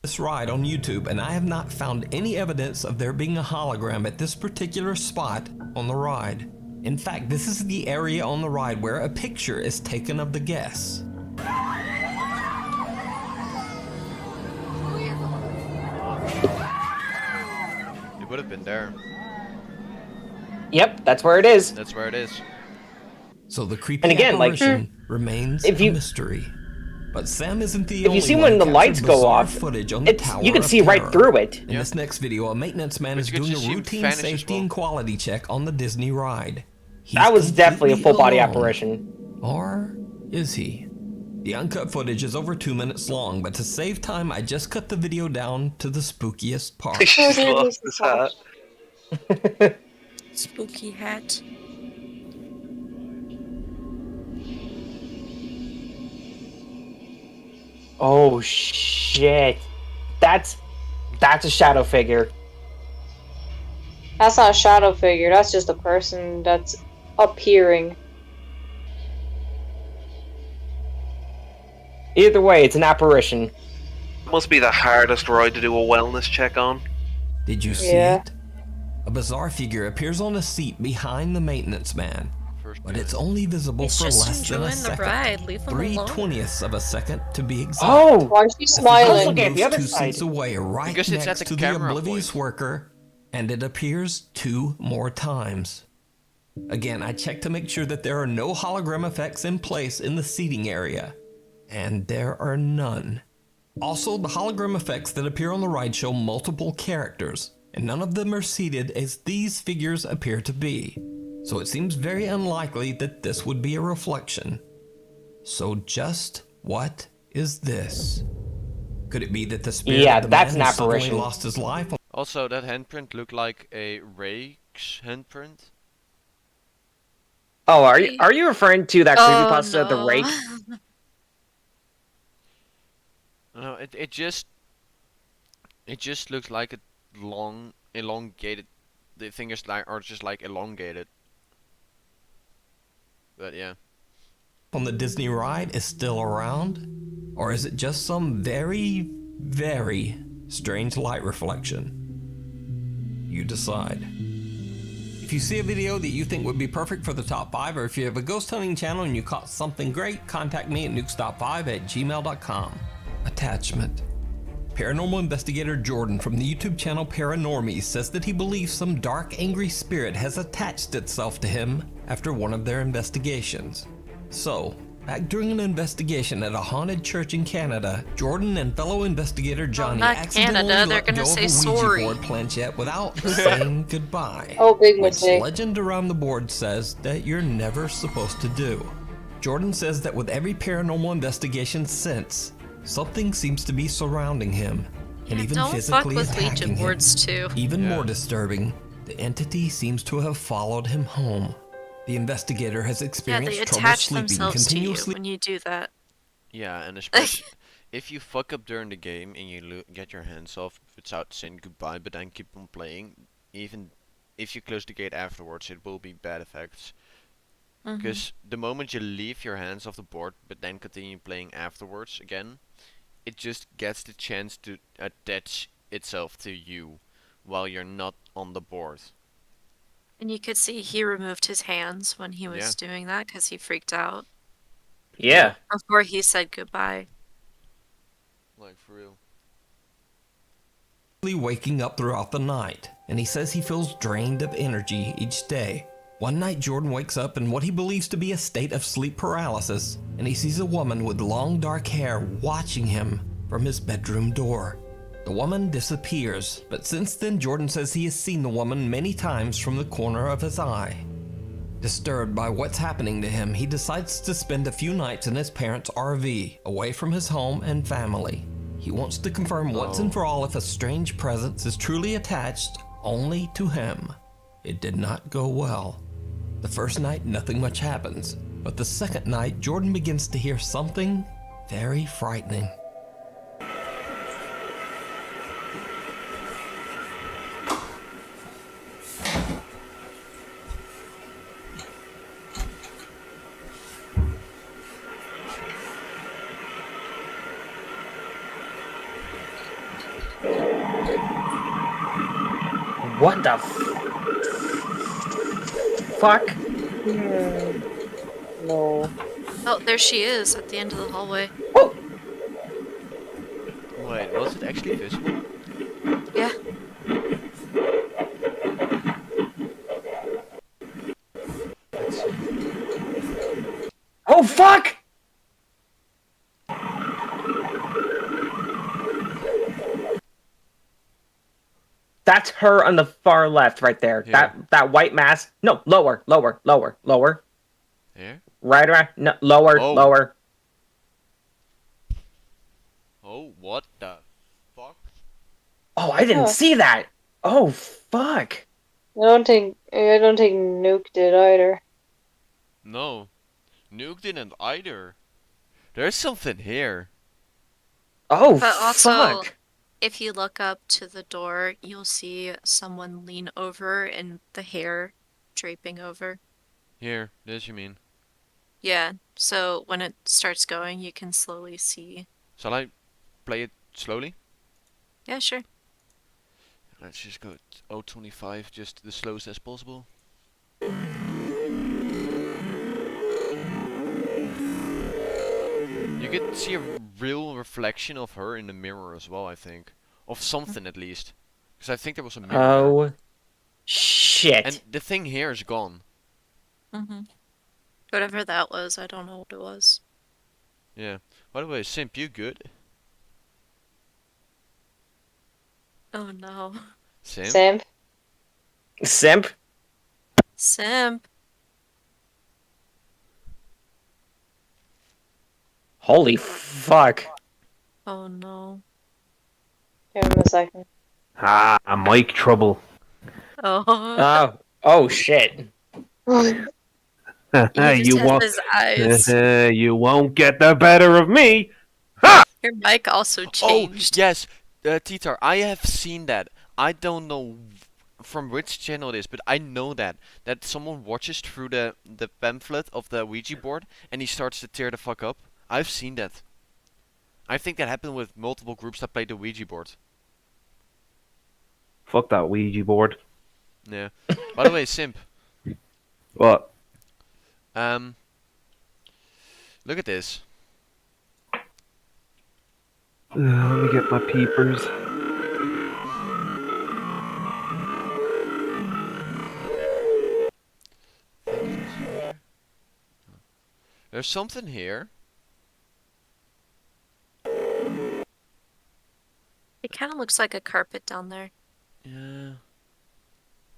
This ride on YouTube, and I have not found any evidence of there being a hologram at this particular spot on the ride. In fact, this is the area on the ride where a picture is taken of the guests. It would have been there. Yep, that's where it is. That's where it is. So the creepy and again, apparition remains a mystery. But Sam isn't the only If you see one when the lights go bizarre off, footage on the Tower you can of see right Terror. through it. In this next video, a maintenance man is you can doing just a see him routine vanish as safety well. and quality check on the Disney ride. He's That was definitely a full body alone. apparition. Or is he? The uncut footage is over 2 minutes long, but to save time, I just cut the video down to the spookiest part. He just lost his hat. Spooky hat. Oh shit. That's a shadow figure. That's not a shadow figure, that's just a person that's appearing. Either way, it's an apparition. Must be the hardest ride to do a wellness check on. Did you see it? A bizarre figure appears on a seat behind the maintenance man, but it's only visible He's for just less than a enjoying the second. ride. Leave him alone. 3/20ths of a second to be exact. Oh! Why is she The smiling? figure at the other moves 2 side. seats away, right Because it's at next the to the camera oblivious point. worker, and it appears 2 more times. Again, I checked to make sure that there are no hologram effects in place in the seating area, and there are none. Also, the hologram effects that appear on the ride show multiple characters, and none of them are seated as these figures appear to be. So it seems very unlikely that this would be a reflection. So just what is this? Could it be that the spirit of the man who suddenly lost his life? Also, that handprint looked like a rake's handprint. Oh, are you referring to that creepypasta, the rake? No, it just looks like a long, elongated. The fingers are just like elongated. But yeah. On the Disney ride is still around? Or is it just some very, very strange light reflection? You decide. If you see a video that you think would be perfect for the top 5, or if you have a ghost hunting channel and you caught something great, contact me at nukestop5@gmail.com. Attachment. Paranormal investigator Jordan from the YouTube channel Paranormies says that he believes some dark, angry spirit has attached itself to him after one of their investigations. So, back during an investigation at a haunted church in Canada, Jordan and fellow investigator Johnny accidentally let go of a Ouija board planchette without saying goodbye. Oh, big which mistake. legend around the board says that you're never supposed to do. Jordan says that with every paranormal investigation since, something seems to be surrounding him, and even don't physically fuck with Ouija attacking him. boards too. Even more disturbing, the entity seems to have followed him home. The investigator has Yeah, experienced they trouble attach sleeping themselves to you continuously. when you do that. Yeah, and especially if you fuck up during the game and you get your hands off without saying goodbye, but then keep on playing, even if you close the gate afterwards, it will be bad effects. Because the moment you leave your hands off the board, but then continue playing afterwards again, it just gets the chance to attach itself to you while you're not on the board. And you could see he removed his hands when he was doing that because he freaked out. Yeah. Before he said goodbye. Like, for real. Waking up throughout the night, and he says he feels drained of energy each day. One night Jordan wakes up in what he believes to be a state of sleep paralysis, and he sees a woman with long dark hair watching him from his bedroom door. The woman disappears, but since then Jordan says he has seen the woman many times from the corner of his eye. Disturbed by what's happening to him, he decides to spend a few nights in his parents' RV, away from his home and family. He wants to confirm once and for all if a strange presence is truly attached only to him. It did not go well. The first night, nothing much happens, but the second night, Jordan begins to hear something very frightening. What the fuck? No. Oh, there she is at the end of the hallway. Wait, was it actually visible? Yeah. Oh fuck! That's her on the far left, right there. Yeah. That white mask. No, lower. Here? Right around. No, lower. Oh, what the fuck? Oh, I didn't see that. Oh fuck. I don't think Nuke did either. No. Nuke didn't either. There's something here. Oh But also, fuck. if you look up to the door, you'll see someone lean over and the hair draping over. Here, this you mean. Yeah, so when it starts going, you can slowly see. Shall I play it slowly? Yeah, sure. Let's just go 025, just the slowest as possible. You can see a real reflection of her in the mirror as well, I think. Of something at least. Because I think there was a mirror. Oh shit. And the thing here is gone. Whatever that was, I don't know what it was. Yeah. By the way, Simp, you good? Oh no. Simp? Simp? Simp. Holy fuck. Oh no. Give him a second. Ah, mic trouble. Oh. Oh shit. You just you had won't. his eyes. You won't get the better of me. Your mic also changed. Oh yes, Titar, I have seen that. I don't know from which channel it is, but I know that someone watches through the pamphlet of the Ouija board and he starts to tear the fuck up. I've seen that. I think that happened with multiple groups that played the Ouija board. Fuck that Ouija board. Yeah. By the way, Simp. What? Look at this. Let me get my peepers. There's something here. It kind of looks like a carpet down there. Yeah.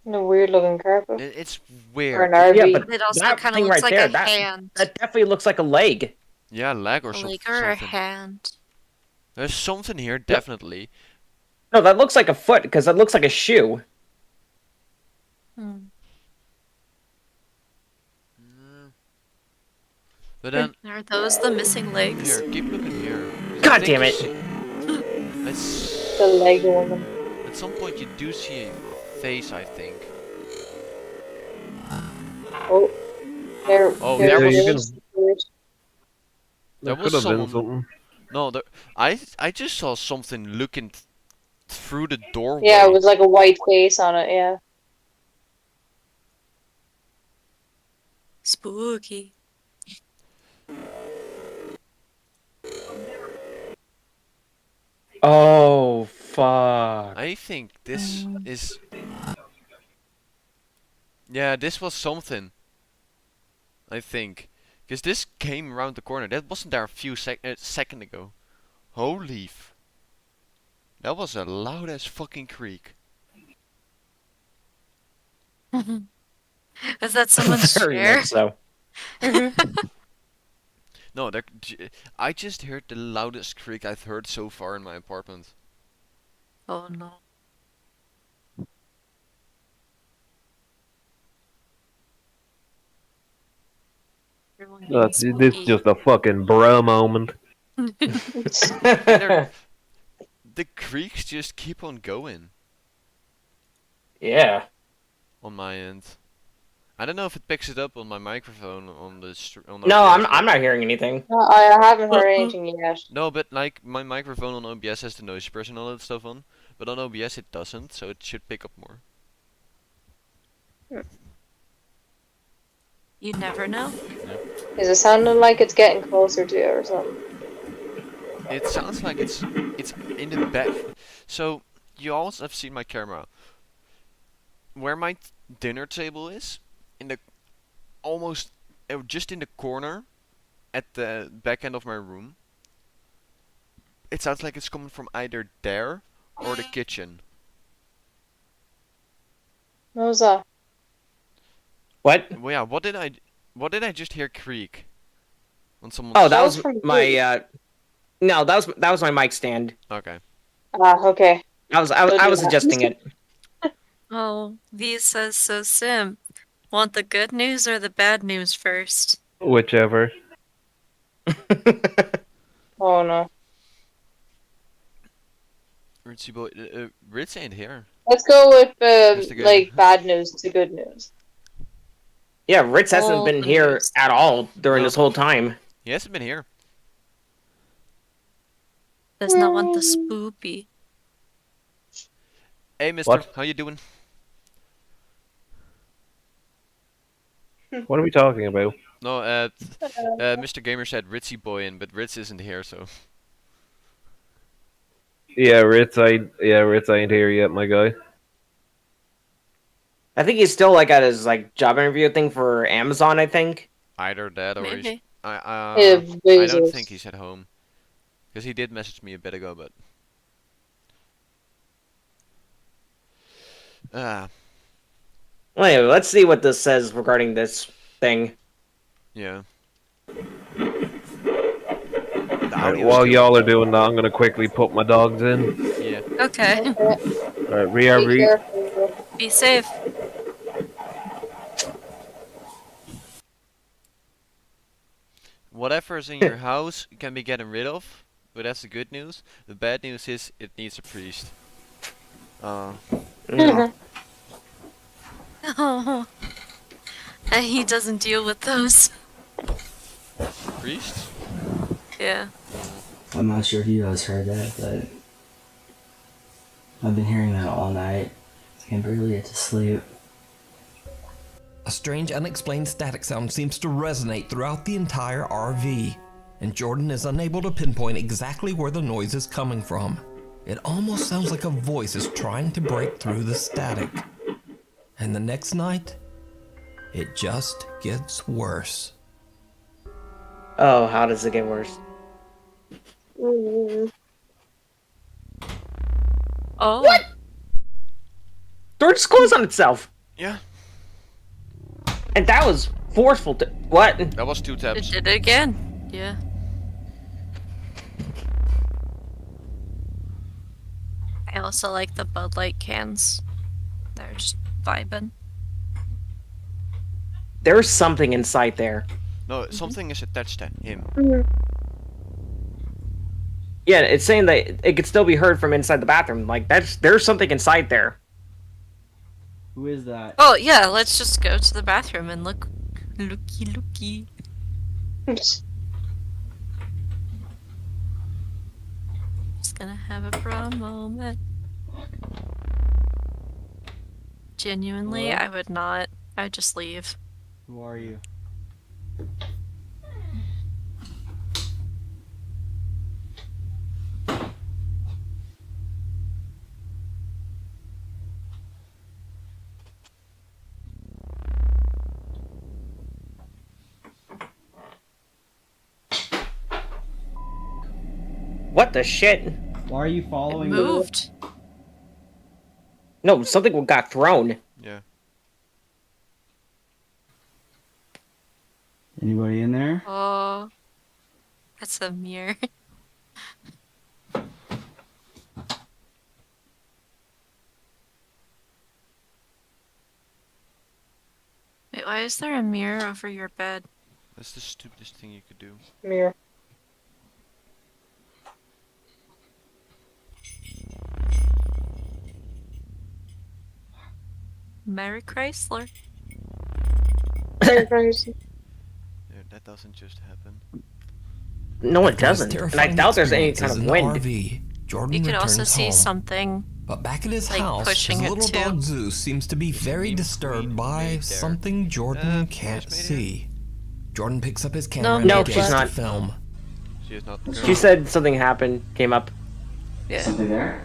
A weird looking carpet. It's Or weird. an RV. Yeah, but It also that kind of thing looks right like there, a hand. that definitely looks like a leg. Yeah, leg or A something. leg or a hand. There's something here, definitely. No, that looks like a foot because that looks like a shoe. Hmm. But then, Are those the missing legs? here, keep looking here. God damn it. The leg woman. At some point you do see a face, I think. Oh. There, Oh, there there it was... is. There That was could have been someone... something. No, I just saw something looking through the doorway. Yeah, it was like a white face on it, yeah. Spooky. Oh, fuck. I think this is... Yeah, this was something. I think. Because this came around the corner. That wasn't there a few second ago. Holy That was a loud ass fucking creak. Is that someone's Very chair? much so. No, I just heard the loudest creak I've heard so far in my apartment. Oh no. This is just a fucking bro moment. The creaks just keep on going. Yeah. On my end. I don't know if it picks it up on my microphone on the No, OBS. I'm not hearing anything. No, I haven't heard anything yet. No, but like my microphone on OBS has the noise suppression and all that stuff on, but on OBS it doesn't, so it should pick up more. You never know. Is it sounding like it's getting closer to you or something? It sounds like it's in the back. So you also have seen my camera. Where my dinner table is, in the almost just in the corner at the back end of my room. It sounds like it's coming from either there or the kitchen. What was that? What? Well, yeah, what did I just hear creak? On someone's... Oh, that was my no, that was my mic stand. Okay. Okay. I was adjusting it. Oh, V says so Sim. Want the good news or the bad news first? Whichever. Oh no. Ritzy boy, Ritz ain't here. Let's go with Mr. Good. like bad news to good news. Yeah, Ritz hasn't Old been here news. at all during this whole time. He hasn't been here. Does not want the spoopy. Hey, mister, What? how you doing? What are we talking about? No, Mr. Gamer said Ritzy boy in, but Ritz isn't here, so... Yeah, Ritz ain't here yet, my guy. I think he's still like at his like job interview thing for Amazon, I think. Either that or he's... Maybe. I don't think he's at home. Because he did message me a bit ago, but... Ah. Well, anyway, let's see what this says regarding this thing. Yeah. Alright, while y'all are doing that, I'm gonna quickly put my dogs in. Yeah. Okay. Alright, RV. Be safe. Whatever's in your house can be getting rid of, but that's the good news. The bad news is it needs a priest. Oh. And he doesn't deal with those. Priest? Yeah. I'm not sure if you guys heard that, but I've been hearing that all night. I can barely get to sleep. A strange, unexplained static sound seems to resonate throughout the entire RV, and Jordan is unable to pinpoint exactly where the noise is coming from. It almost sounds like a voice is trying to break through the static. And the next night, it just gets worse. Oh, how does it get worse? Oh. What? Door just closed on itself. Yeah. And that was forceful. What? That was 2 taps. It did it again. Yeah. I also like the Bud Light cans. They're just vibing. There's something inside there. No, something is attached to him. Yeah, it's saying that it could still be heard from inside the bathroom. Like, there's something inside there. Who is that? Oh, yeah, let's just go to the bathroom and look. Looky. Just gonna have a bra moment. Genuinely, Hello? I would not. I'd just leave. Who are you? What the shit? Why are you following me? Moved. No, something got thrown. Yeah. Anybody in there? Oh. That's a mirror. Wait, why is there a mirror over your bed? That's the stupidest thing you could do. Mirror. Mary Chrysler. Mary Chrysler. Yeah, that doesn't just happen. No, it doesn't. And I doubt there's any kind of wind. RV, Jordan You can also returns see home. something. But back at his like, house, his pushing it little too. dog Zeus seems to be very disturbed by something Jordan can't see. Jordan picks up his camera and No, begins she's to not. film. She is not. She said something happened, came up. Yeah. Something there?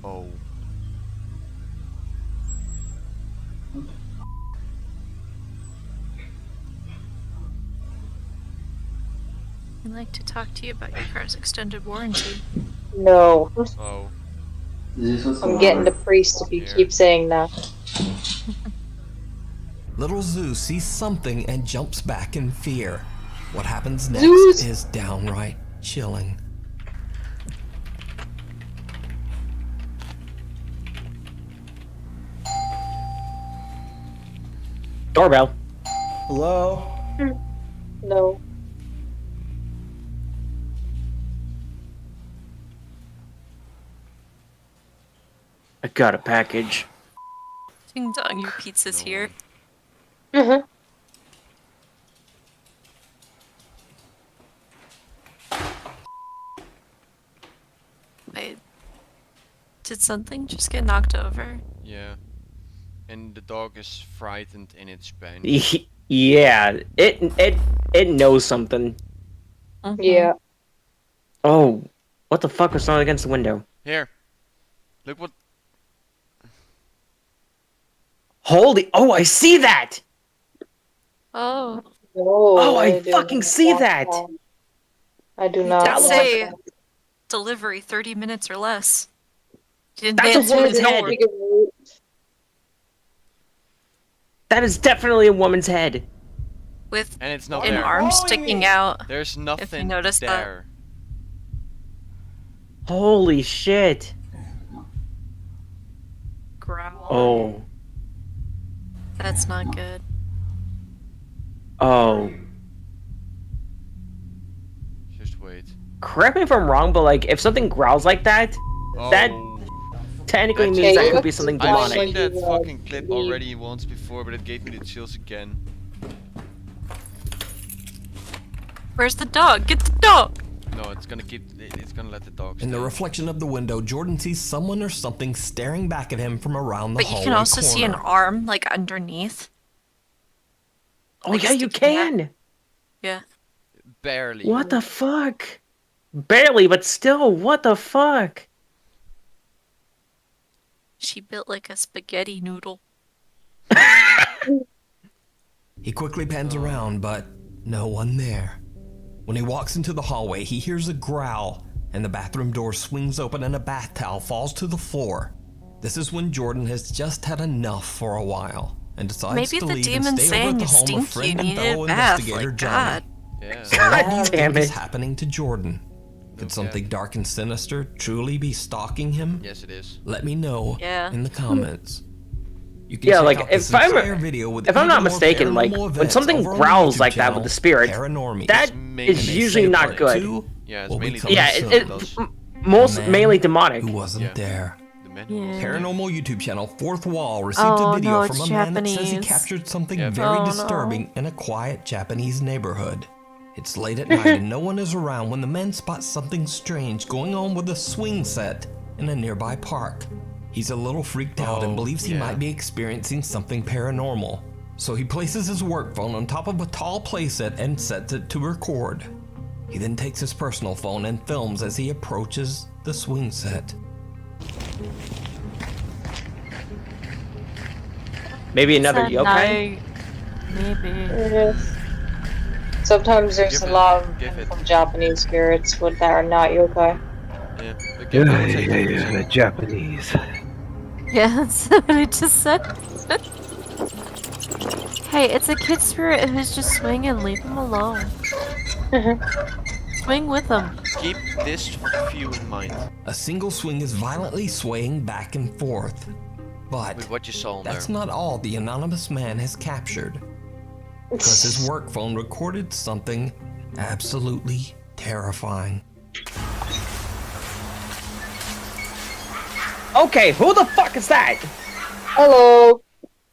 Oh. I'd like to talk to you about your car's extended warranty. No. Oh. I'm getting the priest if you keep saying that. Little Zeus sees something and jumps back in fear. What happens next Zeus! is downright chilling. Doorbell. Hello? No. I got a package. Ding dong, your pizza's here. Mm-hmm. Wait. Did something just get knocked over? Yeah. And the dog is frightened in its bench. Yeah, it knows something. Yeah. Oh, what the fuck was thrown against the window? Here. Look what. Holy! Oh, I see that! Oh. Oh, I do fucking not see want that! I do not. Did say delivery 30 minutes or less. She didn't That's a answer woman's the head. door. That is definitely a woman's head. With And it's not an there. arm sticking out. There's nothing noticed that. there. Holy shit. Growl. Oh. That's not good. Oh. Just wait. Correct me if I'm wrong, but like, if something growls like that, that technically That's- means that could be something I've demonic. seen that fucking clip already once before, but it gave me the chills again. Where's the dog? Get the dog! No, it's gonna let the dog In the stay. reflection of the window, Jordan sees someone or something staring back at him from around the But you hallway can also see an corner. arm, like, underneath. Oh Like, yeah, you sticking out. can. Yeah. Barely. What the fuck? Barely, but still, what the fuck? She built like a spaghetti noodle. He quickly pans around, but no one there. When he walks into the hallway, he hears a growl, and the bathroom door swings open and a bath towel falls to the floor. This is when Jordan has just had enough for a while, and decides Maybe to the leave and demon's stay over saying at the you home of stink, you friend and needed fellow a bath, investigator like, Johnny. God. Yeah. So what do you God think damn is it. happening to Jordan? Could something dark and sinister truly be stalking him? Yes, it is. Let me know Yeah. in the comments. You can Yeah, check like out this if I'm entire video with if I'm even not more mistaken, like paranormal when events something over on growls YouTube like that channel, with the spirit, Paranormies. that mainly- is And they usually say not part good. two Yeah, it's will be mainly coming Yeah, soon. most Man mainly demonic. Who wasn't there? Yeah. Paranormal YouTube channel Fourth Wall received Oh, a video no, from it's a man that says he Japanese. captured something Yeah. very Oh, no. disturbing in a quiet Japanese neighborhood. It's late at night and no one is around when the man spots something strange going on with a swing set in a nearby park. He's a little freaked out and believes he might be experiencing something paranormal. So he places his work phone on top of a tall playset and sets it to record. He then takes his personal phone and films as he approaches the swing set. Maybe another It's a yokai? night. Maybe. Sometimes there's Give a it- lot of give it. from Japanese spirits that are not yokai. Yeah. But give it a second. The Japanese. Yeah, that's what I just said. Hey, it's a kid spirit who's just swinging. Leave him alone. Swing with him. Keep this view in mind. A single swing is violently swaying back and forth. But With what you saw on that's there. not all the anonymous man has captured. Because his work phone recorded something absolutely terrifying. Okay, who the fuck is that? Hello.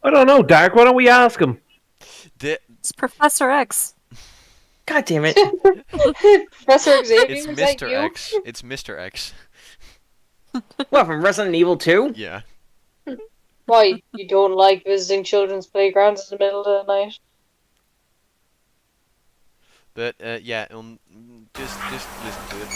I don't know, Dark. Why don't we ask him? It's Professor X. God damn it. Professor Xavier, It's is that Mr. you? X. It's Mr. X. What, from Resident Evil 2? Yeah. Why, you don't like visiting children's playgrounds in the middle of the night? But yeah, just listen to it.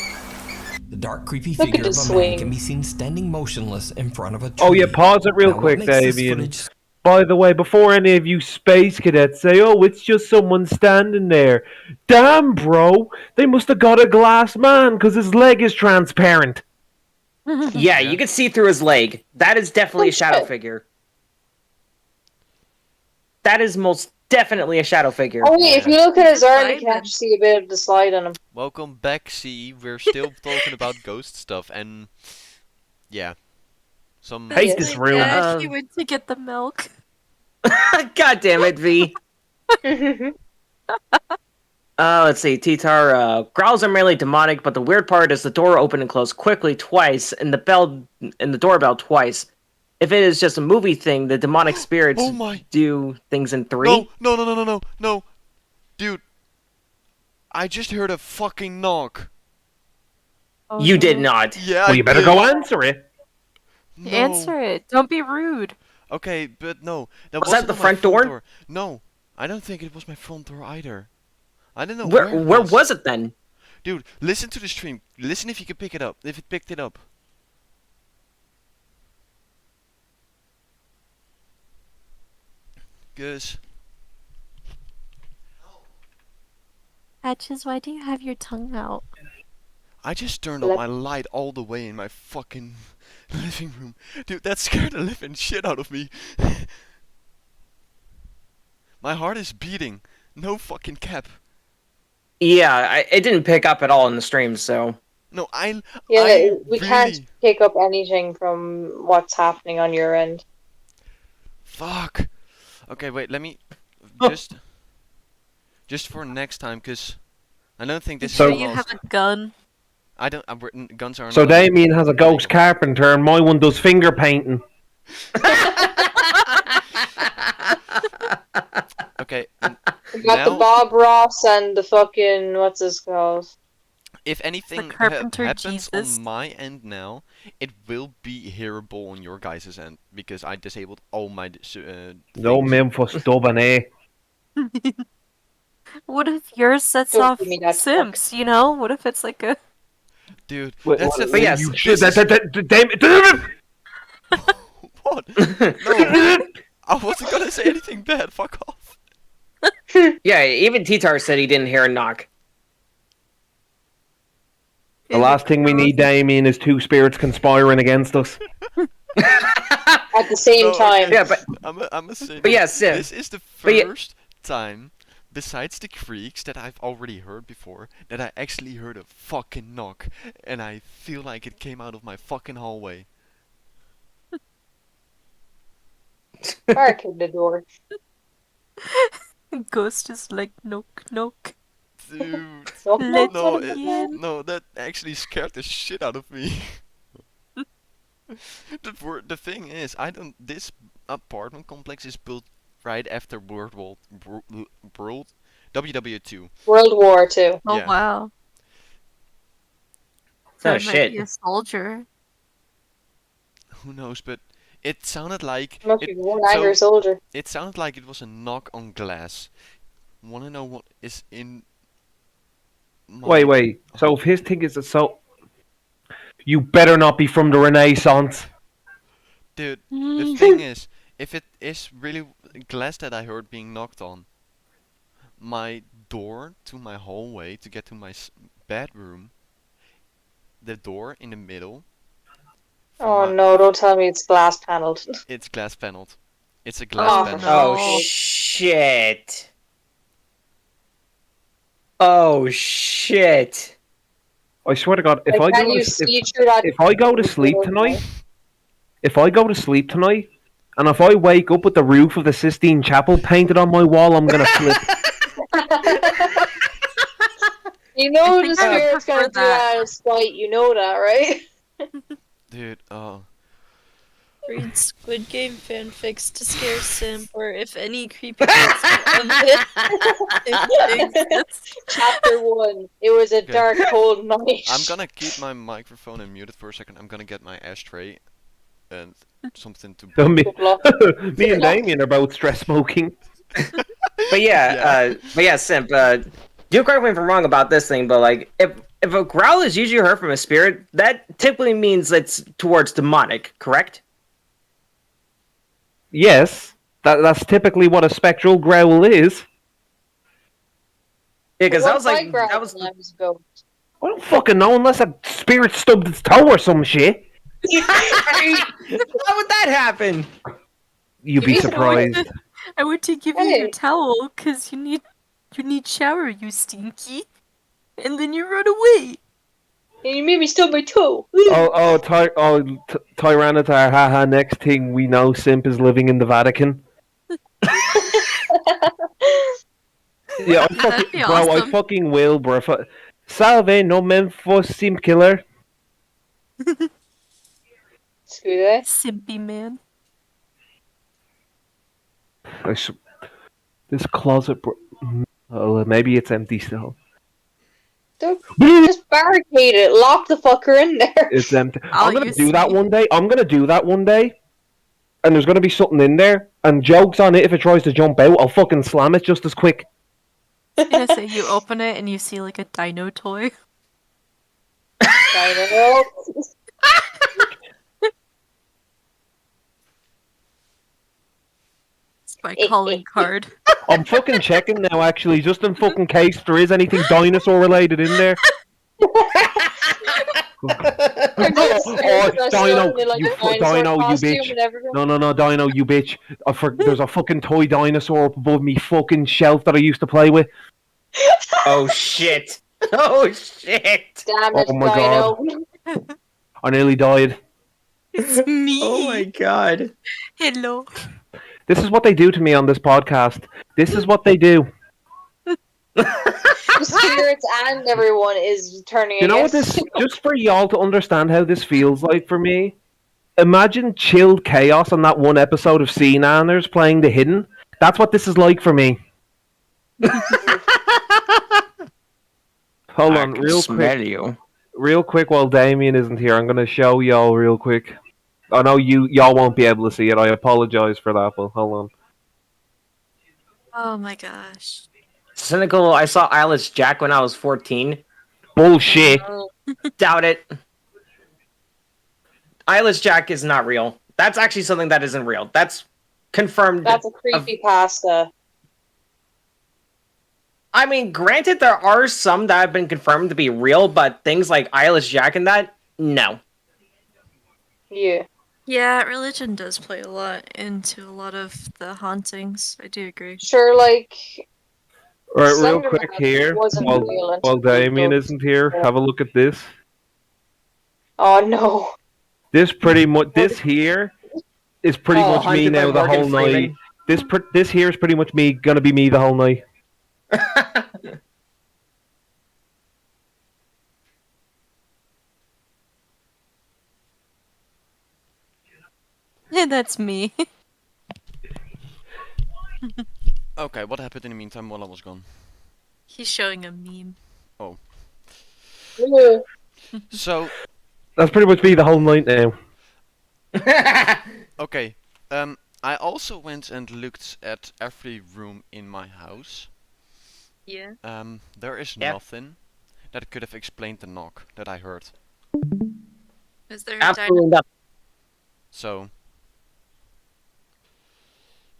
The dark, creepy Look at figure of a his man swing. can be seen standing motionless in front of a tree. Oh yeah, pause it real Now, what quick, makes this Damien. footage- By the way, before any of you space cadets say, "Oh, it's just someone standing there," damn, bro, they must have got a glass man because his leg is transparent. Yeah, you can see through his leg. That is definitely a shadow figure. That is most definitely a shadow figure. Oh wait, if you look at his arm, you can actually see a bit of the slide on him. Welcome back, C. We're still talking about ghost stuff, and yeah, some. Hate this room. Yeah, he went to get the milk. God damn it, V. Let's see. Titar, growls are mainly demonic, but the weird part is the door opened and closed quickly twice, and the doorbell twice. If it is just a movie thing, the demonic spirits do things in 3. No, dude. I just heard a fucking knock. Oh, You no. did not. Yeah, Well, you better go answer it. No. Answer it. Don't be rude. Okay, but no. Was wasn't that the my front door? No, I don't think it was my front door either. I don't know Where was it then? Dude, listen to the stream. Listen if you can pick it up. If it picked it up. Gus. Patches, why do you have your tongue out? I just turned on my light all the way in my fucking living room. Dude, that scared the living shit out of me. My heart is beating. No fucking cap. Yeah, it didn't pick up at all in the stream, so... No, we really... can't pick up anything from what's happening on your end. Fuck. Okay, wait, let me... Just for next time, because I don't think this So is you lost. have a gun. I don't... guns are So not... Damien has a ghost carpenter and my one does finger painting. Okay. We got the Bob Ross and the fucking... what's this called? If anything Carpenter happens Jesus. on my end now, it will be hearable on your guys' end, because I disabled all my... No Memphis stubborn, eh? What if yours sets Don't off give me that Simps, you know? What if it's like a... Dude, Wait, that's the what- thing. yes, you this should. is- Damn What? No, I wasn't gonna say anything bad. Fuck off. Yeah, even T-Tar said he didn't hear a knock. The last thing we need, Damien, is two spirits conspiring against us. At the same time. Yeah, but I'm a say. But yeah, Sim. This is the But yeah- first time, besides the creaks that I've already heard before, that I actually heard a fucking knock, and I feel like it came out of my fucking hallway. Barricade the door. Ghost is like, knock. Dude, Let's no, begin. no, that actually scared the shit out of me. The thing is, this apartment complex is built right after World WW2. World War II. Oh, Yeah. wow. So Oh, it might shit. be a soldier. Who knows, but it sounded like Must be one angry soldier. it sounded like it was a knock on glass. Wanna know what is in my... Wait. So if his thing is so, you better not be from the Renaissance. Dude, the thing is, if it is really glass that I heard being knocked on, my door to my hallway to get to my bedroom, the door in the middle. Oh no, don't tell me it's glass paneled. It's glass paneled. It's a glass panel. Oh, shit. Oh, shit. I swear to God, if Like, I can go you to, see through that? if I go to sleep tonight, and if I wake up with the roof of the Sistine Chapel painted on my wall, I'm gonna flip. You know the think I would spirit's gonna prefer do that. that out of spite, you know that, right? Dude, Read Squid Game fanfics to scare Simp, or if any creepypasta of it exists. Chapter 1. It was a Okay. dark, cold night. I'm gonna keep my microphone unmuted for a second. I'm gonna get my ashtray and something to... So me, Good luck. me and Damien are both stress smoking. But yeah, Simp, do correct me if I'm wrong about this thing, but like, if a growl is usually heard from a spirit, that typically means it's towards demonic, correct? Yes, that's typically what a spectral growl is. Yeah, because What that was like, if I grab that was... when I was a ghost? I don't fucking know unless a spirit stubbed its toe or some shit. How would that happen? You'd be surprised. I went to give you your Hey. towel because you need shower, you stinky. And then you run away. And you made me stub my toe. Tyranitar, haha, next thing we know, Simp is living in the Vatican. Yeah, That'd be bro, I awesome. fucking will, bro. Salve, no Memphis Simp Killer. Screw that. Simpy man. This closet, bro. Oh, maybe it's empty still. Don't just barricade it. Lock the fucker in there. It's empty. Oh, I'm gonna you do that see. one day. And there's gonna be something in there. And joke's on it, if it tries to jump out, I'll fucking slam it just as quick. I was gonna say, you open it and you see like a dino toy. I know. It's my calling card. I'm fucking checking now, actually, just in fucking case there is anything dinosaur related in there. Dino, like you a dinosaur Dino, you costume bitch. and everything. No, Dino, you bitch. There's a fucking toy dinosaur up above me fucking shelf that I used to play with. Oh shit! Oh shit! Damn it, Oh my Dino. god. I nearly died. It's me. Oh my god. Hello. This is what they do to me on this podcast. This is what they do. The spirits and everyone is turning You know what against this, just for y'all to understand how this feels like for me, imagine chilled chaos on that one episode of Sea Nanners playing The Hidden. That's what this is like for me. Hold on, real quick. Real quick while Damien isn't here, I'm gonna show y'all real quick. I know y'all won't be able to see it, I apologize for that, but hold on. Oh my gosh. Cynical, I saw Eyeless Jack when I was 14. Bullshit. Doubt it. Eyeless Jack is not real. That's actually something that isn't real. That's confirmed. That's a creepypasta. I mean, granted, there are some that have been confirmed to be real, but things like Eyeless Jack and that, no. Yeah. Yeah, religion does play a lot into a lot of the hauntings. I do agree. Sure, like... Alright, real Slenderman quick here, wasn't real until while Damien isn't here, have a look at this. Oh no. This here is pretty much me Haunted by now the Morgan whole Freeman. night. This here is pretty much gonna be me the whole night. Yeah, that's me. Okay, what happened in the meantime while I was gone? He's showing a meme. Oh. Yeah. So, That's pretty much me the whole night now. okay. I also went and looked at every room in my house. Yeah. There is nothing that could have explained the knock that I heard. Is there Absolutely nothing. So,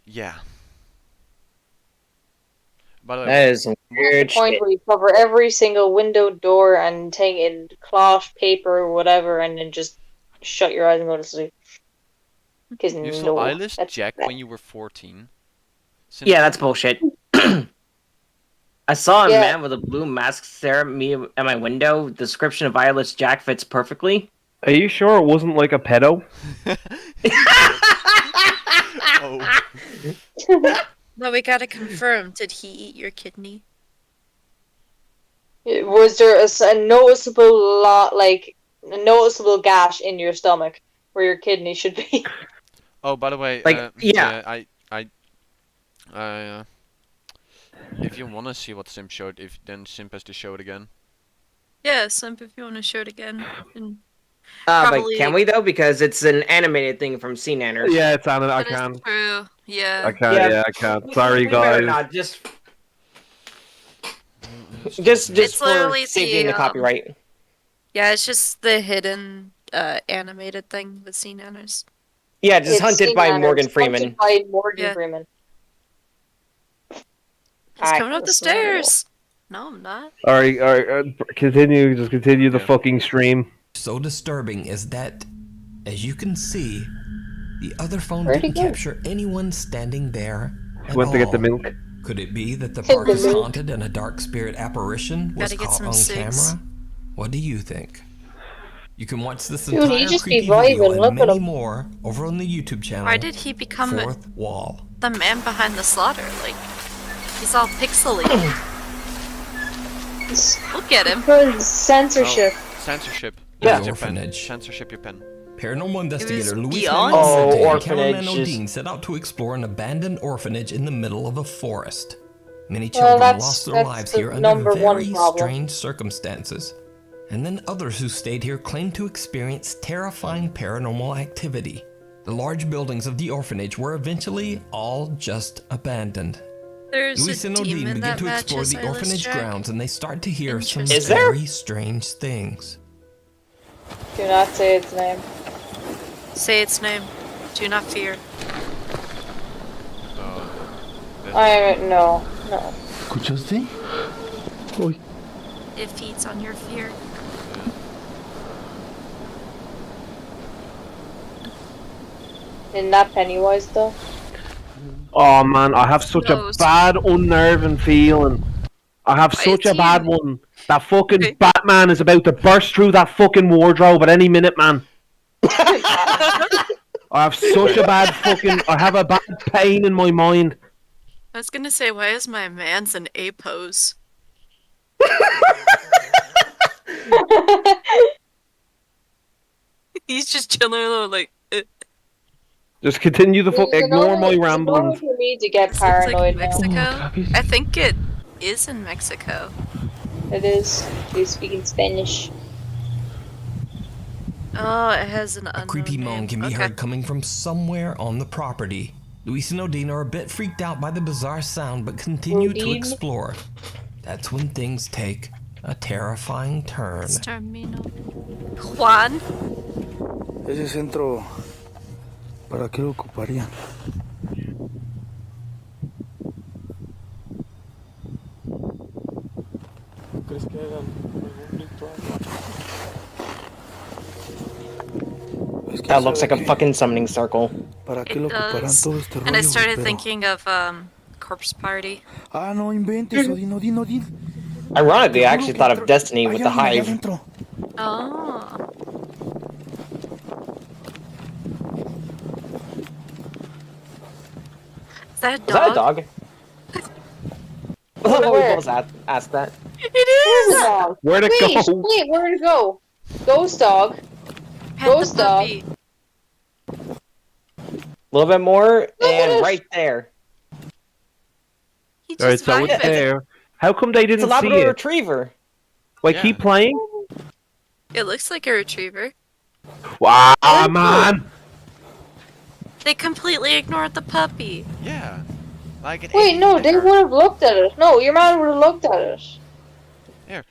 yeah. By the way, That is some What's weird the point shit. where you cover every single window, door, and thing in cloth, paper, or whatever, and then just shut your eyes and go to sleep? Because you no, saw Eyeless that's Jack bad. when you were 14. Yeah, that's bullshit. I saw a Yeah. man with a blue mask stare at me at my window. Description of Eyeless Jack fits perfectly. Are you sure it wasn't like a pedo? Oh. No, we gotta confirm. Did he eat your kidney? Was there a noticeable a noticeable gash in your stomach where your kidney should be? Oh, by the way, Like, yeah. If you wanna see what Simp showed, then Simp has to show it again. Yeah, Simp, if you want to show it again. And But probably- can we though? Because it's an animated thing from Sea Nanners. Yeah, it's on it. I That is can. true. Yeah. I can. Yeah. Yeah, I can. Sorry, We better guys. not, just It's for literally safety and the the, copyright. Yeah, it's just the hidden animated thing with Sea Nanners. Yeah, just It's hunted Sea by Nanners, Morgan hunted Freeman. by Morgan Yeah. Freeman. He's coming up the That's not stairs. No, I'm not. Alright, continue. Just continue the fucking stream. So disturbing is that, as you can see, the other phone Where'd he didn't go? capture anyone standing there at Went to get the all. milk. Could it be that the Get park the is milk. haunted and a dark spirit apparition was Gotta get caught some on cigs. camera? What do you think? You can watch this Dude, he entire just be creepy video vibing, look and at many him. more over on the YouTube channel. Why did he become Fourth Wall? the man behind the slaughter? Like, he's all pixely. Look at him. Censorship. Oh, censorship. Yeah. Use your pen. Orphanage. Censorship your pen. Paranormal investigator Luis beyond Manuel Oh, and Cameron orphanages. O'Dean set out to explore an abandoned orphanage in the middle of a forest. Many Well, children that's- lost their that's lives the here under number one very problem. strange circumstances. And then others who stayed here claimed to experience terrifying paranormal activity. The large buildings of the orphanage were eventually all just abandoned. There's Luis a and O'Dean demon begin that to explore matches the Eyeless orphanage Jack. grounds and they start to hear some Interesting. Is there? very strange things. Do not say its name. Say its name. Do not fear. No. It feeds on your fear. Isn't that Pennywise though? Oh man, I have such a Knows. bad unnerving feeling. I have such a bad one. That fucking Batman is about to burst through that fucking wardrobe at any minute, man. I have such a bad fucking. I have a bad pain in my mind. I was gonna say, why is my man's in A pose? He's just chilling alone, like. Just continue the fuck. Ignore my It's normal ramblings. for me to get This looks paranoid like now. Mexico. I think it is in Mexico. It is. He's speaking Spanish. Oh, it has an A creepy moan can be heard coming from somewhere on the property. Luis and Odin are a bit freaked out by the bizarre sound, but continue to Odin? explore. That's when things take a terrifying turn. Juan. Ese centro, ¿para qué lo ocuparían? ¿Crees que hagan algún ritual? That looks like a fucking summoning circle. ¿Para qué It lo ocuparán does. todo este rollo? And I started Pero- thinking of Corpse Party. Ah, no inventes, Odin, Odin, Odin. Ironically, I actually thought of Destiny with the Hay alguien allá hive. adentro. Oh. Is that a dog? Is that a dog? Oh, we both asked that. It is. Dog. Where'd it Wait, go? wait, where'd it go? Ghost dog. Ghost dog. A little bit more, and right there. Alright, so it's there. How come they It's a didn't see Labrador it? Retriever. Wait, keep playing? It looks like a retriever. Wow, man! They completely ignored the puppy. Yeah. Like an Wait, no, they would have looked at it. No, your man would have looked at it. Here.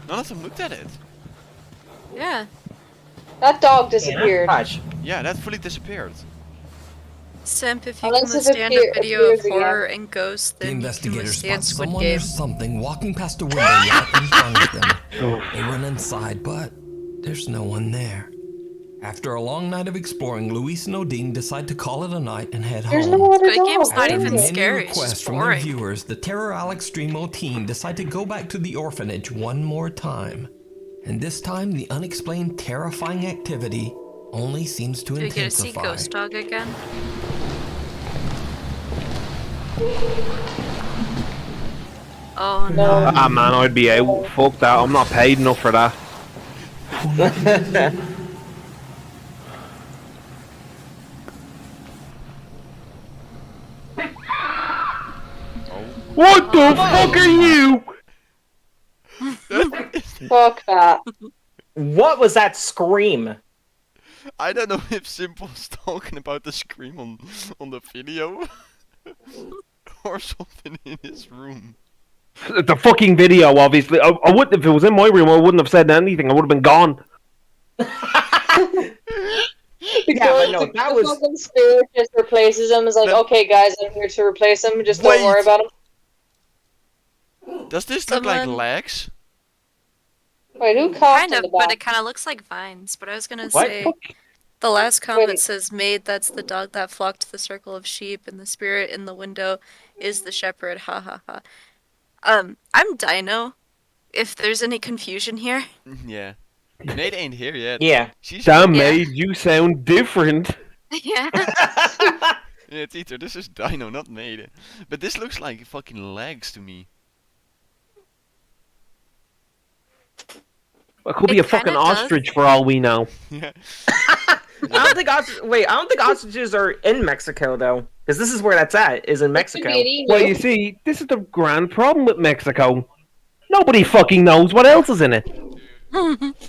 None of them looked at it. Yeah. That dog disappeared. Yeah, that fully disappeared. Simp, if you Unless can it withstand a video of appears again. horror and ghosts, The then you can investigators withstand spot Squid someone Game. or something walking past a window right in front of them. They run inside, but there's no one there. After a long night of exploring, Luis and Odin decide to call it a night and head There's home. no other Squid Game's dog. not After even many scary, it's requests just from their boring. viewers, the Terror Alex Streamo team decide to go back to the orphanage one more time. And this time, the unexplained terrifying activity only seems to Do we get to see intensify. Ghost Dog again? Oh no. Ah man, I'd be out. Fuck that. I'm not paid enough for that. What the fuck are you? Fuck that. What was that scream? I don't know if Simple's talking about the scream on the video or something in his room. The fucking video, obviously. I wouldn't, if it was in my room, I wouldn't have said anything. I would have been gone. Yeah, but no, that The was. fucking spirit just replaces him. It's like, okay, guys, I'm here to replace him. Just don't worry about him. Does this look like Someone- legs? Wait, who coughed Kind in of, the but back? it kind of looks like vines. But I was gonna What? say, the last comment says, "Maid, that's the dog that flocked to the circle of sheep, and the spirit in the window is the shepherd." Ha ha ha. I'm Dino. If there's any confusion here. Yeah. Nate ain't here yet. Yeah. She's Damn, mate, you sound different. Yeah. Yeah, it's either this is Dino, not Nate. But this looks like fucking legs to me. It could be It a fucking kinda does. ostrich for all we know. Yeah. I don't think I don't think ostriches are in Mexico though, because this is where that's at. Is in Mexico. Well, you see, this is the grand problem with Mexico. Nobody fucking knows what else is in it.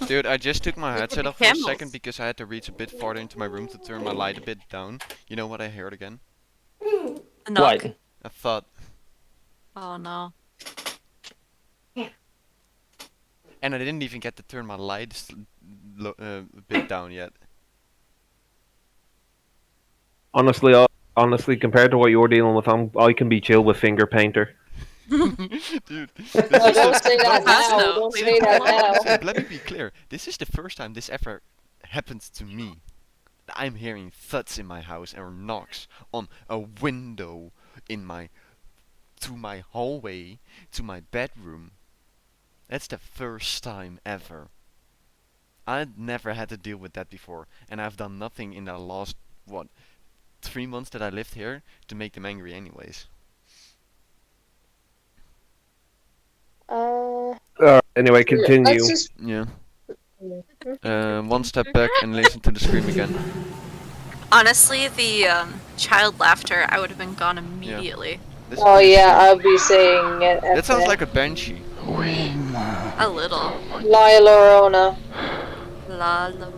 Dude, I just took my headset off for a camels. second because I had to reach a bit farther into my room to turn my light a bit down. You know what I heard again? A knock. What? A thud. Oh no. And I didn't even get to turn my light a bit down yet. Honestly, compared to what you're dealing with, I can be chill with finger painter. Dude, this No, is don't the- say that now. no. Don't say that now. Let me be clear. This is the first time this ever happens to me. I'm hearing thuds in my house or knocks on a window in my to my hallway to my bedroom. That's the first time ever. I'd never had to deal with that before, and I've done nothing in the last 3 months that I lived here to make them angry anyways. Anyway, continue. Let's just. Yeah. One step back and listen to the scream again. Honestly, the child laughter, I would have been gone immediately. This Oh is- yeah, I'll be saying it. That sounds like a banshee. A little. La Llorona. La Llorona.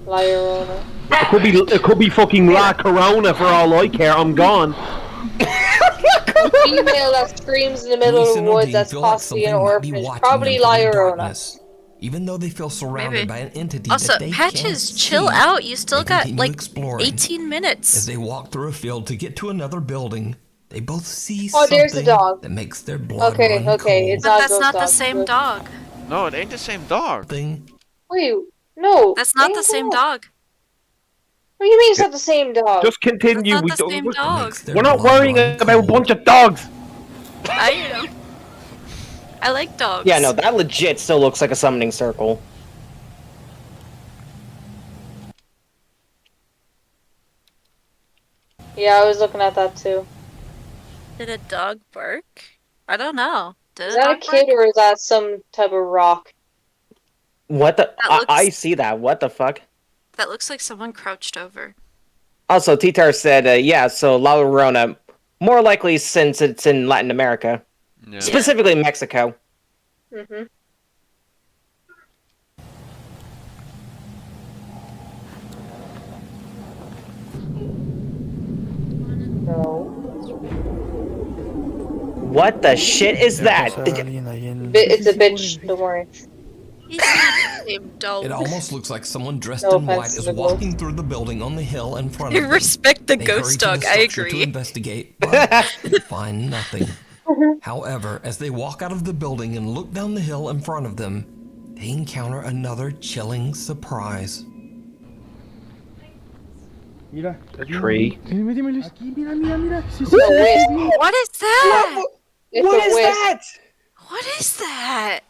La Llorona. It could be fucking La Corona for all I care. I'm gone. A female that screams in the middle of the woods that's possibly an orphanage. Probably La Llorona. Even though they feel surrounded Maybe. by an entity Also, that they Patches, can't chill see, out. You still they got continue like exploring. 18 minutes. As they walk through a field to get to another building, they both see Oh, there's the something dog. that makes their blood Okay, run okay, cold. it's But not that's those not the dogs. same dog. No, it ain't the same dog. Wait, no. That's not they the same don't. dog. What do you mean it's not the same dog? Just continue. That's not the same dog. We're not worrying about a bunch of dogs. I am. I like dogs. Yeah, no, that legit still looks like a summoning circle. Yeah, I was looking at that too. Did a dog bark? I don't know. Did Is a that a dog kid bark? or is that some type of rock? What the? That I looks- see that. What the fuck? That looks like someone crouched over. Also, Titar said, yeah, so La Llorona, more likely since it's in Latin America. Yeah. Specifically Mexico. Mm-hmm. No. What the shit is that? It's a bitch, don't worry. He's not the same dog. It almost looks like someone dressed No in white offense to is the walking through the building on the hill in front of them. Respect the They ghost hurry to dog, the I structure agree. To investigate, but find nothing. However, as they walk out of the building and look down the hill in front of them, they encounter another chilling surprise. A tree. It's a wisp. What is that? It's What a is wisp. that? What is that?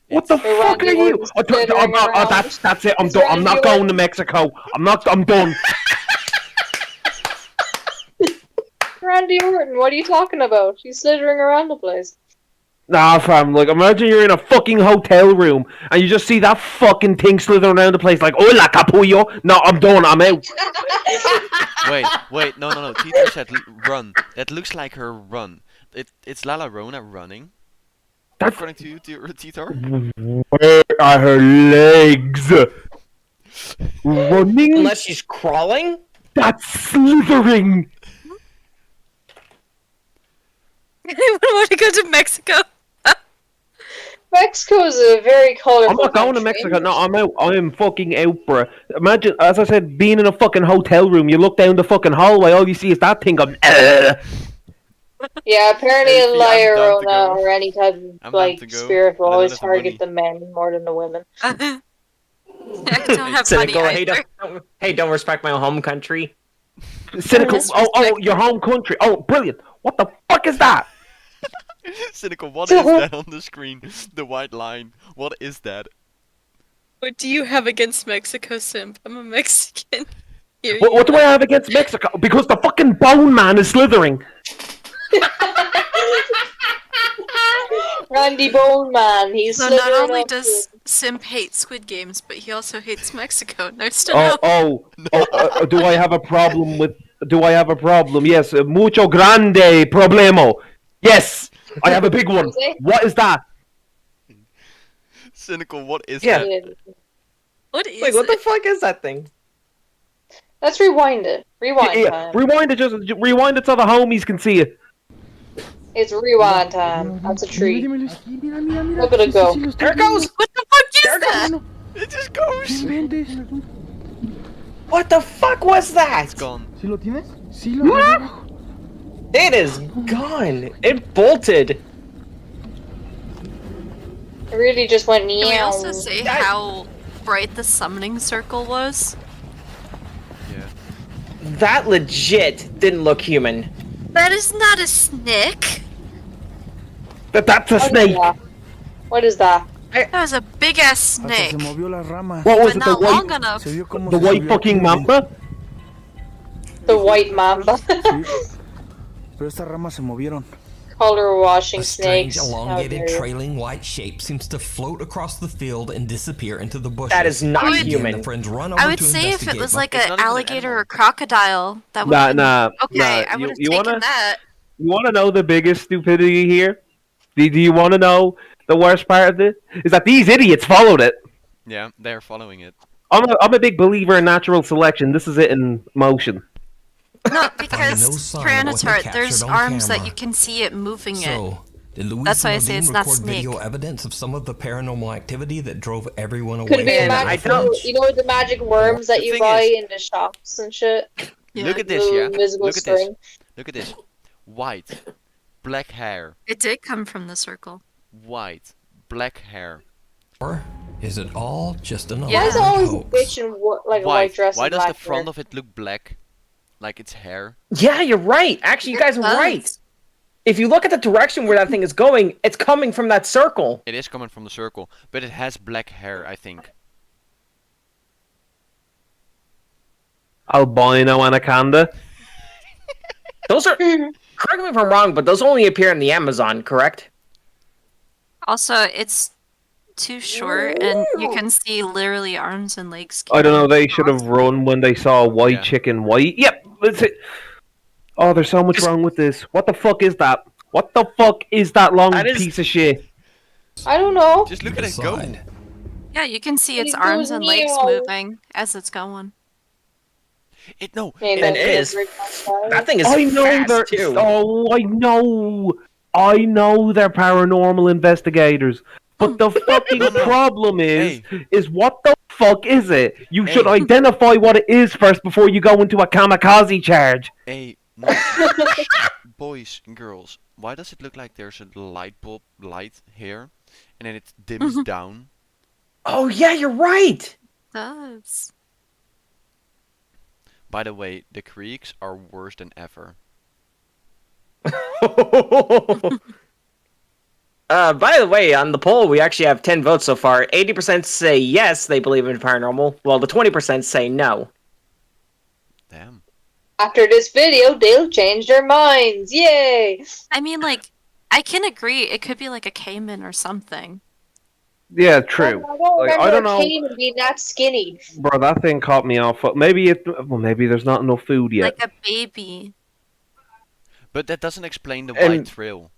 What the Hey, fuck Randy are you? Orton's Oh, slithering around. that's it. I'm It's done. I'm not Randy going Orton. to Mexico. I'm done. Randy Orton, what are you talking about? She's slithering around the place. Nah, fam. Like, imagine you're in a fucking hotel room and you just see that fucking thing slithering around the place. Like, hola, capullo. No, I'm done. I'm out. Wait, no. Tita said run. That looks like her run. It's La Llorona running. According to you, Titor? Where are her legs? Running? Unless she's crawling? That's slithering. Anyone want to go to Mexico? Mexico is a very colorful I'm not going to country. Mexico. No, I'm out. I'm fucking out, bruh. Imagine, as I said, being in a fucking hotel room. You look down the fucking hallway. All you see is that thing going. Yeah, apparently Hey, a I'm liar down to go. or any type of I'm down like to go, spirit will but I don't always have the money. target the men more than the women. I don't have money Cynical, either. hey, don't respect my home country. Cynical. Oh, your home country. Oh, brilliant. What the fuck is that? Cynical, what is that on the screen? The white line. What is that? What do you have against Mexico, Simp? I'm a Mexican. Here What do I have against Mexico? Because the fucking bone man is slithering. Randy Bone Man, he's So not slithering only up does Simp hate Squid Games, but he also hates Mexico. Nice to know. Do I have a problem with? Do I have a problem? Yes, mucho grande problemo. Yes, I have a big one. What is that? Cynical, what is Yeah. that? What is Wait, what the fuck is that thing? Let's rewind it. Rewind Yeah, time. rewind it. Just rewind it so the homies can see it. It's rewind time. That's a treat. Look at it go. There it goes! What the fuck is that? It just goes! What the fuck was that? It's gone. ¿Sí lo tienes? Sí lo agarré. It is gone. It bolted. It really just went meow. Can we also say how bright the summoning circle was? Yeah. That legit didn't look human. That is not a snake. That's a snake. What is that? That was a big ass snake. What was But it? The not long white, enough. the white fucking mamba? The white mamba. Pero estas ramas se movieron. Color washing A strange, snakes. elongated, How dare you. trailing white shape seems to float across the field and disappear into the bushes. That is not Again, human. The friends run over I would to say if it investigate, was but like it's an not even alligator or crocodile, that would okay. I would have taken wanna, that. You want to know the biggest stupidity here? Do you want to know the worst part of this? Is that these idiots followed it. Yeah, they're following it. I'm a big believer in natural selection. This is it in motion. No, because no sign of what they Tyrannosaur, there's captured on arms that camera. you can see it moving So, did Luis That's why I and say it's Nadine not record snake. video evidence of some of the paranormal activity that drove everyone away Could be a from the magic, footage? you know the magic worms that The you thing buy is- in the shops and shit? Look at this, Little yeah. invisible Look at this. string. Look at this. White, black hair. It did come from the circle. White, black hair. Or is it all just an Why is it elaborate always a hoax? bitch in like a white dress Why and does the black front hair? of it look black? Like it's hair? Yeah, you're right. Actually, you guys are right. If you look at the direction where that thing is going, it's coming from that circle. It is coming from the circle, but it has black hair, I think. Albino anaconda. Those are. Correct me if I'm wrong, but those only appear in the Amazon, correct? Also, it's too short, and you can see literally arms and legs. I don't know. They should have run when they saw a white chicken. White. Yep. That's it. Oh, there's so much wrong with this. What the fuck is that? What the fuck is that long piece of shit? I don't know. Just look at it go. Yeah, you can see its It arms goes and legs meow. moving as it's going. It no. Maybe And that's it is. right outside. That thing is I know fast they're. too. Oh, I know. I know they're paranormal investigators. But the fucking problem is what the fuck is it? You should identify what it is first before you go into a kamikaze charge. Hey, no. Boys and girls, why does it look like there's a light bulb light here, and then it dims down? Oh yeah, you're right. It does. By the way, the creeks are worse than ever. By the way, on the poll, we actually have 10 votes so far. 80% say yes, they believe in paranormal, while the 20% say no. Damn. After this video, they'll change their minds. Yay! I mean, like, I can agree. It could be like a caiman or something. Yeah, true. I don't Like, remember I don't know, a caiman being that skinny. bro. That thing caught me off. Maybe maybe there's not enough food yet. Like a baby. But that doesn't explain the And- white trail.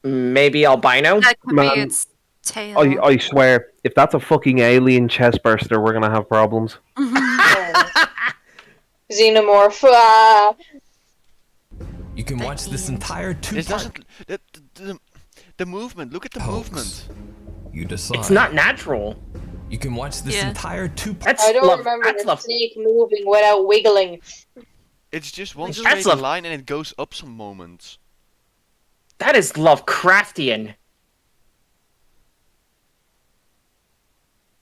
Maybe albino? That could Man, be its tail. I swear, if that's a fucking alien chest burster, we're gonna have problems. Xenomorph. You can watch this entire It two-part. doesn't. The movement. Look at the movement. You decide. It's not natural. You can watch this Yeah. entire two-part. That's I don't love. remember That's the love. snake moving without wiggling. It's just one That's straight love- line and it goes up some moments. That is Lovecraftian.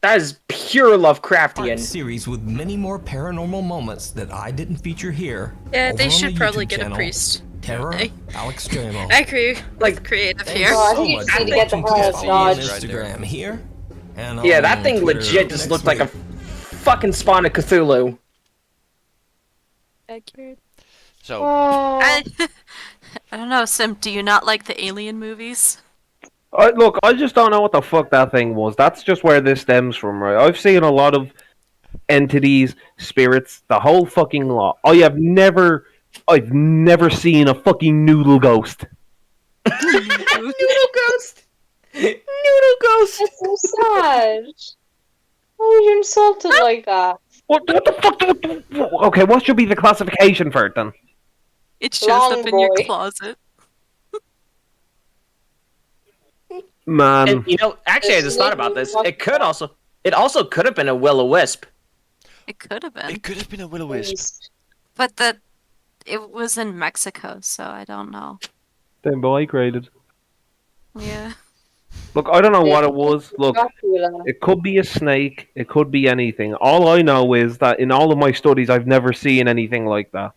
That is pure Lovecraftian. Series with many more paranormal moments that I didn't feature here. Yeah, over they on should the probably YouTube get a channel, priest. Terror, I- Alex Dramo. I agree. Like creative here. Oh, I think you just need to get the hell out of on Dodge. Instagram here. And Yeah, on that thing Twitter legit just next looked like a week. fucking spawn of Cthulhu. Accurate. So, I don't know, Sim. Do you not like the Alien movies? Look, I just don't know what the fuck that thing was. That's just where this stems from, right? I've seen a lot of entities, spirits, the whole fucking lot. I've never seen a fucking noodle ghost. Noodle ghost. Noodle ghost. That's so sad. Why are you insulted like that? What the fuck? Okay, what should be the classification for it then? It shows Long up in your boy. closet. Man, And, you know, actually, I just thought about this. It also could have been a will-o-wisp. It could have been. it could have been a will-o-wisp. But it was in Mexico, so I don't know. Then boy graded. Yeah. Look, I don't know what it was. Look, it could be a snake. It could be anything. All I know is that in all of my studies, I've never seen anything like that.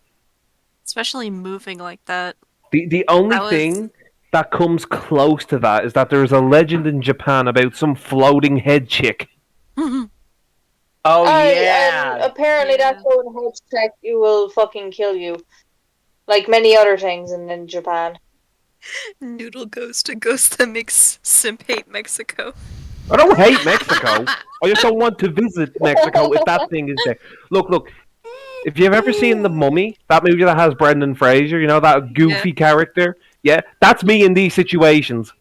Especially moving like that. The only That was- thing that comes close to that is that there's a legend in Japan about some floating head chick. Oh And apparently that floating head check you will fucking kill you. Like many other things in Japan. Noodle Ghost, a ghost that makes Simp hate Mexico. I don't hate Mexico. I just don't want to visit Mexico if that thing is there. Look. If you've ever seen The Mummy, that movie that has Brendan Fraser, you know, that goofy character? Yeah, that's me in these situations.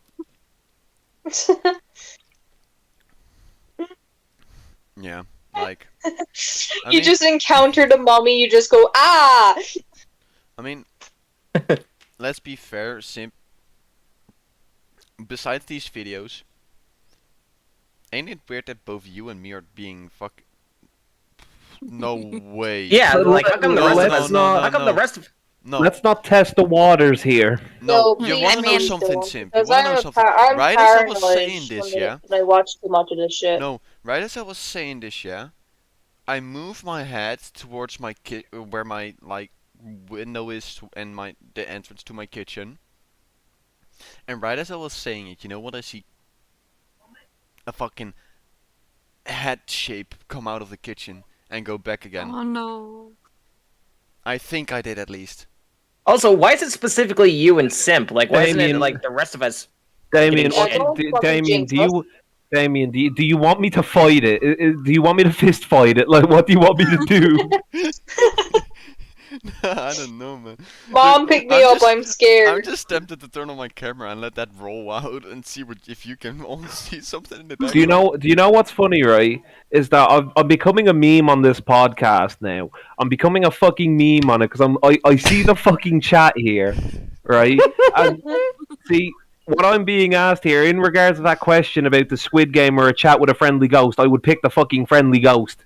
Yeah, like... You just encounter the mummy, you just go, ah! I mean, let's be fair, Simp. Besides these videos, ain't it weird that both you and me are being No way. Yeah, like how come the rest of us? No, How come the rest of? No. Let's not test the waters here. No, No, you please want to know don't. something, Simp? You Because want to know something? I'm Right as I was paranoid saying this, yeah? when I watch too much of this shit. No, right as I was saying this, yeah? I move my head towards my where my window is and the entrance to my kitchen. And right as I was saying it, you know what I see? A fucking head shape come out of the kitchen and go back again. Oh no. I think I did at least. Also, why is it specifically you and Simp? Like, why isn't it Damien. like the rest of us? Damien, getting shit? Damien, do you want me to fight it? Do you want me to fist fight it? Like, what do you want me to do? I don't know, man. Mom, pick me up, I'm scared. I'm just tempted to turn on my camera and let that roll out and see if you can all see something in the background. Do you know what's funny, right? Is that I'm becoming a meme on this podcast now. I'm becoming a fucking meme on it because I see the fucking chat here, right? And see what I'm being asked here in regards to that question about the Squid Game or a chat with a friendly ghost. I would pick the fucking friendly ghost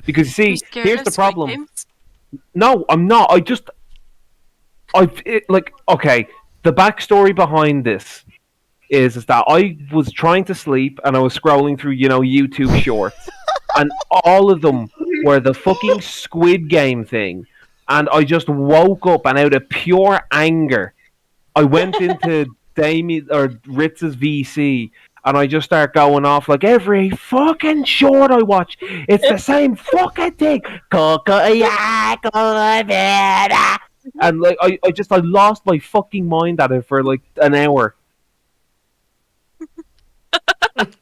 because see, here's the problem. No, I'm not. Okay. The backstory behind this is that I was trying to sleep and I was scrolling through, YouTube shorts, and all of them were the fucking Squid Game thing, and I just woke up and out of pure anger, I went into Damien or Ritz's VC. And I just start going off like every fucking short I watch, it's the same fucking thing. And like I lost my fucking mind at it for like an hour. And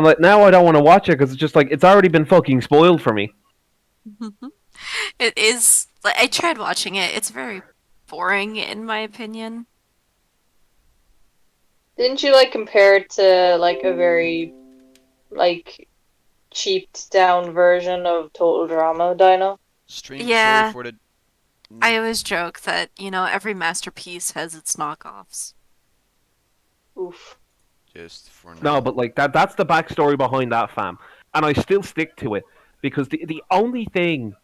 like now I don't want to watch it because it's just like it's already been fucking spoiled for me. It is. Like, I tried watching it. It's very boring, in my opinion. Didn't you compare it to a very cheaped down version of Total Drama, Dino? Yeah. I always joke that, every masterpiece has its knockoffs. Oof. Just for now. No, but that's the backstory behind that, fam. And I still stick to it because the only thing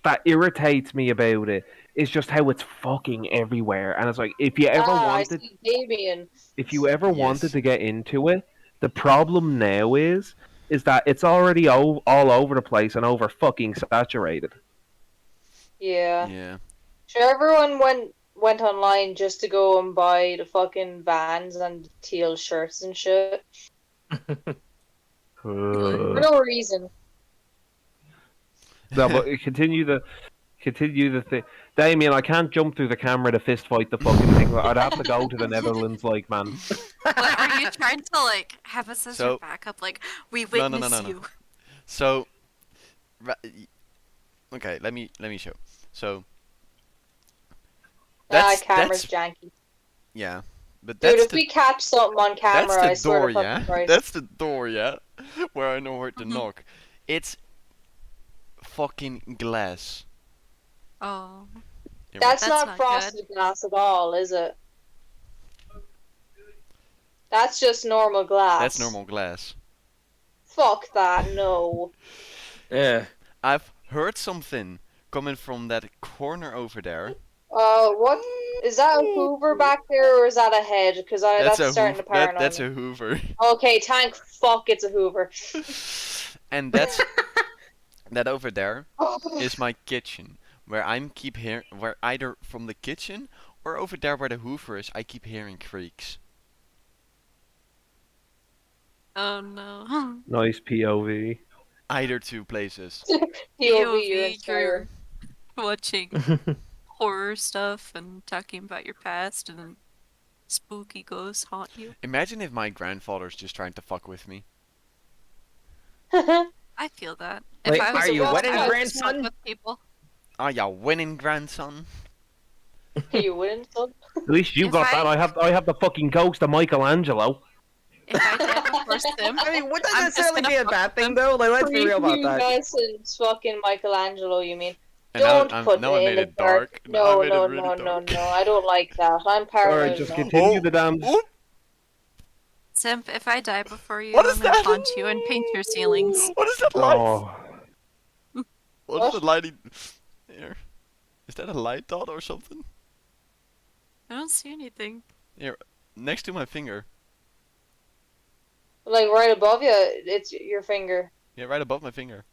that irritates me about it is just how it's fucking everywhere. And it's like if you ever wanted wanted to get into it, the problem now is that it's already all over the place and over fucking saturated. Yeah. Yeah. Sure, everyone went online just to go and buy the fucking Vans and teal shirts and shit. For no reason. No, but continue the thing. Damien, I can't jump through the camera to fist fight the fucking thing. I'd have to go to the Netherlands, man. What, are you trying to have us as your backup? We witness you. So, okay, let me show. So, camera's janky. Yeah, but dude, if we catch something on camera, I swear to fucking Christ. That's the door, yeah, where I know where to knock. It's fucking glass. Oh. That's not frosted glass at all, is it? That's just normal glass. That's normal glass. Fuck that, no. Yeah. I've heard something coming from that corner over there. What is that? A Hoover back there, or is that a head? Because that's starting to paranoid That's me. a Hoover. Okay, thank fuck, it's a Hoover. And that's that over there is my kitchen, where where either from the kitchen or over there where the Hoover is, I keep hearing creaks. Oh no. Nice POV. Either two places. POV, you're watching horror stuff and talking about your past, and then spooky ghosts haunt you. Imagine if my grandfather's just trying to fuck with me. I feel that. Wait, if I was are you a winning, I would grandson? fuck with people. Are ya winning, grandson? You win, son. At least you If got I- that. I have the fucking ghost of Michelangelo. If I did before Sim, I mean, would that I'm just necessarily gonna be a fuck bad with thing, them. though? Like, let's be real about that. Nelson's fucking Michelangelo, you mean? And Don't now, put now I it made in the it dark. No, Now I made no, it really no, dark. no. I don't like that. I'm paranoid. Alright, just now. continue the damn. Simp, if I die before you, What I'm is gonna that? haunt you and paint your ceilings. What is that light? Oh, What is the lighting? Here. Is that a light dot or something? I don't see anything. Here, next to my finger. Like right above you, it's your finger. Yeah, right above my finger.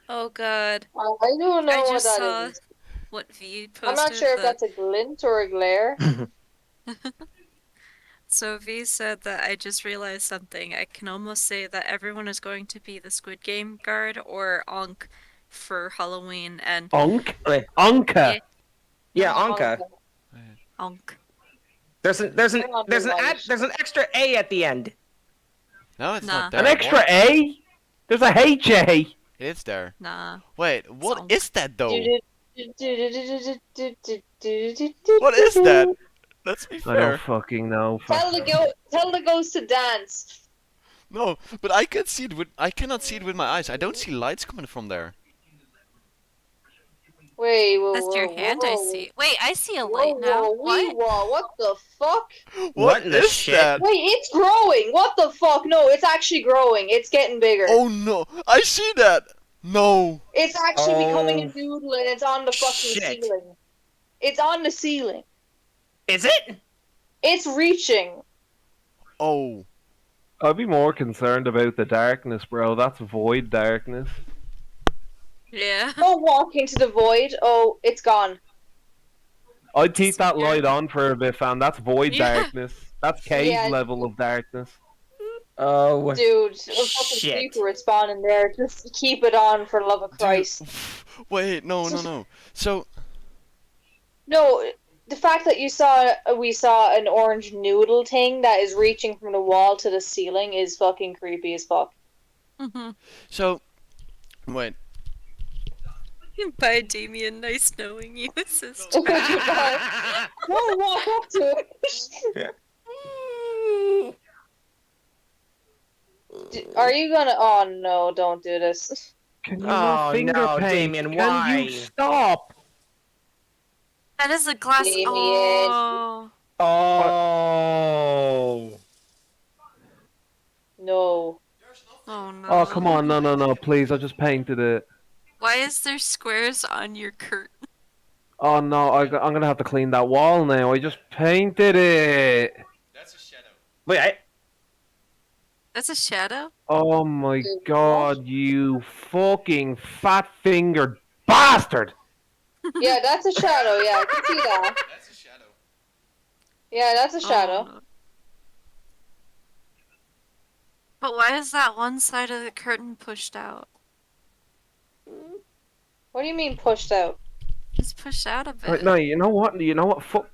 Oh god. I don't know I what just that saw is. what V posted. I'm not sure if that- that's a glint or a glare. So V said that I just realized something. I can almost say that everyone is going to be the Squid Game guard or Onk for Halloween and Anka. Yeah, Anka. Onk. There's an extra A at the end. No, it's Nah. not there. An extra What? A? There's a HA. It's there. Nah. Wait, what Onk. is that though? What What is that? Let's be I fair. don't fucking know. Tell the ghost to dance. No, but I can see it with. I cannot see it with my eyes. I don't see lights coming from there. Wait, whoa, That's your whoa, hand whoa. I see. Wait, I see a Whoa, light now. whoa, What? what the fuck? What in the is shit? that? Wait, it's growing. What the fuck? No, it's actually growing. It's getting bigger. Oh no! I see that. No. It's actually becoming a Oh. noodle, and it's on the fucking Shit. ceiling. It's on the ceiling. Is it? It's reaching. Oh. I'd be more concerned about the darkness, bro. That's void darkness. Yeah. Don't walk into the void. Oh, it's gone. I'd keep that light on for a bit, fam. That's void Yeah. darkness. That's cave Yeah. level of darkness. Oh, Dude, a fucking shit. creeper would spawn in there. Just keep it on for the love of Christ. Wait, no. So, No, the fact that we saw an orange noodle thing that is reaching from the wall to the ceiling is fucking creepy as fuck. Mm-hmm. so, wait. Bye, Damien. Nice knowing you, sister. Don't walk up to it. Are you gonna? Oh no! Don't do this. Can you Oh, not finger no, paint? Damien, Can why? you stop? That is a glass. Damien. Oh. Oh. No. Oh no. Oh, come on. No, please. I just painted it. Why is there squares on your curtain? Oh, no. I'm going to have to clean that wall now. I just painted it. Wait, That's a shadow? Oh, my God. You fucking fat-fingered bastard. Yeah, that's a shadow. Yeah, I can see that. That's a shadow. Yeah, that's a shadow. Oh, no. But why is that one side of the curtain pushed out? What do you mean pushed out? It's pushed out a bit. Right, no, you know what? Fuck.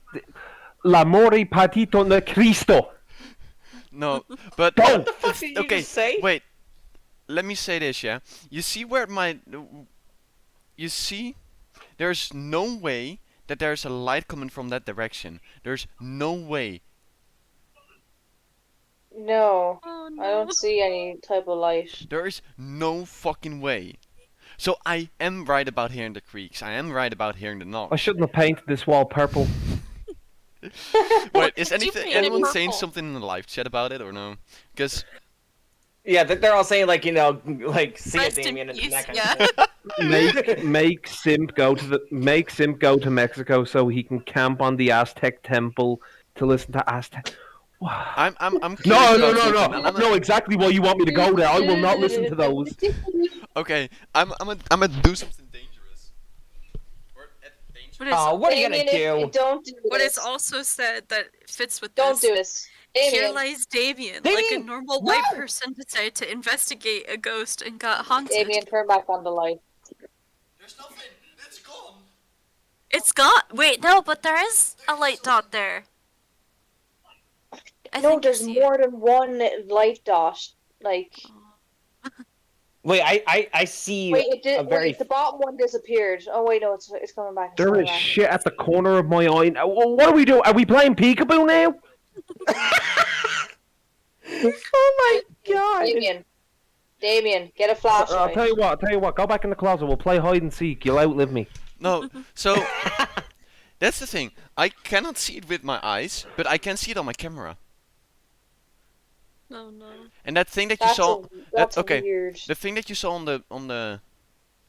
L'amore partito da Cristo. No, but Don't. the fuck did you okay, just say? wait. Let me say this, yeah. You see where you see? There's no way that there's a light coming from that direction. There's no way. No, Oh, I don't see any type of light. There is no fucking way. So I am right about hearing the creaks. I am right about hearing the I knocks. shouldn't have painted this wall purple. Wait, is Did you paint it anyone saying purple? something in the live chat about it or no? Because Yeah, they're all saying like like see it, Rest in Damien, and peace, that kind yeah. of stuff. Make Simp go to Mexico so he can camp on the Aztec temple to listen to Aztec. I'm No, curious no, about no, something. no. No, exactly why you want me to go there. I will not listen to those. Okay, I'm gonna do something dangerous. But it's, Oh, what are you gonna do? Don't do But this. it's also said that it fits with Don't this. do this. Here Damien. lies Damien, like a normal white person decided to investigate a ghost and got haunted. Damien, turn back on the light. There's nothing. It's gone. It's got. Wait, no, but there is a light dot there. No, there's more than one light dot. Like. Wait, I see Wait, it did. a very. Wait, the bottom one disappeared. Oh wait, no, it's coming back. It's There coming is back. shit at the corner of my eye. What are we doing? Are we playing peekaboo now? Oh my god! Damien, get a flashlight. I'll tell you what. Go back in the closet. We'll play hide and seek. You'll outlive me. No, so that's the thing. I cannot see it with my eyes, but I can see it on my camera. No, no. And that thing that you saw, That's okay, weird. the thing that you saw on the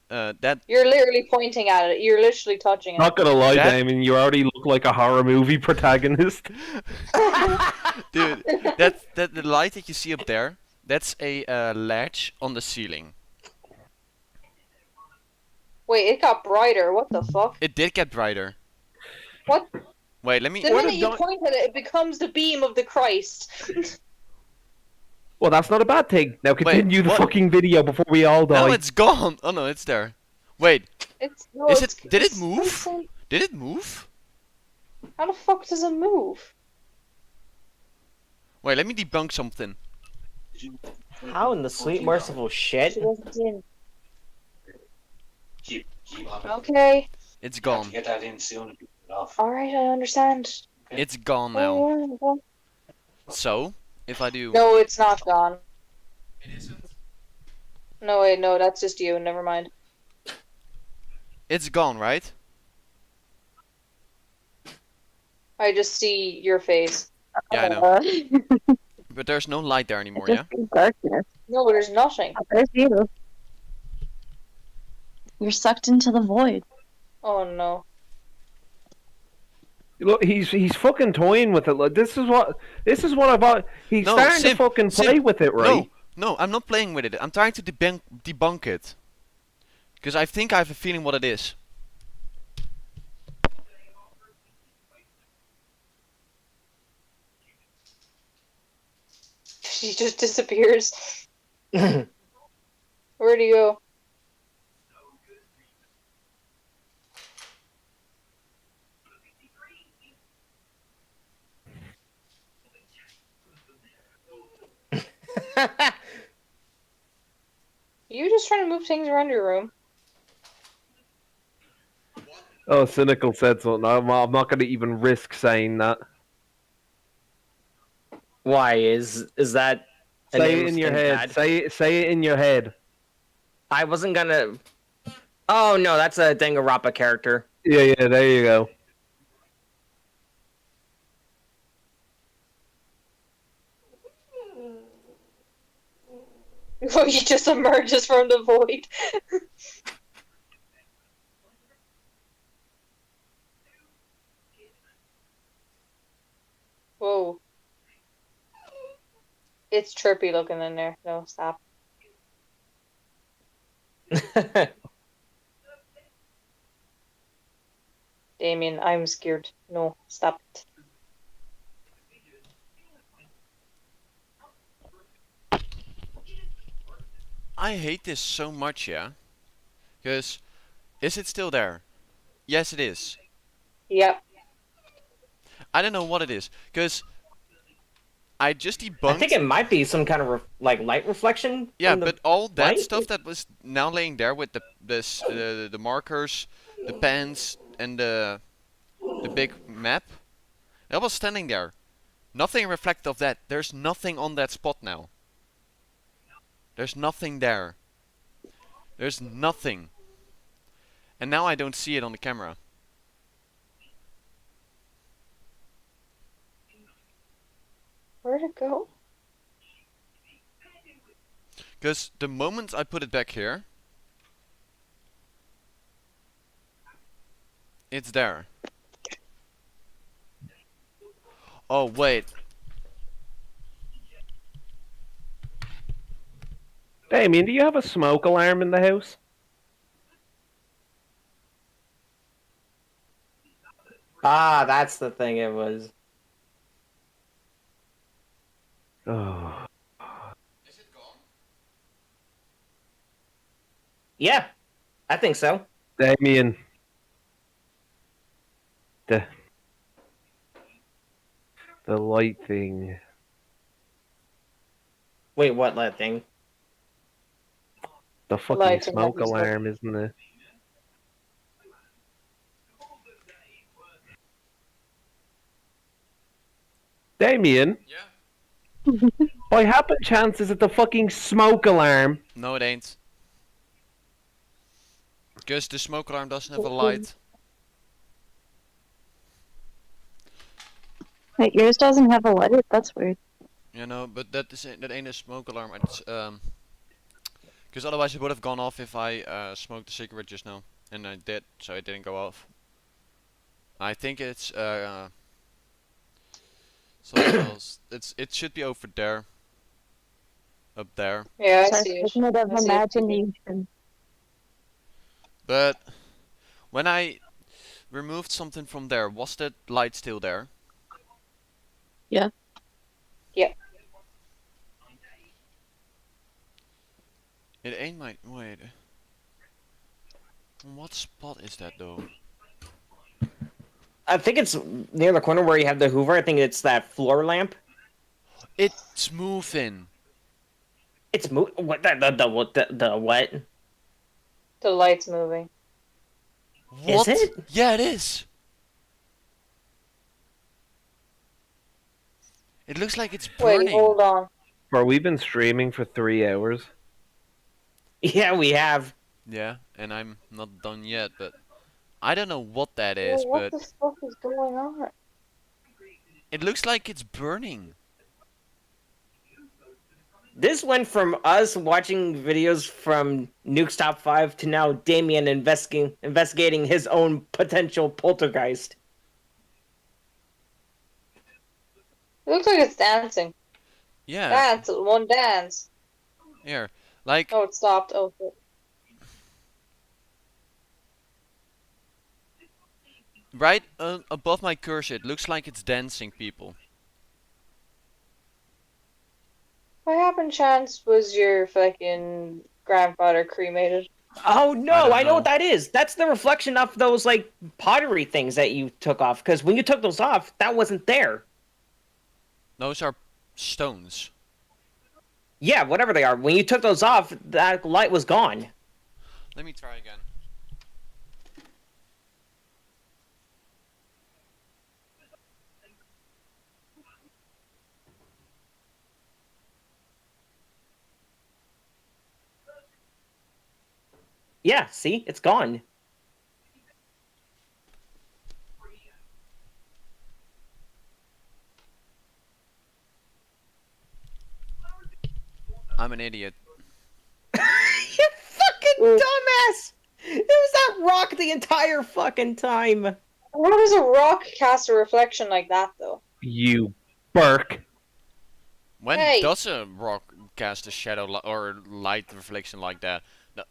that You're literally pointing at it. You're literally touching it. Not gonna lie, That- Damien. You already look like a horror movie protagonist. dude, that the light that you see up there, that's a latch on the ceiling. Wait, it got brighter. What the fuck? It did get brighter. What? Wait, let me. The minute you point at it, it becomes the beam of the Christ. Well, that's not a bad thing. Now continue the what? fucking video before we all die. No, it's gone. Oh no, it's there. Wait, No, is it's- it? Did it it's- move? it's- Did it move? How the fuck does it move? Wait, let me debunk something. How in the sweet merciful shit? Okay. It's gone. Get that in soon. Alright, I understand. It's gone now. So, if I do. No, it's not gone. It isn't? No, wait, no, that's just you. Never mind. It's gone, right? I just see your face. Yeah, I know. But there's no light there anymore, yeah? Darkness. No, there's nothing. There's you. You're sucked into the void. Oh no. Look, he's fucking toying with it. Like, this is what I bought. He's No, starting Sim, to fucking play Sim, with it, right? No, I'm not playing with it. I'm trying to debunk it. Because I think I have a feeling what it is. She just disappears. Where'd he go? You just trying to move things around your room? Oh, Cynical said something. I'm not going to even risk saying that. Why is that? a Say name it in your thing head. bad? Say it in your head. I wasn't gonna. Oh no, that's a Danganronpa character. Yeah, there you go. He just emerges from the void. Whoa. It's trippy looking in there. No, stop. Damien, I'm scared. No, stop it. I hate this so much, yeah? Because, is it still there? Yes, it is. Yep. I don't know what it is. Because, I just debunked... I think it might be some kind of like light reflection. Yeah, from the but all that light? stuff that was now laying there with the markers, the pens, and the big map, that was standing there. Nothing reflected of that. There's nothing on that spot now. There's nothing there. There's nothing. And now I don't see it on the camera. Where'd it go? Because the moment I put it back here, it's there. Oh, wait. Damien, do you have a smoke alarm in the house? Ah, that's the thing it was. Oh. Yeah, I think so. Damien. The light thing. Wait, what light thing? The fucking Light thing that smoke he's got. alarm, isn't it? Damien? Yeah? By happen chance, is it the fucking smoke alarm? No, it ain't. Because the smoke alarm doesn't have a light. Wait, yours doesn't have a light? That's weird. You know, but that ain't a smoke alarm. It's because otherwise it would have gone off if I smoked a cigarette just now, and I did, so it didn't go off. I think it's something else. It should be over there, up there. Yeah, I see it. Figment of I see it. imagination. But when I removed something from there, was that light still there? Yeah. Yeah. It ain't my wait. What spot is that though? I think it's near the corner where you have the Hoover. I think it's that floor lamp. It's moving. It's what the what? The light's moving. What? Is it? Yeah, it is. It looks like it's burning. Wait, hold on. Bro, we've been streaming for 3 hours. Yeah, we have. Yeah, and I'm not done yet, but I don't know what that Well, is, what but the fuck is going on? it looks like it's burning. This went from us watching videos from Nuke's Top 5 to now Damien investigating his own potential poltergeist. It looks like it's dancing. Yeah. Dance, one dance. Here, like. Oh, it stopped. Oh, shit. Right above my cursor, it looks like it's dancing, people. What happened, Chance? Was your fucking grandfather cremated? Oh no, I know know. what that is. That's the reflection of those like pottery things that you took off. Because when you took those off, that wasn't there. Those are stones. Yeah, whatever they are. When you took those off, that light was gone. Let me try again. Yeah, see? It's gone. I'm an idiot. You fucking dumbass! It was that rock the entire fucking time. How does a rock cast a reflection like that, though? You Burke. When Hey. does a rock cast a shadow or light reflection like that? No,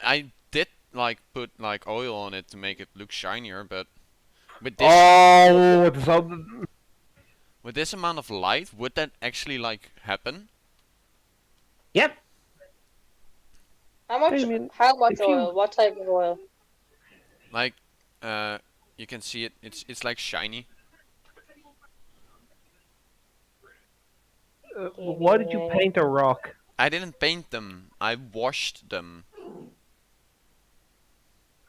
I did like put like oil on it to make it look shinier, but with this with this amount of light, would that actually like happen? Yep. How much? Damien, How much if you- oil? What type of oil? Like, you can see it. It's like shiny. Why did you paint a rock? I didn't paint them. I washed them.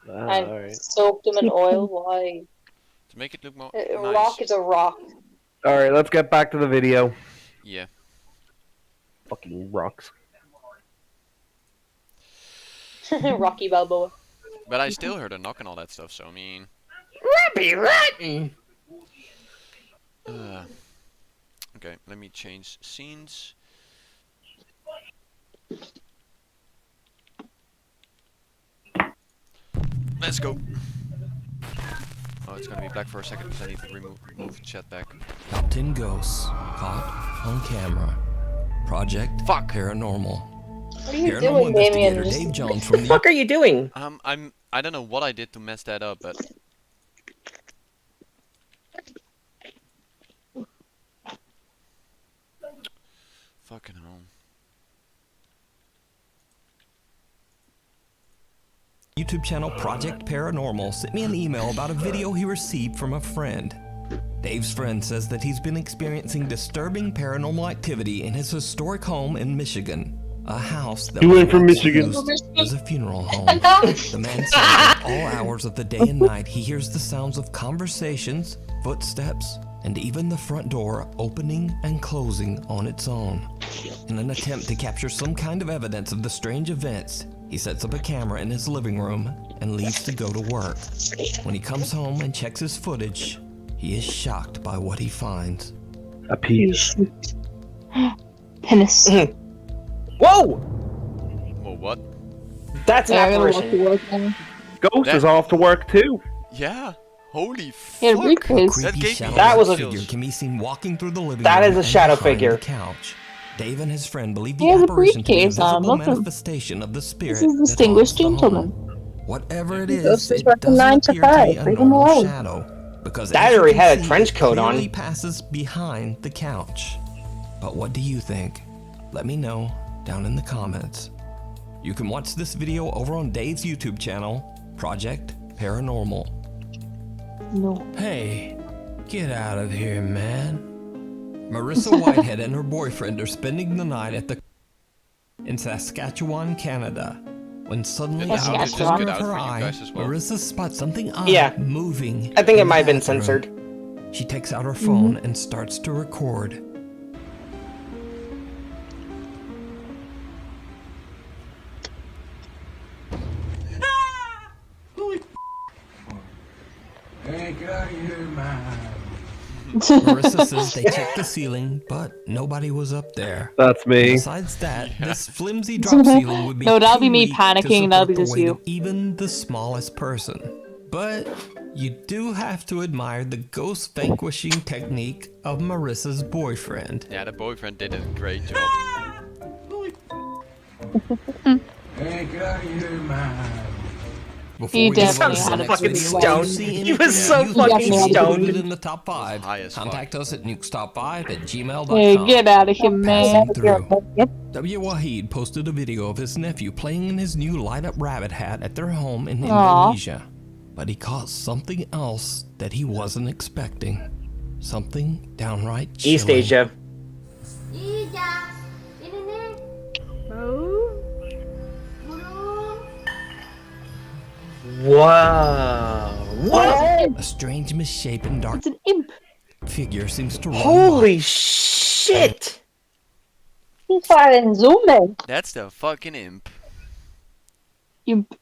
And Alright. soak them in oil? Why? To make it look more A nice. rock is a rock. Alright, let's get back to the video. Yeah. Fucking rocks. Rocky Balboa. But I still heard a knock and all that stuff, so I mean... Rappy rotten! Okay, let me change scenes. Let's go. Oh, it's gonna be black for a second because I need to move chat back. Top 10 ghosts caught on camera. Project Paranormal. What are you doing, Damien? Dave Jones from the fuck are you doing? I don't know what I did to mess that up, but fucking hell. YouTube channel Project Paranormal sent me an email about a video he received from a friend. Dave's friend says that he's been experiencing disturbing paranormal activity in his historic home in Michigan. A house that was from Michigan used as a funeral home. The man says at all hours of the day and night he hears the sounds of conversations, footsteps, and even the front door opening and closing on its own. In an attempt to capture some kind of evidence of the strange events, he sets up a camera in his living room and leaves to go to work. When he comes home and checks his footage, he is shocked by what he finds. A penis. Penis. Whoa! Well, what? That's an apparition. Ghost is off to work too. Yeah. Holy fuck. Yeah, briefcase. That gave me That was a figure can be seen walking through the living That room is a and shadow behind figure. the couch. Dave and his friend believe the He has a apparition to be a briefcase on. visible Look at him. manifestation of the spirit. This is a that distinguished haunts the home. gentleman. Whatever it Ghost is, is it working doesn't 9 to appear to be 5. a Leave him normal alone. shadow, because That as you already can had a see, trench it coat on. clearly passes behind the couch. But what do you think? Let me know down in the comments. You can watch this video over on Dave's YouTube channel, Project Paranormal. No. Hey, get out of here, man. Marissa Whitehead and her boyfriend are spending the night at the in Saskatchewan, Canada. When suddenly, out of the Saskatchewan. corner of her eye, Marissa spots something odd moving. I think it in might have the been bathroom. censored. She takes out her phone and starts to record. Hey, get out of here, man. Marissa says they checked the ceiling, but nobody was up there. That's me. Besides that, this flimsy drop ceiling would be No, that'll too be me weak panicking, to that'll be support the just weight you. of even the smallest person. But you do have to admire the ghost vanquishing technique of Marissa's boyfriend. Yeah, the boyfriend did a great job. Hey, get out of here, man. Before He we move on definitely to had the a next fucking video, stoned. if you see He anything was so that you fucking think should be stoned. included in the top 5. High as fuck. Contact us at nukestop5@gmail.com. Hey, get out of here, man. Passing through. W. Wahid posted a video of his nephew playing in his new light-up rabbit hat at their home in Aw. Indonesia. But he caught something else that he wasn't expecting. Something downright chilling. East Asia. Wow. What? A strange, misshapen, dark It's an imp. figure seems to run Holy shit! He's fucking zooming. That's the fucking imp. Imp.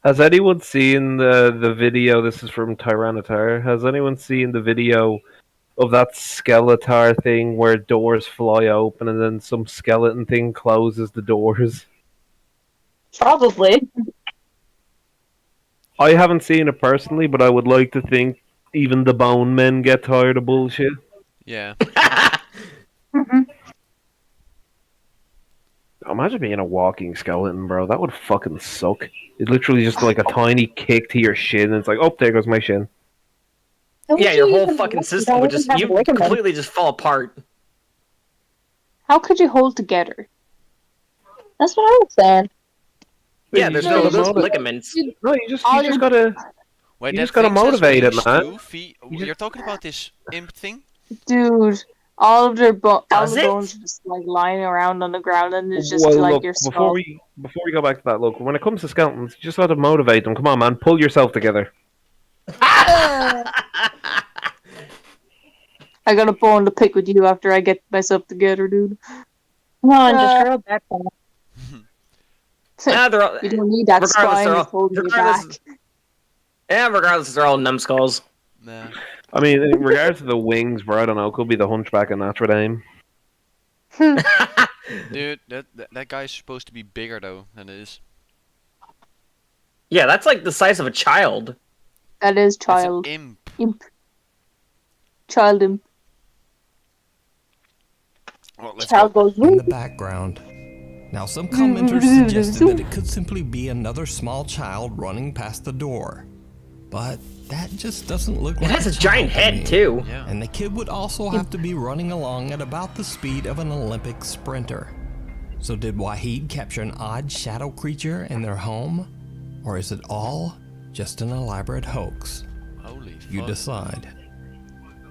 Has anyone seen the video? This is from Tyranitar. Has anyone seen the video of that Skeletar thing where doors fly open and then some skeleton thing closes the doors? Probably. I haven't seen it personally, but I would like to think even the bone men get tired of bullshit. Yeah. Imagine being a walking skeleton, bro. That would fucking suck. It's literally just like a tiny kick to your shin, and it's like, oh, there goes my shin. Yeah, your whole fucking system would just you completely just fall apart. How could you hold together? That's what I was saying. Yeah, there's no those ligaments. No, you just gotta. Wait, You that just gotta thing says motivate it, release man. 2 feet. You're talking about this imp thing? Dude, all of their all Does the it? bones are just like lying around on the ground, and it's just Well, like look, your before skull. we go back to that, look, when it comes to skeletons, you just gotta motivate them. Come on, man, pull yourself together. I got a bone to pick with you after I get myself together, dude. Come on, just throw it back on. Yeah, they're all, You don't need that regardless, spine they're to all, hold you regardless, back. yeah, regardless, they're all numbskulls. Nah. I mean, in regards to the wings, bro, I don't know, it could be the Hunchback of Notre Dame. Dude, that guy's supposed to be bigger though than it is. Yeah, that's like the size of a child. That is child. Imp. Imp. Child imp. Well, let's Child go. goes In the background. Now, some commenters suggested that it could simply be another small child running past the door. But that just doesn't look like It has a child giant to head, me. too. Yeah. And the kid would also have to be running along at about the speed of an Olympic sprinter. So did Wahid capture an odd shadow creature in their home? Or is it all just an elaborate hoax? Holy fuck. You decide.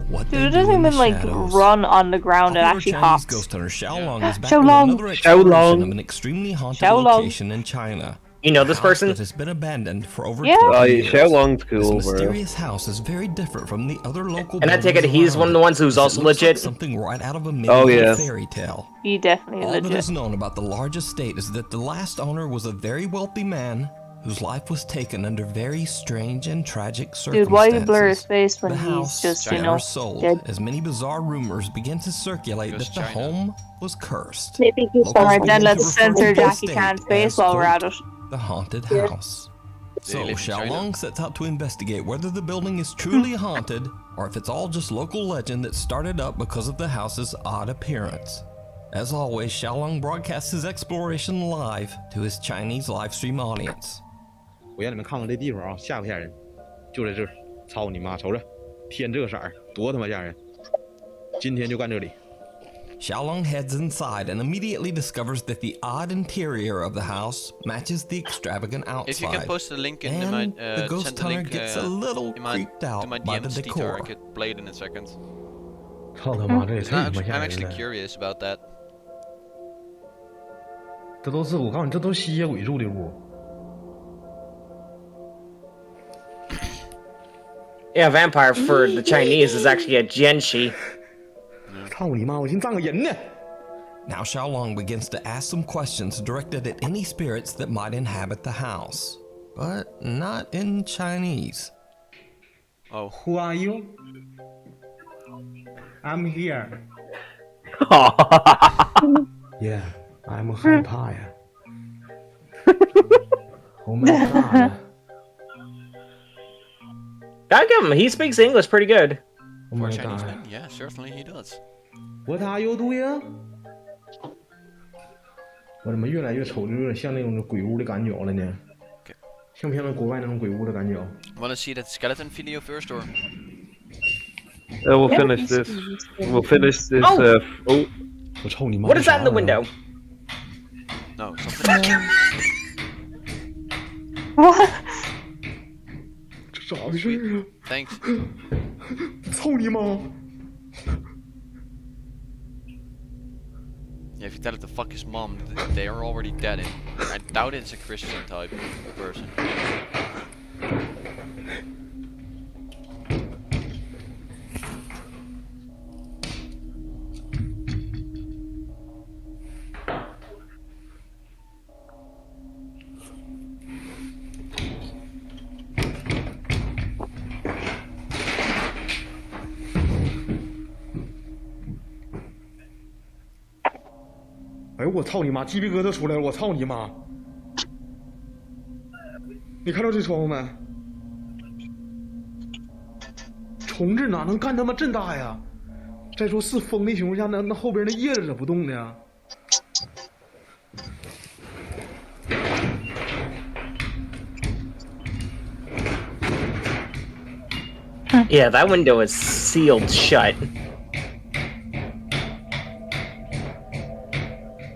What Dude, they it do doesn't in the even like shadows. run on the ground and Popular actually Chinese hops. ghost hunter Xiaolong is back Xiaolong. with another exploration of an extremely haunted Xiaolong. location in China. You know this A house person? that has been abandoned for over Yeah. 20 years. Xiaolong's cool, This bro. mysterious house is very different from the other local And I take it buildings he's around one of the it, ones who's as it also looks like legit? something right out of a Oh, medieval yeah. fairy tale. He definitely All is that legit. is known about the large estate is that the last owner was a very wealthy man whose life was taken under very strange and tragic circumstances. Dude, why you blur his face when The he's house just, you never know, sold, dead? as many bizarre rumors began to circulate that the home was cursed. Maybe he's Locals alright, then began to let's refer to censor the Jackie estate Chan's face as, while we're at quote, it. the haunted Yeah. house. They So live in China. Xiaolong sets out to investigate whether the building is truly haunted or if it's all just local legend that started up because of the house's odd appearance. As always, Xiaolong broadcasts his exploration live to his Chinese live stream audience. 我让你们看看这地方啊，吓不吓人？就在这儿，操你妈！瞅着，天这个色儿，多他妈吓人！今天就干这里。 Xiaolong heads inside and immediately discovers that the odd interior of the house matches the extravagant outside. If you can post the link in and my the ghost send the hunter link, gets a little in my, creeped out to my by the DMs decor. Dieter, I could play it in a second. 操他妈，这也 I'm 太他妈 actually, 吓 I'm 人 actually 了！ curious about that. 这都是我告诉你，这都是吸血鬼住的屋。 Yeah, vampire for the Chinese is actually a Jianxi. 操你妈！我寻思葬个人呢。 Now Xiaolong begins to ask some questions directed at any spirits that might inhabit the house, but not in Chinese. Oh. Who are you? I'm here. Yeah, I'm 害怕呀。Oh my god. Gotta give him, he speaks English pretty good. Oh For a my Chinese god. man, yeah, certainly he does. What are you doing? 我怎么越来越瞅着有点像那种鬼屋的感觉了呢？像不像那国外那种鬼屋的感觉？ Wanna see that skeleton video first, or? We'll finish this. We'll finish this. Oh. 我操你妈！ What is that in the window? No, something. What? 这咋回事啊 Thanks. 操你妈！ Yeah, if you tell it to fuck his mom, they are already dead. And I doubt it's a Christian type person. "哎呦我操你妈！鸡皮疙瘩出来了！我操你妈！你看到这窗户没？虫子哪能干他妈这大呀？再说是风的情况下，那后边那叶子咋不动呢？ Yeah, that window is sealed shut.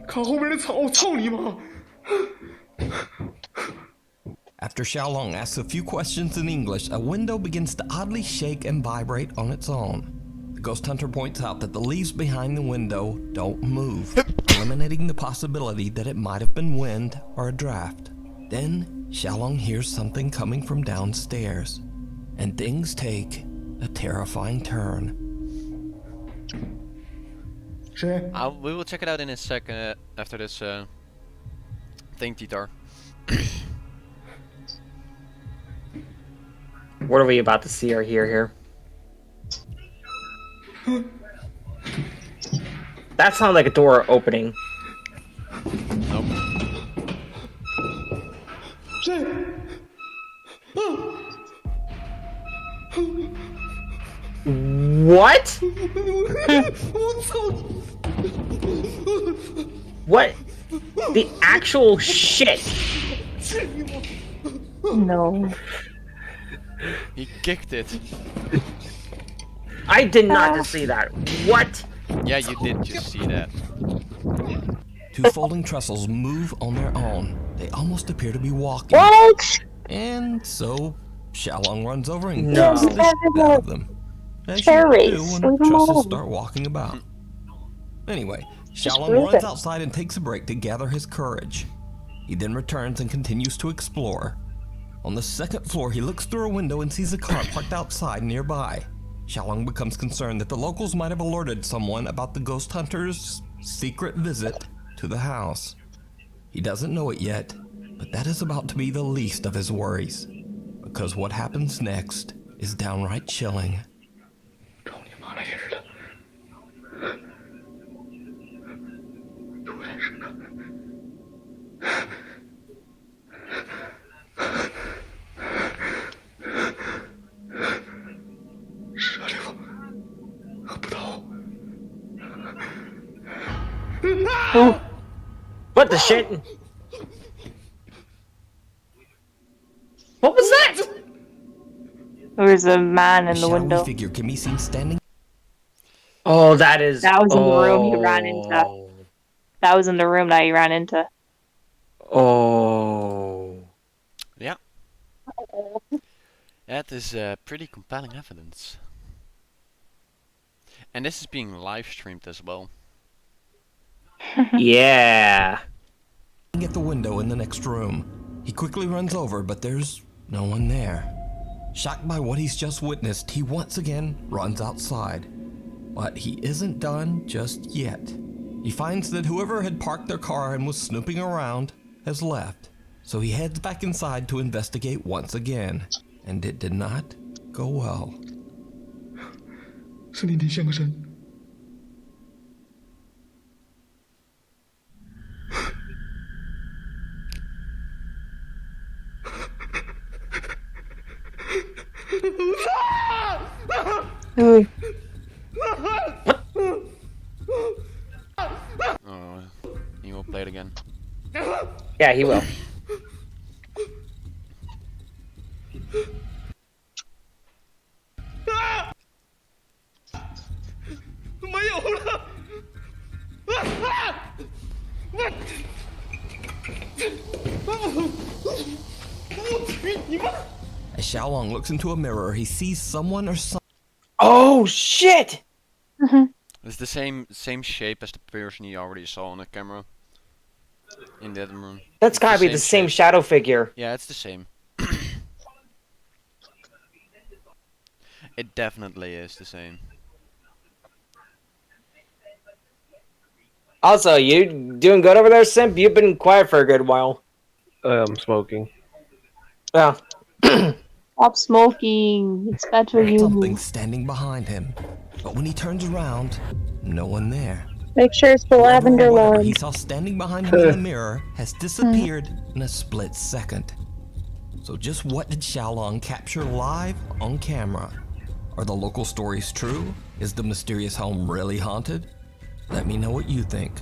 看后边的草，操你妈！ After Xiaolong asks a few questions in English, a window begins to oddly shake and vibrate on its own. The ghost hunter points out that the leaves behind the window don't move, eliminating the possibility that it might have been wind or a draft. Then, Xiaolong hears something coming from downstairs, and things take a terrifying turn. We will check it out in a sec after this thing, Titar. What are we about to see or hear here? That sounded like a door opening. Nope. What? What? The actual shit. No. He kicked it. I did not just see that. What? Yeah, you did just see that. Two folding trestles move on their own. They almost appear to be walking. What? And so Xiaolong runs over and No. kicks the shit out of them. As you do when trestles start walking about. Anyway, Xiaolong runs outside and takes a break to gather his courage. He then returns and continues to explore. On the second floor, he looks through a window and sees a car parked outside nearby. Xiaolong becomes concerned that the locals might have alerted someone about the ghost hunter's secret visit to the house. He doesn't know it yet, but that is about to be the least of his worries, because what happens next is downright chilling. What the shit? What was that? There was a man in the window. Figure can be seen standing. Oh, that is. That was in the room he ran into. That was in the room that he ran into. Oh. Yeah. That is pretty compelling evidence. And this is being live streamed as well. Yeah. At the window in the next room, he quickly runs over, but there's no one there. Shocked by what he's just witnessed, he once again runs outside. But he isn't done just yet. He finds that whoever had parked their car and was snooping around has left. So he heads back inside to investigate once again. And it did not go well. 是你现个身。Oh, he will play it again. Yeah, he will. As Xiaolong looks into a mirror, he sees someone or something. Oh shit! It's the same shape as the person you already saw on the camera. In the other room. That's gotta be the same shadow figure. Yeah, it's the same. It definitely is the same. Also, you doing good over there, Simp? You've been quiet for a good while. I'm smoking. Yeah. Stop smoking. It's bad for you. Something standing behind him. But when he turns around, no one there. Make sure it's the lavender Whatever one. he saw standing behind him in the mirror has disappeared in a split second. So just what did Xiaolong capture live on camera? Are the local stories true? Is the mysterious home really haunted? Let me know what you think.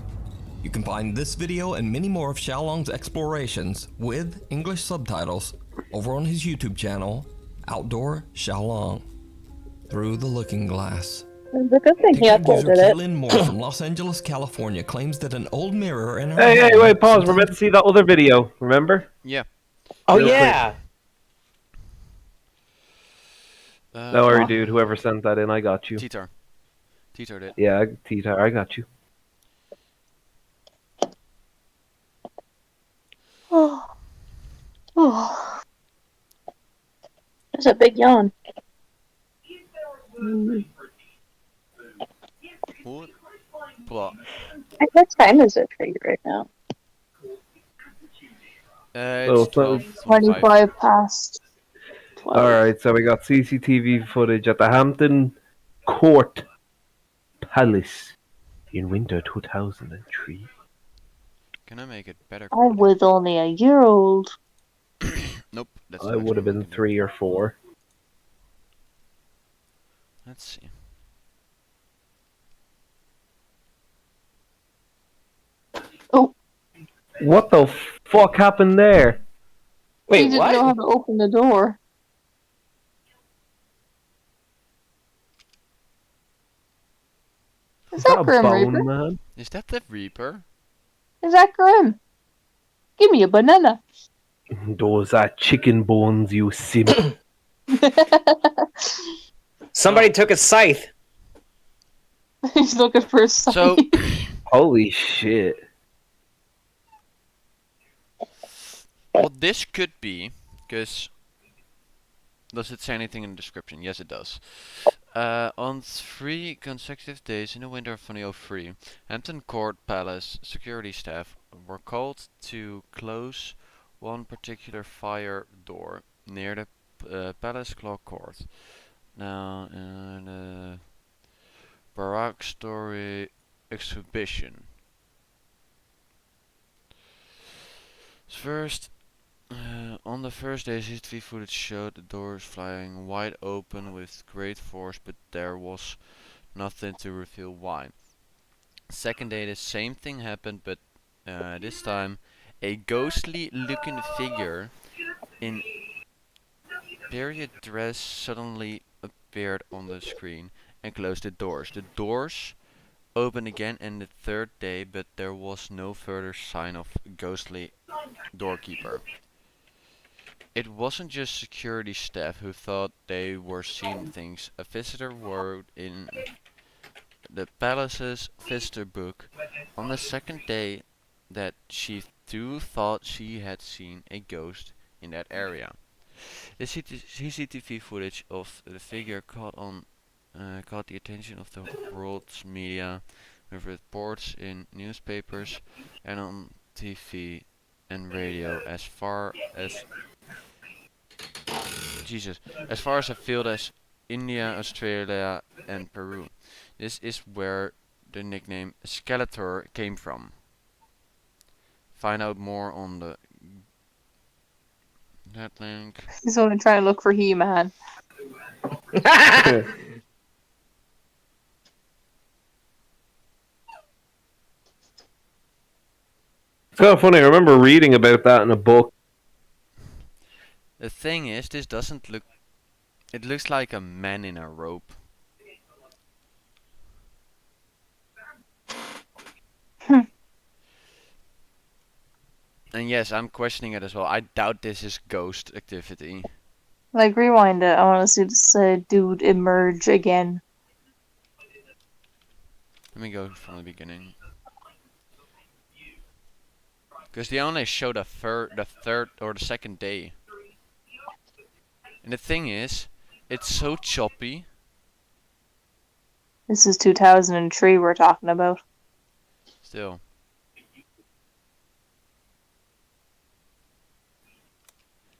You can find this video and many more of Xiaolong's explorations with English subtitles over on his YouTube channel, Outdoor Xiaolong. Through the Looking Glass. The good thing he uploaded it. Kaylin Moore from Los Angeles, California claims that an old mirror in her Hey, home wait, pause. We're meant to see that other video, remember? Yeah. Oh, Real yeah. Don't worry, dude. Whoever sent that in, I got you. Titar. Titar did. Yeah, Titar, I got you. Oh. Oh. That's a big yawn. What? What time is it for you right now? It's 25 past 12. Alright, so we got CCTV footage at the Hampton Court Palace in winter 2003. Can I make it better? I was only a year old. Nope. That's I would have been 3 or 4. Let's see. What the fuck happened there? He didn't know how to open the door. Is that Grim Reaper? Man? Is that the Reaper? Is that Grim? Give me a banana. Those are chicken bones, you simp. Somebody took a scythe. He's looking for a scythe. So, holy shit. What this could be, because does it say anything in the description? Yes, it does. On 3 consecutive days in the winter of 2003, Hampton Court Palace security staff were called to close one particular fire door near the Palace Claw Court. Now, in the Baroque story exhibition. First, on the first day, CCTV footage showed the doors flying wide open with great force, but there was nothing to reveal why. Second day, the same thing happened, but this time, a ghostly-looking figure in period dress suddenly appeared on the screen and closed the doors. The doors opened again on the third day, but there was no further sign of ghostly doorkeeper. It wasn't just security staff who thought they were seeing things. A visitor wrote in the palace's visitor book on the second day that she too thought she had seen a ghost in that area. The CCTV footage of the figure caught the attention of the world's media, with reports in newspapers and on TV and radio as far as a field as India, Australia and Peru. This is where the nickname Skeletor came from. Find out more on that link. He's only trying to look for He-Man. It's kind of funny. I remember reading about that in a book. The thing is, this doesn't look... It looks like a man in a robe. And yes, I'm questioning it as well. I doubt this is ghost activity. Like, rewind it. I want to see this dude emerge again. Let me go from the beginning. Because they only show the third or the second day. And the thing is, it's so choppy. This is 2003 we're talking about. Still.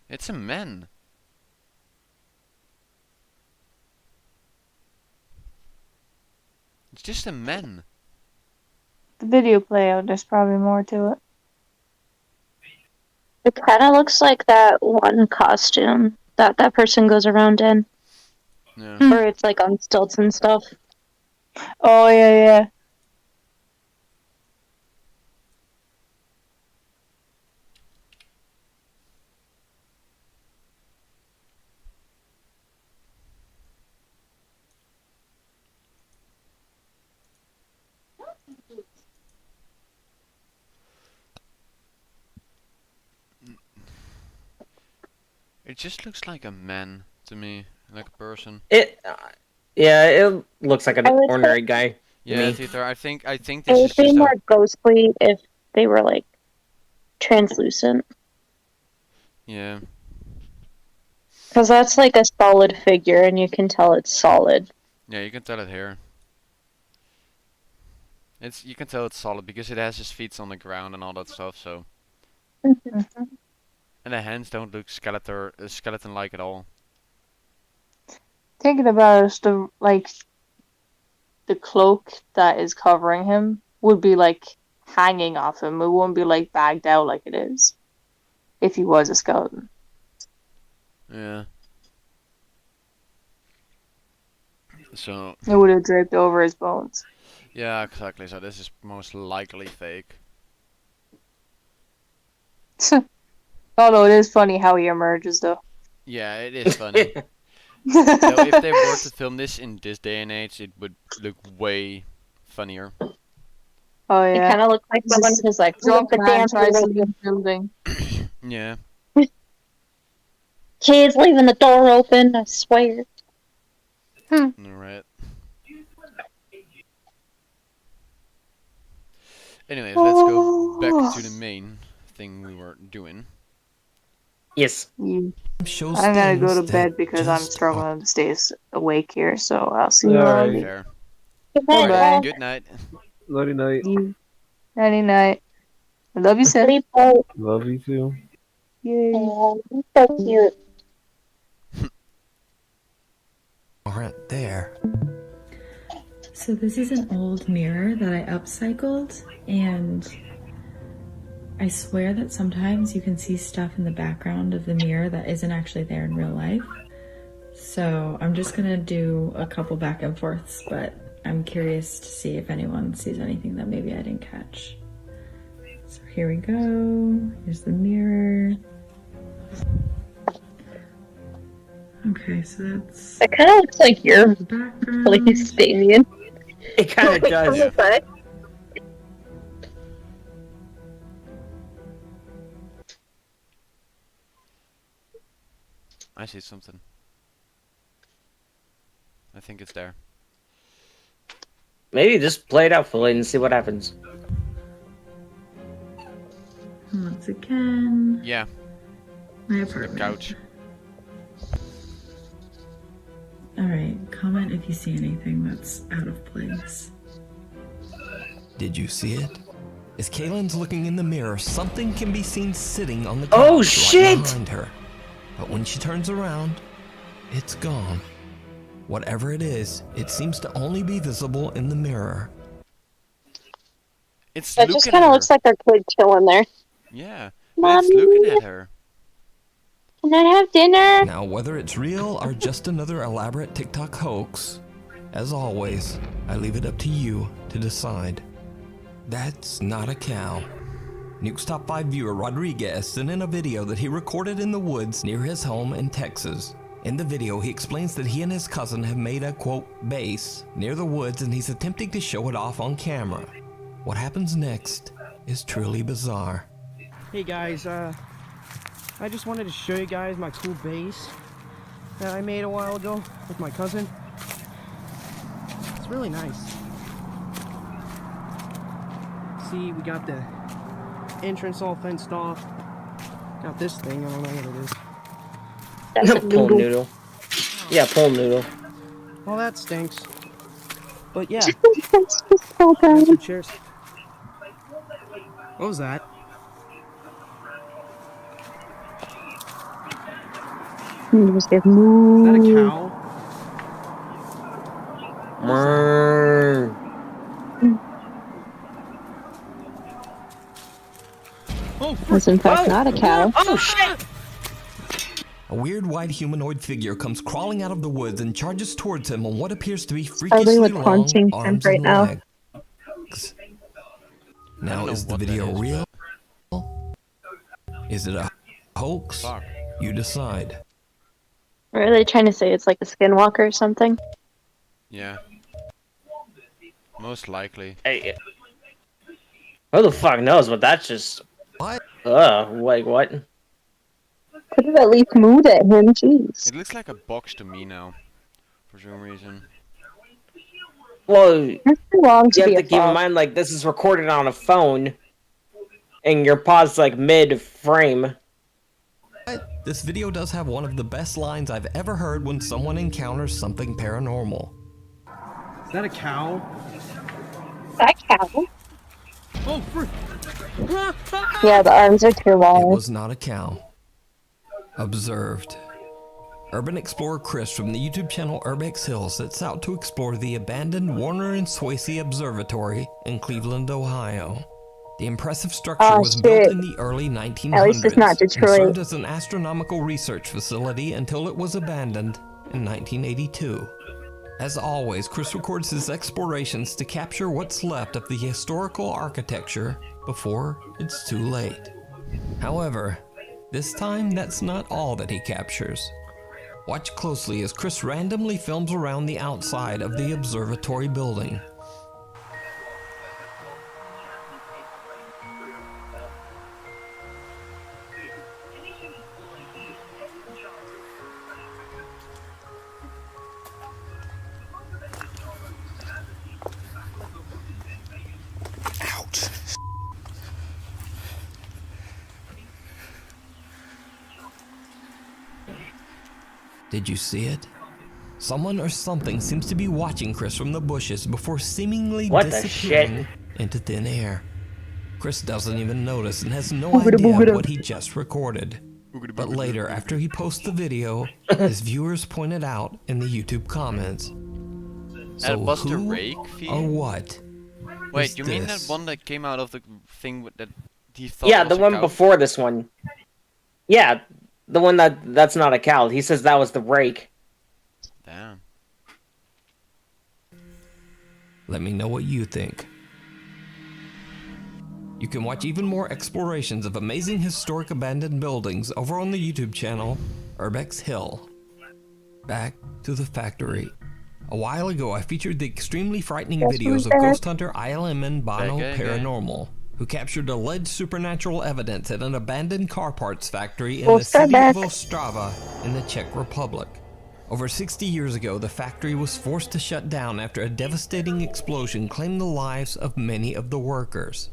It's a man. It's just a man. The video play out, there's probably more to it. It kind of looks like that one costume that that person goes around in. Yeah. Where it's like on stilts and stuff. Oh, yeah. It just looks like a man to me, like a person. It looks like an ordinary guy. Yeah, Theater, I think this It is would be just more ghostly if they were like translucent. Yeah. Because that's like a solid figure and you can tell it's solid. Yeah, you can tell it here. You can tell it's solid because it has his feet on the ground and all that stuff, so. And the hands don't look skeleton-like at all. Thinking about it, the cloak that is covering him would be like hanging off him. It wouldn't be like bagged out like it is if he was a skeleton. Yeah. So. It would have draped over his bones. Yeah, exactly. So this is most likely fake. Although it is funny how he emerges, though. Yeah, it is funny. Though if they were to film this in this day and age, it would look way funnier. Oh It yeah. kind of looks like someone who's like, Drunk the man damn tries to thing. leave the building. Yeah. Kids leaving the door open, I swear. Alright. Anyways, let's go back to the main thing we were doing. Yes. I'm gonna go to bed because I'm struggling to stay awake here, so I'll see you all. Very fair. Good night. Alright, good night. Nighty night. Nighty night. I love you, Seth. Love you too. Yay. So cute. Aren't there. So this is an old mirror that I upcycled, and I swear that sometimes you can see stuff in the background of the mirror that isn't actually there in real life. So I'm just gonna do a couple back and forths, but I'm curious to see if anyone sees anything that maybe I didn't catch. So here we go. Here's the mirror. Okay, so that's... It kind of looks like your place, Damien. It kind of does. Yeah. I see something. I think it's there. Maybe just play it out fully and see what happens. Once again... Yeah. My It's on apartment. the couch. Alright, comment if you see anything that's out of place. Did you see it? As Kaylin's looking in the mirror, something can be seen sitting on the couch Oh, right shit! behind her. But when she turns around, it's gone. Whatever it is, it seems to only be visible in the mirror. It's That just kind of looks like their kid chilling there. Yeah, Mommy. it's looking at her. Can I have dinner? Now, whether it's real or just another elaborate TikTok hoax, as always, I leave it up to you to decide. That's not a cow. Nuke's top 5 viewer Rodriguez sent in a video that he recorded in the woods near his home in Texas. In the video, he explains that he and his cousin have made a, quote, base near the woods, and he's attempting to show it off on camera. What happens next is truly bizarre. Hey guys, I just wanted to show you guys my cool base that I made a while ago with my cousin. It's really nice. See, we got the entrance all fenced off. Got this thing, I don't know what it is. That's a Pole noodle. noodle. Yeah, pole noodle. Well, that stinks. But yeah. So good. Cheers. What was that? Just get moo. Is that a cow? That's in fact not a cow. Oh shit! A weird white humanoid figure comes crawling out of the woods and charges towards him on what appears to be Probably freakishly with long crunching arms right and now. legs. Now, is the video real? Is it a hoax? Fuck. You decide. Or are they trying to say it's like a skinwalker or something? Yeah. Most likely. Hey, who the fuck knows? But that's just. What? Wait, what? Could have at least moved at him, jeez. It looks like a box to me now, for some reason. Well, That's too long to you be have a to keep in fox. mind, like, this is recorded on a phone, and your paused, like, mid-frame. This video does have one of the best lines I've ever heard when someone encounters something paranormal. Is that a cow? That cow? Oh, frick! Yeah, the arms are too It long. was not a cow. Observed. Urban explorer Chris from the YouTube channel Urbex Hills sets out to explore the abandoned Warner and Swayze Observatory in Cleveland, Ohio. The impressive structure Oh, was shit. built in the early 1900s At least it's not and Detroit. served as an astronomical research facility until it was abandoned in 1982. As always, Chris records his explorations to capture what's left of the historical architecture before it's too late. However, this time that's not all that he captures. Watch closely as Chris randomly films around the outside of the observatory building. Ouch. Did you see it? Someone or something seems to be watching Chris from the bushes before seemingly disappearing into thin air. Chris doesn't even notice and has no idea what he just recorded. But later, after he posts the video, his viewers pointed out in the YouTube comments. So was the who rake feed? or what? Wait, you mean this? that one that came out of the thing that he thought Yeah, was the a one cow? before this one. Yeah, the one that's not a cow. He says that was the rake. Damn. Let me know what you think. You can watch even more explorations of amazing historic abandoned buildings over on the YouTube channel, Urbex Hill. Back to the factory. A while ago, I featured the extremely frightening videos of ghost hunter ILM and Bono Paranormal, who captured alleged supernatural evidence at an abandoned car parts factory in the city of Ostrava in the Czech Republic. Over 60 years ago, the factory was forced to shut down after a devastating explosion claimed the lives of many of the workers.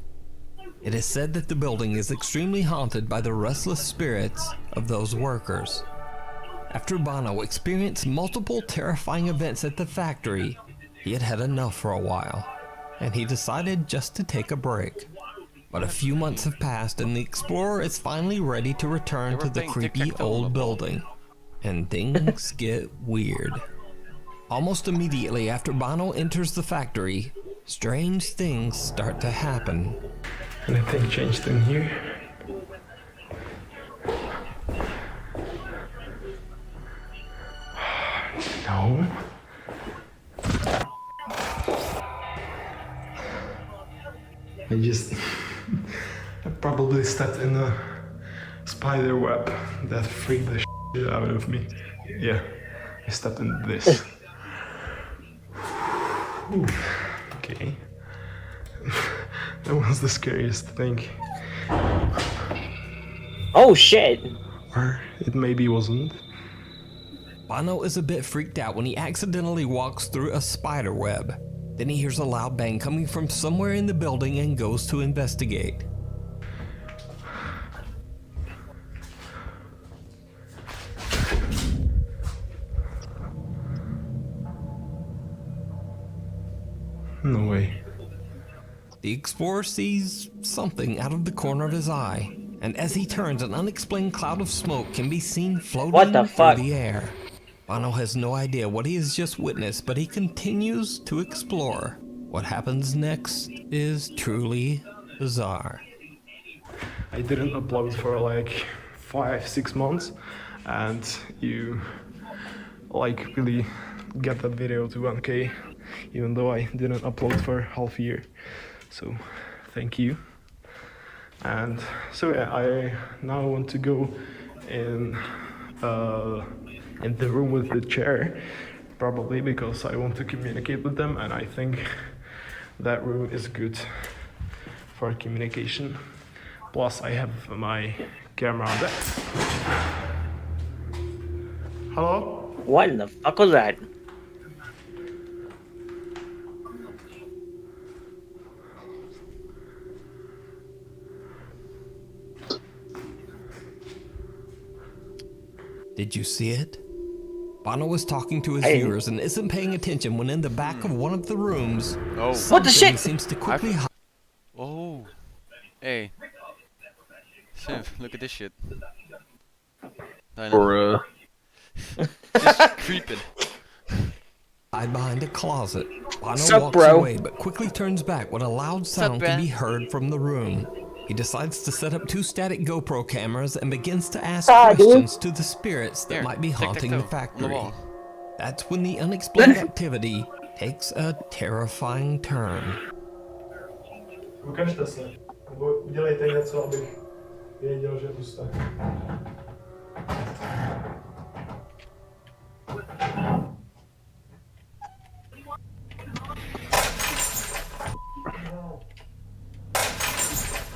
It is said that the building is extremely haunted by the restless spirits of those workers. After Bono experienced multiple terrifying events at the factory, he had had enough for a while, and he decided just to take a break. But a few months have passed and the explorer is finally ready to return to the creepy old building. And things get weird. Almost immediately after Bono enters the factory, strange things start to happen. Anything changed in here? No. I probably stepped in a spider web that freaked the shit out of me. Yeah, I stepped in this. Ooh, okay. That was the scariest thing. Oh shit! Or it maybe wasn't. Bono is a bit freaked out when he accidentally walks through a spider web. Then he hears a loud bang coming from somewhere in the building and goes to investigate. No way. The explorer sees something out of the corner of his eye, and as he turns, an unexplained cloud of smoke can be seen floating through the air. Bono has no idea what he has just witnessed, but he continues to explore. What happens next is truly bizarre. I didn't upload for like 5-6 months, and you like really get that video to 1K, even though I didn't upload for half a year. So thank you. And so yeah, I now want to go in the room with the chair, probably because I want to communicate with them, and I think that room is good for communication. Plus I have my camera on that. Hello? What in the fuck was that? Did you see it? Bono was talking to his viewers and isn't paying attention when in the back of one of the rooms, what the shit? Seems to quickly Oh, hey, Shiv, look at this shit. Or just creeping. hide behind a closet. Bono Sup, walks bro? away but quickly turns back when a loud sound can be heard from the room. He decides to set up 2 static GoPro cameras and begins to ask questions to the spirits that might be haunting the factory. That's when the unexplained activity takes a terrifying turn. Ukažte se, nebo udělejte něco, abych Wiedział, że pusta.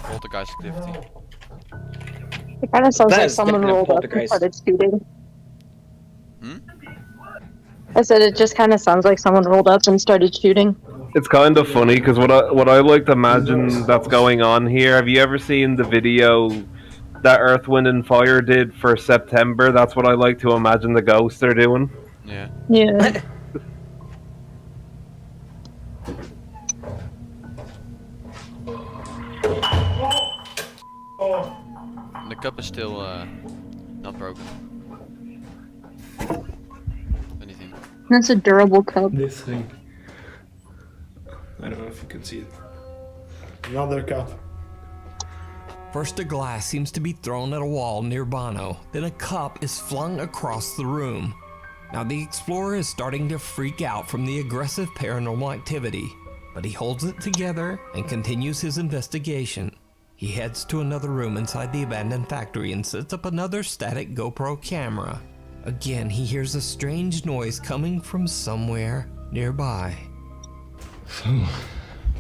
Poltergeist activity. It kind of sounds That like is someone definitely rolled up and poltergeist. started shooting. Hmm? I said it just kind of sounds like someone rolled up and started shooting. It's kind of funny because what I like to imagine that's going on here. Have you ever seen the video that Earth, Wind, and Fire did for September? That's what I like to imagine the ghosts are doing. Yeah. Yeah. The cup is still not broken. Anything. That's a durable cup. This thing. I don't know if you can see it. Another cup. First, a glass seems to be thrown at a wall near Bono, then a cup is flung across the room. Now the explorer is starting to freak out from the aggressive paranormal activity, but he holds it together and continues his investigation. He heads to another room inside the abandoned factory and sets up another static GoPro camera. Again, he hears a strange noise coming from somewhere nearby. So,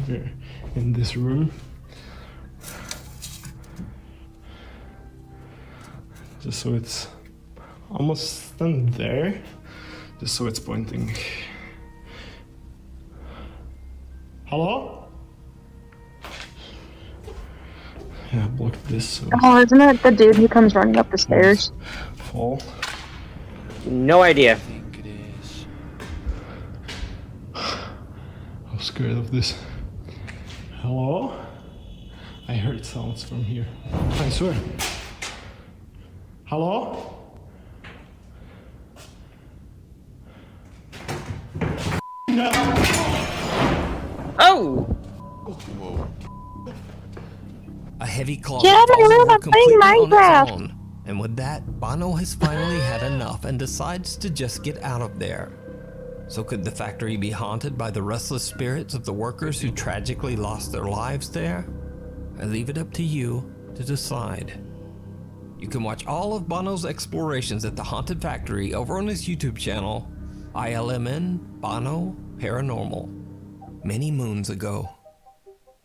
we're in this room. Just so it's almost done there. Just so it's pointing. Hello? Yeah, block this. So Oh, isn't it the dude who comes running up the stairs? fall. No idea. I'm scared of this. Hello? I heard sounds from here. I swear. Hello? No. Oh! Whoa. A heavy closet Get out of the falls room, over I'm playing completely on Minecraft. its own. And with that, Bono has finally had enough and decides to just get out of there. So could the factory be haunted by the restless spirits of the workers who tragically lost their lives there? I leave it up to you to decide. You can watch all of Bono's explorations at the haunted factory over on his YouTube channel, ILMN Bono Paranormal. Many moons ago.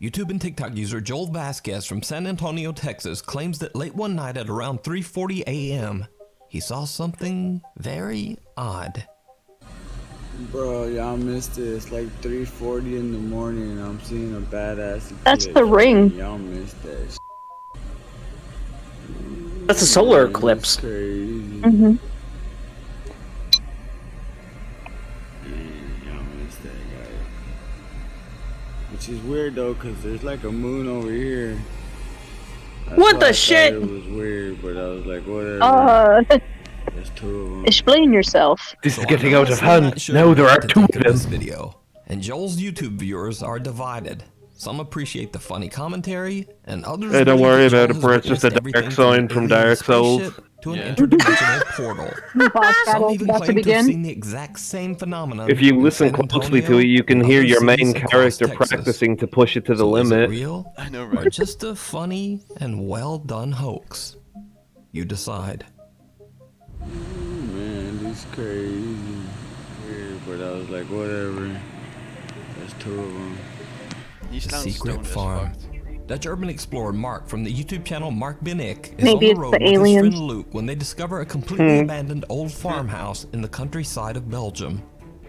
YouTube and TikTok user Joel Vasquez from San Antonio, Texas claims that late one night at around 3:40 a.m., he saw something very odd. Bro, y'all missed it. It's like 3:40 in the morning and I'm seeing a badass That's eclipse. the ring. Y'all missed that. That's a solar Man, eclipse. that's crazy. Mm-hmm. Y'all missed that, guy. Which is weird though, cause there's like a moon over here. That's What why the I thought shit? It was weird, but I was like, whatever. There's two of them. Explain yourself. This So is getting I'm out of honestly hand. not sure Now there what are to two think of of this them. video, and Joel's YouTube viewers are divided. Some appreciate the funny commentary, and others. Hey, don't believe worry that Joel about it, has bro. It's just a witnessed dark everything sign an from alien Dark Souls. spaceship to an Yeah. interdimensional portal. Boss Some battle's even about to claim to have begin. seen the exact same phenomenon. If you in listen San closely to Antonio it, you can and hear other your main cities across character Texas. practicing to push it to the So is it limit. real? I know, Or right? just a funny and well done hoax? You decide. Man, this is crazy. Weird, but I was like, whatever. There's two of them. He sounds Secret stoned as farm. fuck. Dutch urban explorer Mark from the YouTube channel Mark Binik is Maybe on it's the road the with his aliens. friend Luke when they discover a completely abandoned old farmhouse in the countryside of Belgium.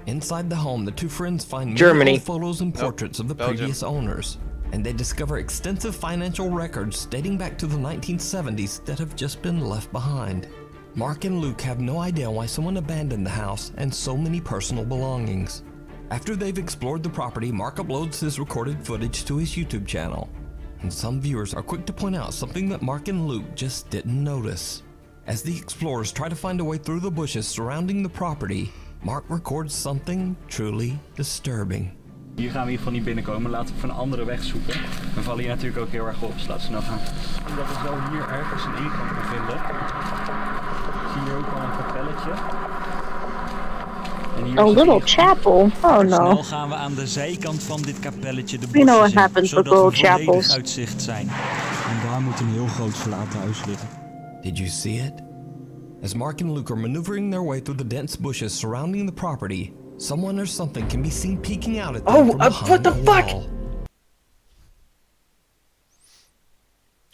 Inside the home, the two friends find many Germany. old photos and portraits of the Belgium. previous owners, and they discover extensive financial records dating back to the 1970s that have just been left behind. Mark and Luke have no idea why someone abandoned the house and so many personal belongings. After they've explored the property, Mark uploads his recorded footage to his YouTube channel. And some viewers are quick to point out something that Mark and Luke just didn't notice. As the explorers try to find a way through the bushes surrounding the property, Mark records something truly disturbing. Hier gaan we in ieder geval niet binnenkomen. Laten we van een andere weg zoeken. We vallen hier natuurlijk ook heel erg op, dus laten we snel gaan. Dat is wel hier ergens een ingang te vinden. Ik zie hier ook al een kapelletje. En hier A zit little hij goed. chapel? Oh Snel no. gaan we aan de zijkant van dit kapelletje de We know bosjes what in, happens with zodat we little volledig chapels. uitzicht zijn. En daar moet een heel groot verlaten huis liggen. Did you see it? As Mark and Luke are maneuvering their way through the dense bushes surrounding the property, someone or something can be seen peeking out at them from behind what the a fuck? wall.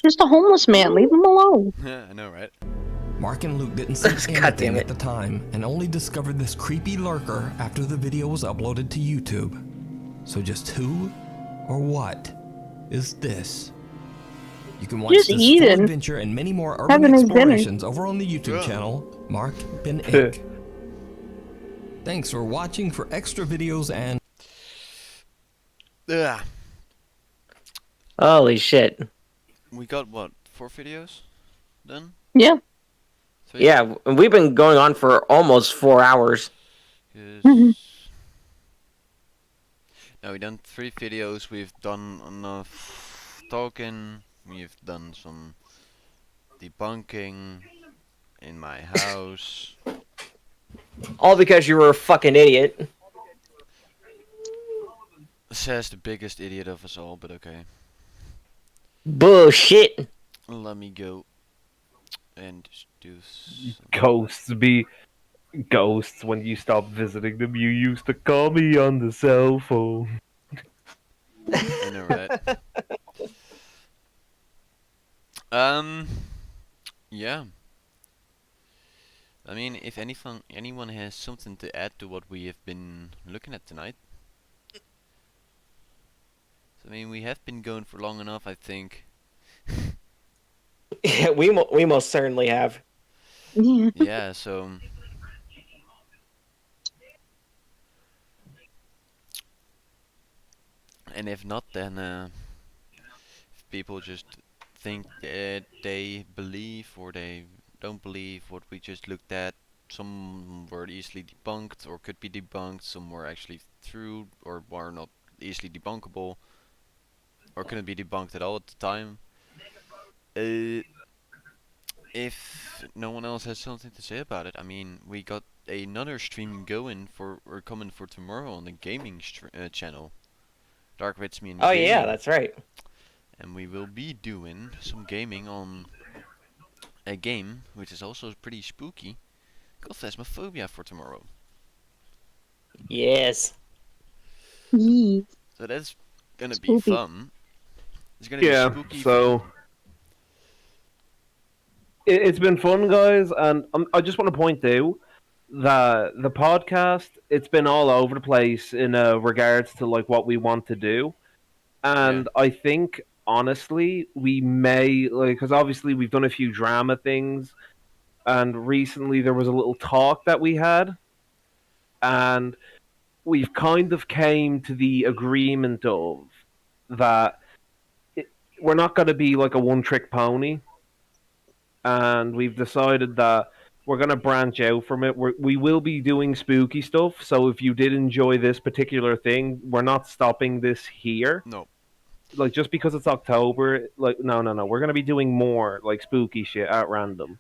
Just a homeless man. Leave him alone. I know, right? Mark and Luke didn't see anything at the time and only discovered this creepy lurker after the video was uploaded to YouTube. So just who or what is this? You can watch Just this eating. full adventure and many more urban Having his dinner. explorations over on the YouTube channel, Mark Ben Inc. Thanks for watching. For extra videos and... Yeah. Holy shit. We got, what, 4 videos done? Yeah. 3? Yeah, we've been going on for almost 4 hours. Now we've done 3 videos, we've done enough talking, we've done some debunking in my house. All because you were a fucking idiot. Says the biggest idiot of us all, but okay. Bullshit. Let me go and do Ghosts be ghosts when you stop visiting them. You used to call me on the cell phone. I know, right? Yeah. I mean, if anyone has something to add to what we have been looking at tonight. I mean, we have been going for long enough, I think. Yeah, we most certainly have. Yeah. Yeah, so... And if not, then if people just think that they believe or they don't believe what we just looked at, some were easily debunked or could be debunked, some were actually true or were not easily debunkable, or couldn't be debunked at all at the time. If no one else has something to say about it, I mean, we got another stream going for, or coming for tomorrow on the gaming channel, DarkRitzMian. Oh yeah, that's right. And we will be doing some gaming on a game which is also pretty spooky, called Phasmophobia, for tomorrow. Yes. So that's gonna be fun. It's gonna be spooky. So it's been fun, guys, and I just want to point out that the podcast, it's been all over the place in regards to like what we want to do, and I think honestly we may, like, because obviously we've done a few drama things, and recently there was a little talk that we had, and we've kind of came to the agreement of that we're not going to be like a one-trick pony, and we've decided that we're going to branch out from it. We will be doing spooky stuff, so if you did enjoy this particular thing, we're not stopping this here. No. Like, just because it's October, like, no. We're going to be doing more, like, spooky shit at random.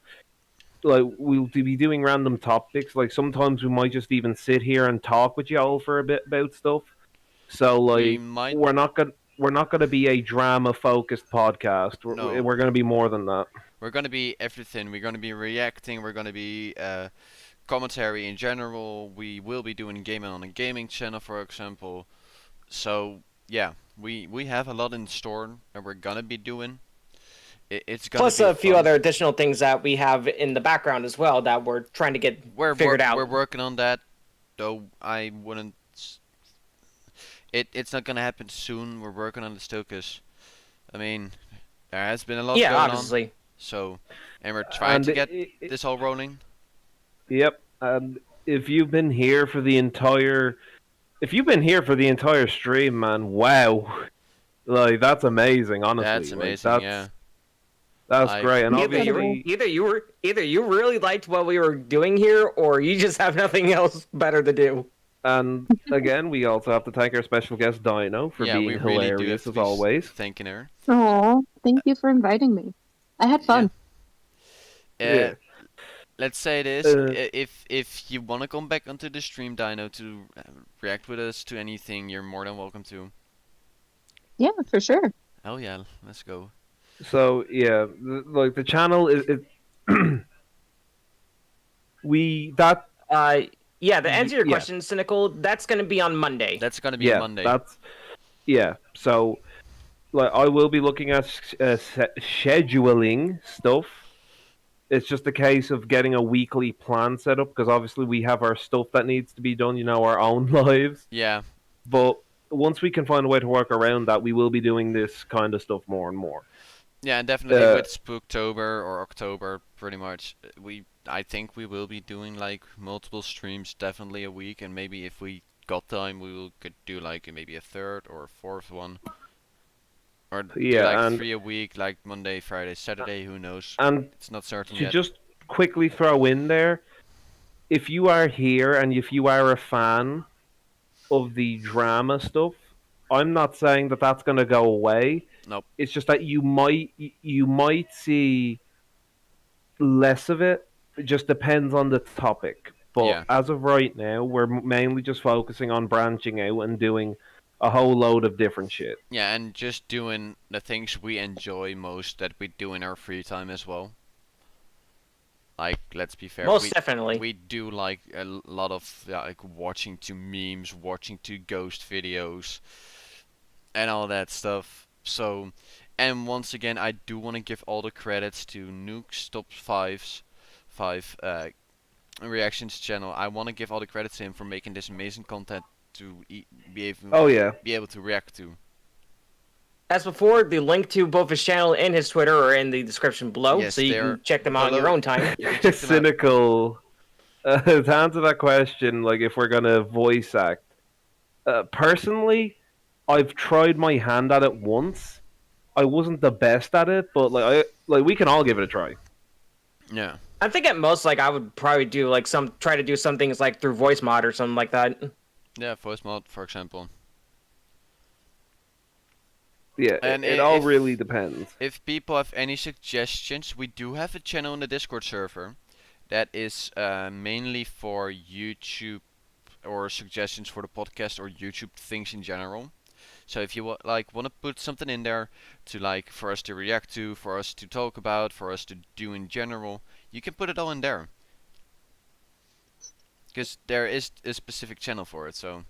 Like, we'll be doing random topics. Like, sometimes we might just even sit here and talk with y'all for a bit about stuff. So, like, we're not gonna be a drama-focused podcast. We're gonna be more than that. We're gonna be everything. We're gonna be reacting. We're gonna be commentary in general. We will be doing gaming on a gaming channel, for example. So yeah, we have a lot in store that we're gonna be doing. It's gonna Plus be a few fun. other additional things that we have in the background as well that we're trying to get figured out. We're working on that, though I wouldn't. It's not gonna happen soon. We're working on it still, cause I mean there has been a lot going obviously. on. So, and we're trying to get this all rolling. Yep. If you've been here for the entire stream, man, wow, like that's amazing. Honestly, That's amazing. Like, yeah. That's great. And either you really liked what we were doing here, or you just have nothing else better to do. And again, we also have to thank our special guest Dino for being we really hilarious do have as to be always. Thanking her. Aw, thank you for inviting me. I had fun. Yeah. let's say this: if you wanna come back onto the stream, Dino, to react with us to anything, you're more than welcome to. Yeah, for sure. Hell yeah, let's go. So yeah, like the channel is yeah. To answer your question, Cynical, that's gonna be on Monday. That's gonna be on Monday. So like I will be looking at scheduling stuff. It's just a case of getting a weekly plan set up because obviously we have our stuff that needs to be done, our own lives. Yeah. But once we can find a way to work around that, we will be doing this kind of stuff more and more. Yeah, and definitely with Spooktober or October, pretty much, I think we will be doing like multiple streams, definitely a week, and maybe if we got time, could do like maybe a third or a fourth one. Or do like 3 a week, like Monday, Friday, Saturday, who knows? And it's not certain to yet. just quickly throw in there, if you are here and if you are a fan of the drama stuff, I'm not saying that that's going to go away. Nope. It's just that you might see less of it. It just depends on the topic. But as of right now, we're mainly just focusing on branching out and doing a whole load of different shit. Yeah, and just doing the things we enjoy most that we do in our free time as well. Like, let's be fair. Most definitely. We do like a lot of like watching to memes, watching to ghost videos, and all that stuff. So, and once again, I do want to give all the credits to Nuke's Top 5 reactions channel. I want to give all the credits to him for making this amazing content to be able to react to. As before, the link to both his channel and his Twitter are in the description below, so you can check them out on your own time. Cynical. To answer that question, like if we're gonna voice act, personally, I've tried my hand at it once. I wasn't the best at it, but we can all give it a try. Yeah. I think at most, I would probably do try to do some things like through voice mod or something like that. Yeah, voice mod, for example. Yeah, and it all really depends. If people have any suggestions, we do have a channel in the Discord server that is mainly for YouTube or suggestions for the podcast or YouTube things in general. So if you want to put something in there to for us to react to, for us to talk about, for us to do in general, you can put it all in there. Because there is a specific channel for it. So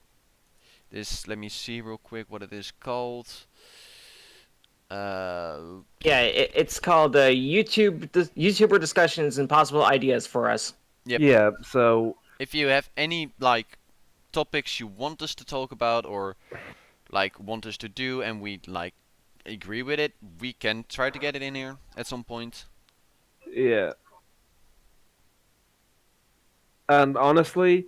let me see real quick what it is called. It's called YouTuber Discussions and Possible Ideas for Us. Yep. Yeah, so if you have any topics you want us to talk about or want us to do and we agree with it, we can try to get it in here at some point. Yeah. And honestly,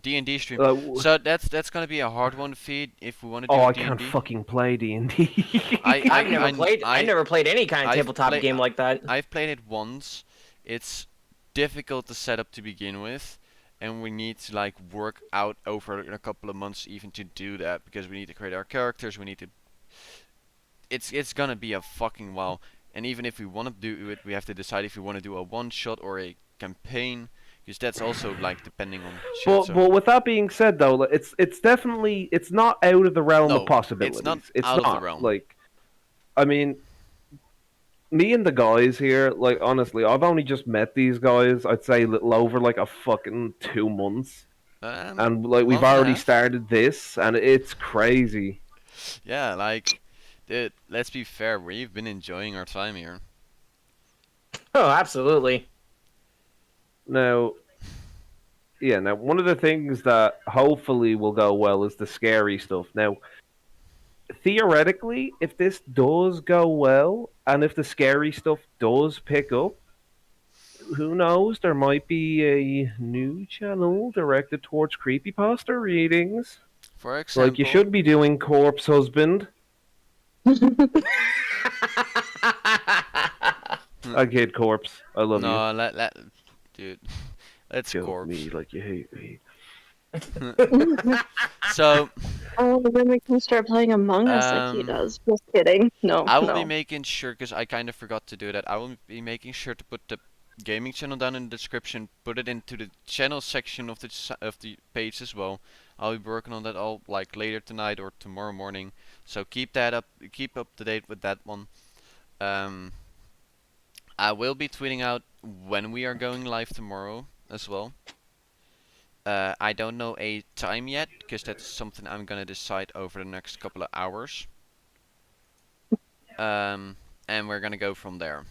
D&D stream. So that's gonna be a hard one to feed if we want to do I D&D. can't fucking play D&D. I never played any kind of tabletop game like that. I've played it once. It's difficult to set up to begin with, and we need to work out over a couple of months even to do that because we need to create our characters. We need to. It's gonna be a fucking while, and even if we want to do it, we have to decide if we want to do a one shot or a campaign. Because that's also depending on shit. But with that being said, though, it's definitely not out of the realm of possibilities. It's not out of the realm. I mean, me and the guys here, honestly, I've only just met these guys. I'd say a little over a fucking 2 months, and we've already started this, and it's crazy. Yeah, dude, let's be fair. We've been enjoying our time here. Oh, absolutely. Now, one of the things that hopefully will go well is the scary stuff. Now, theoretically, if this does go well, and if the scary stuff does pick up, who knows, there might be a new channel directed towards creepypasta readings. For example... you should be doing Corpse Husband. I kid, Corpse. I love you. No, dude, let's Corpse me like you hate me. So. Oh, then we can start playing Among Us like he does. Just kidding. No. I will be making sure, because I kind of forgot to do that. I will be making sure to put the gaming channel down in the description. Put it into the channel section of the page as well. I'll be working on that all like later tonight or tomorrow morning. So keep up to date with that one. I will be tweeting out when we are going live tomorrow as well. I don't know a time yet, because that's something I'm gonna decide over the next couple of hours. And we're gonna go from there,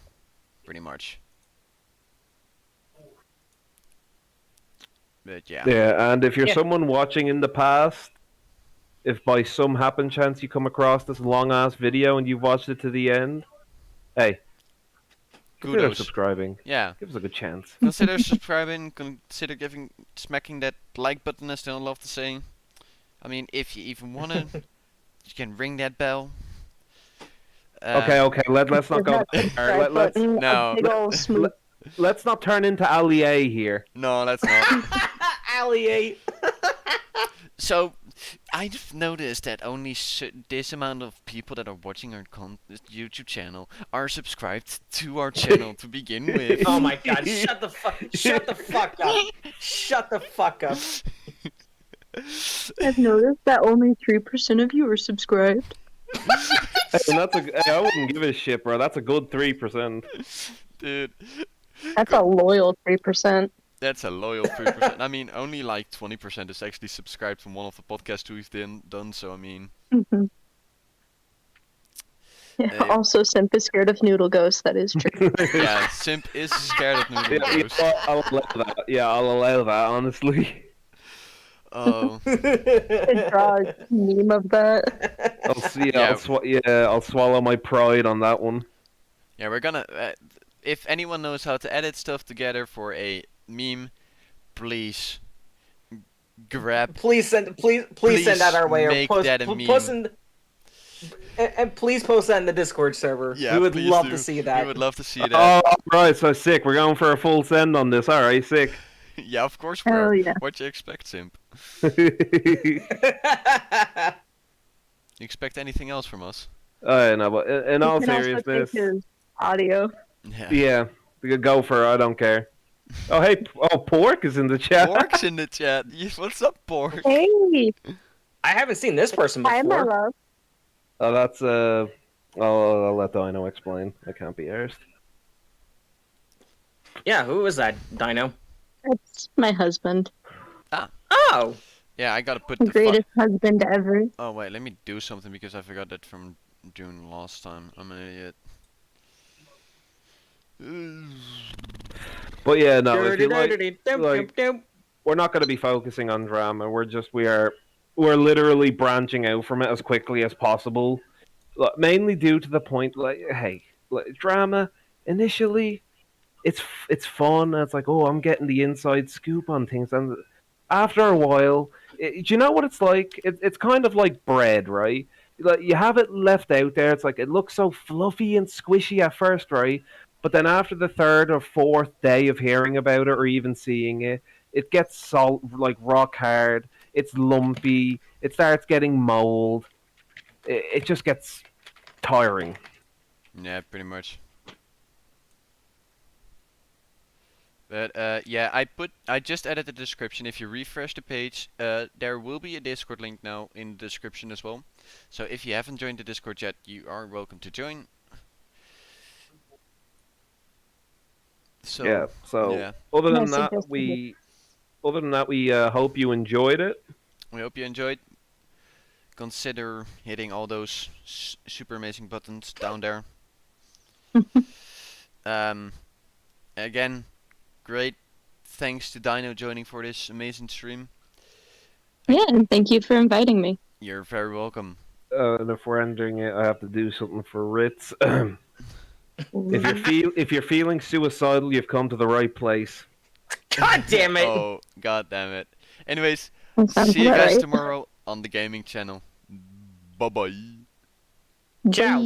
pretty much. But yeah. Yeah, and if you're someone watching in the past, if by some happen chance you come across this long ass video and you've watched it to the end, hey, consider Kudos. subscribing. Yeah. Give us a good chance. Consider subscribing, consider smacking that like button, as they don't love to say. I mean, if you even wanna, you can ring that bell. Okay, let's not go there. Let's not turn into Ali A here. No, let's not. Ali A. So, I've noticed that only this amount of people that are watching our YouTube channel are subscribed to our channel to begin with. Oh my god, shut the fuck up. Shut the fuck up. I've noticed that only 3% of you are subscribed. I wouldn't give a shit, bro. That's a good 3%. Dude. That's a loyal 3%. That's a loyal 3%. I mean, only like 20% is actually subscribed from one of the podcasts we've done, so I mean... Yeah, also, Simp is scared of Noodle Ghost, that is true. Yeah, Simp is scared of Noodle Ghost. I'll allow that. Yeah, I'll allow that, honestly. Oh. Draw a meme of that. I'll see. I'll swallow my pride on that one. Yeah, we're gonna... if anyone knows how to edit stuff together for a meme, please grab. Please send that our way, or post that a meme. And please post that in the Discord server. Yeah, we would love to see that. We would love to see that. Oh, right. So sick. We're going for a full send on this. All right, sick. Yeah, of course we are. What you expect, Simp? You expect anything else from us? No, but in all seriousness, audio. Yeah, go for it. I don't care. Oh, hey, Pork is in the chat. Pork's in the chat. What's up, Pork? Hey. I haven't seen this person before. Hi, my love. Oh, that's I'll let Dino explain. I can't be arsed. Yeah, who is that, Dino? It's my husband. Ah. Oh. Yeah, I gotta put the the greatest husband ever. Oh wait, let me do something because I forgot that from June last time. I'm an idiot. But yeah, no, if you like, we're not going to be focusing on drama. We're literally branching out from it as quickly as possible, mainly due to the point, like, hey, drama initially, it's fun. It's like, oh, I'm getting the inside scoop on things, and after a while, do you know what it's like? It's kind of like bread, right? Like, you have it left out there. It's like it looks so fluffy and squishy at first, right? But then after the third or fourth day of hearing about it or even seeing it, it gets like rock hard. It's lumpy. It starts getting mold. It just gets tiring. Yeah, pretty much. But yeah, I just added the description. If you refresh the page, there will be a Discord link now in the description as well. So if you haven't joined the Discord yet, you are welcome to join. So, yeah. So yeah. Other than that, we hope you enjoyed it. We hope you enjoyed. Consider hitting all those super amazing buttons down there. Again, great thanks to Dino joining for this amazing stream. Yeah, and thank you for inviting me. You're very welcome. And if we're ending it, I have to do something for Ritz. If you're feeling suicidal, you've come to the right place. God damn it! Oh, god damn it. Anyways, see you guys tomorrow on the gaming channel. Bye bye. Ciao.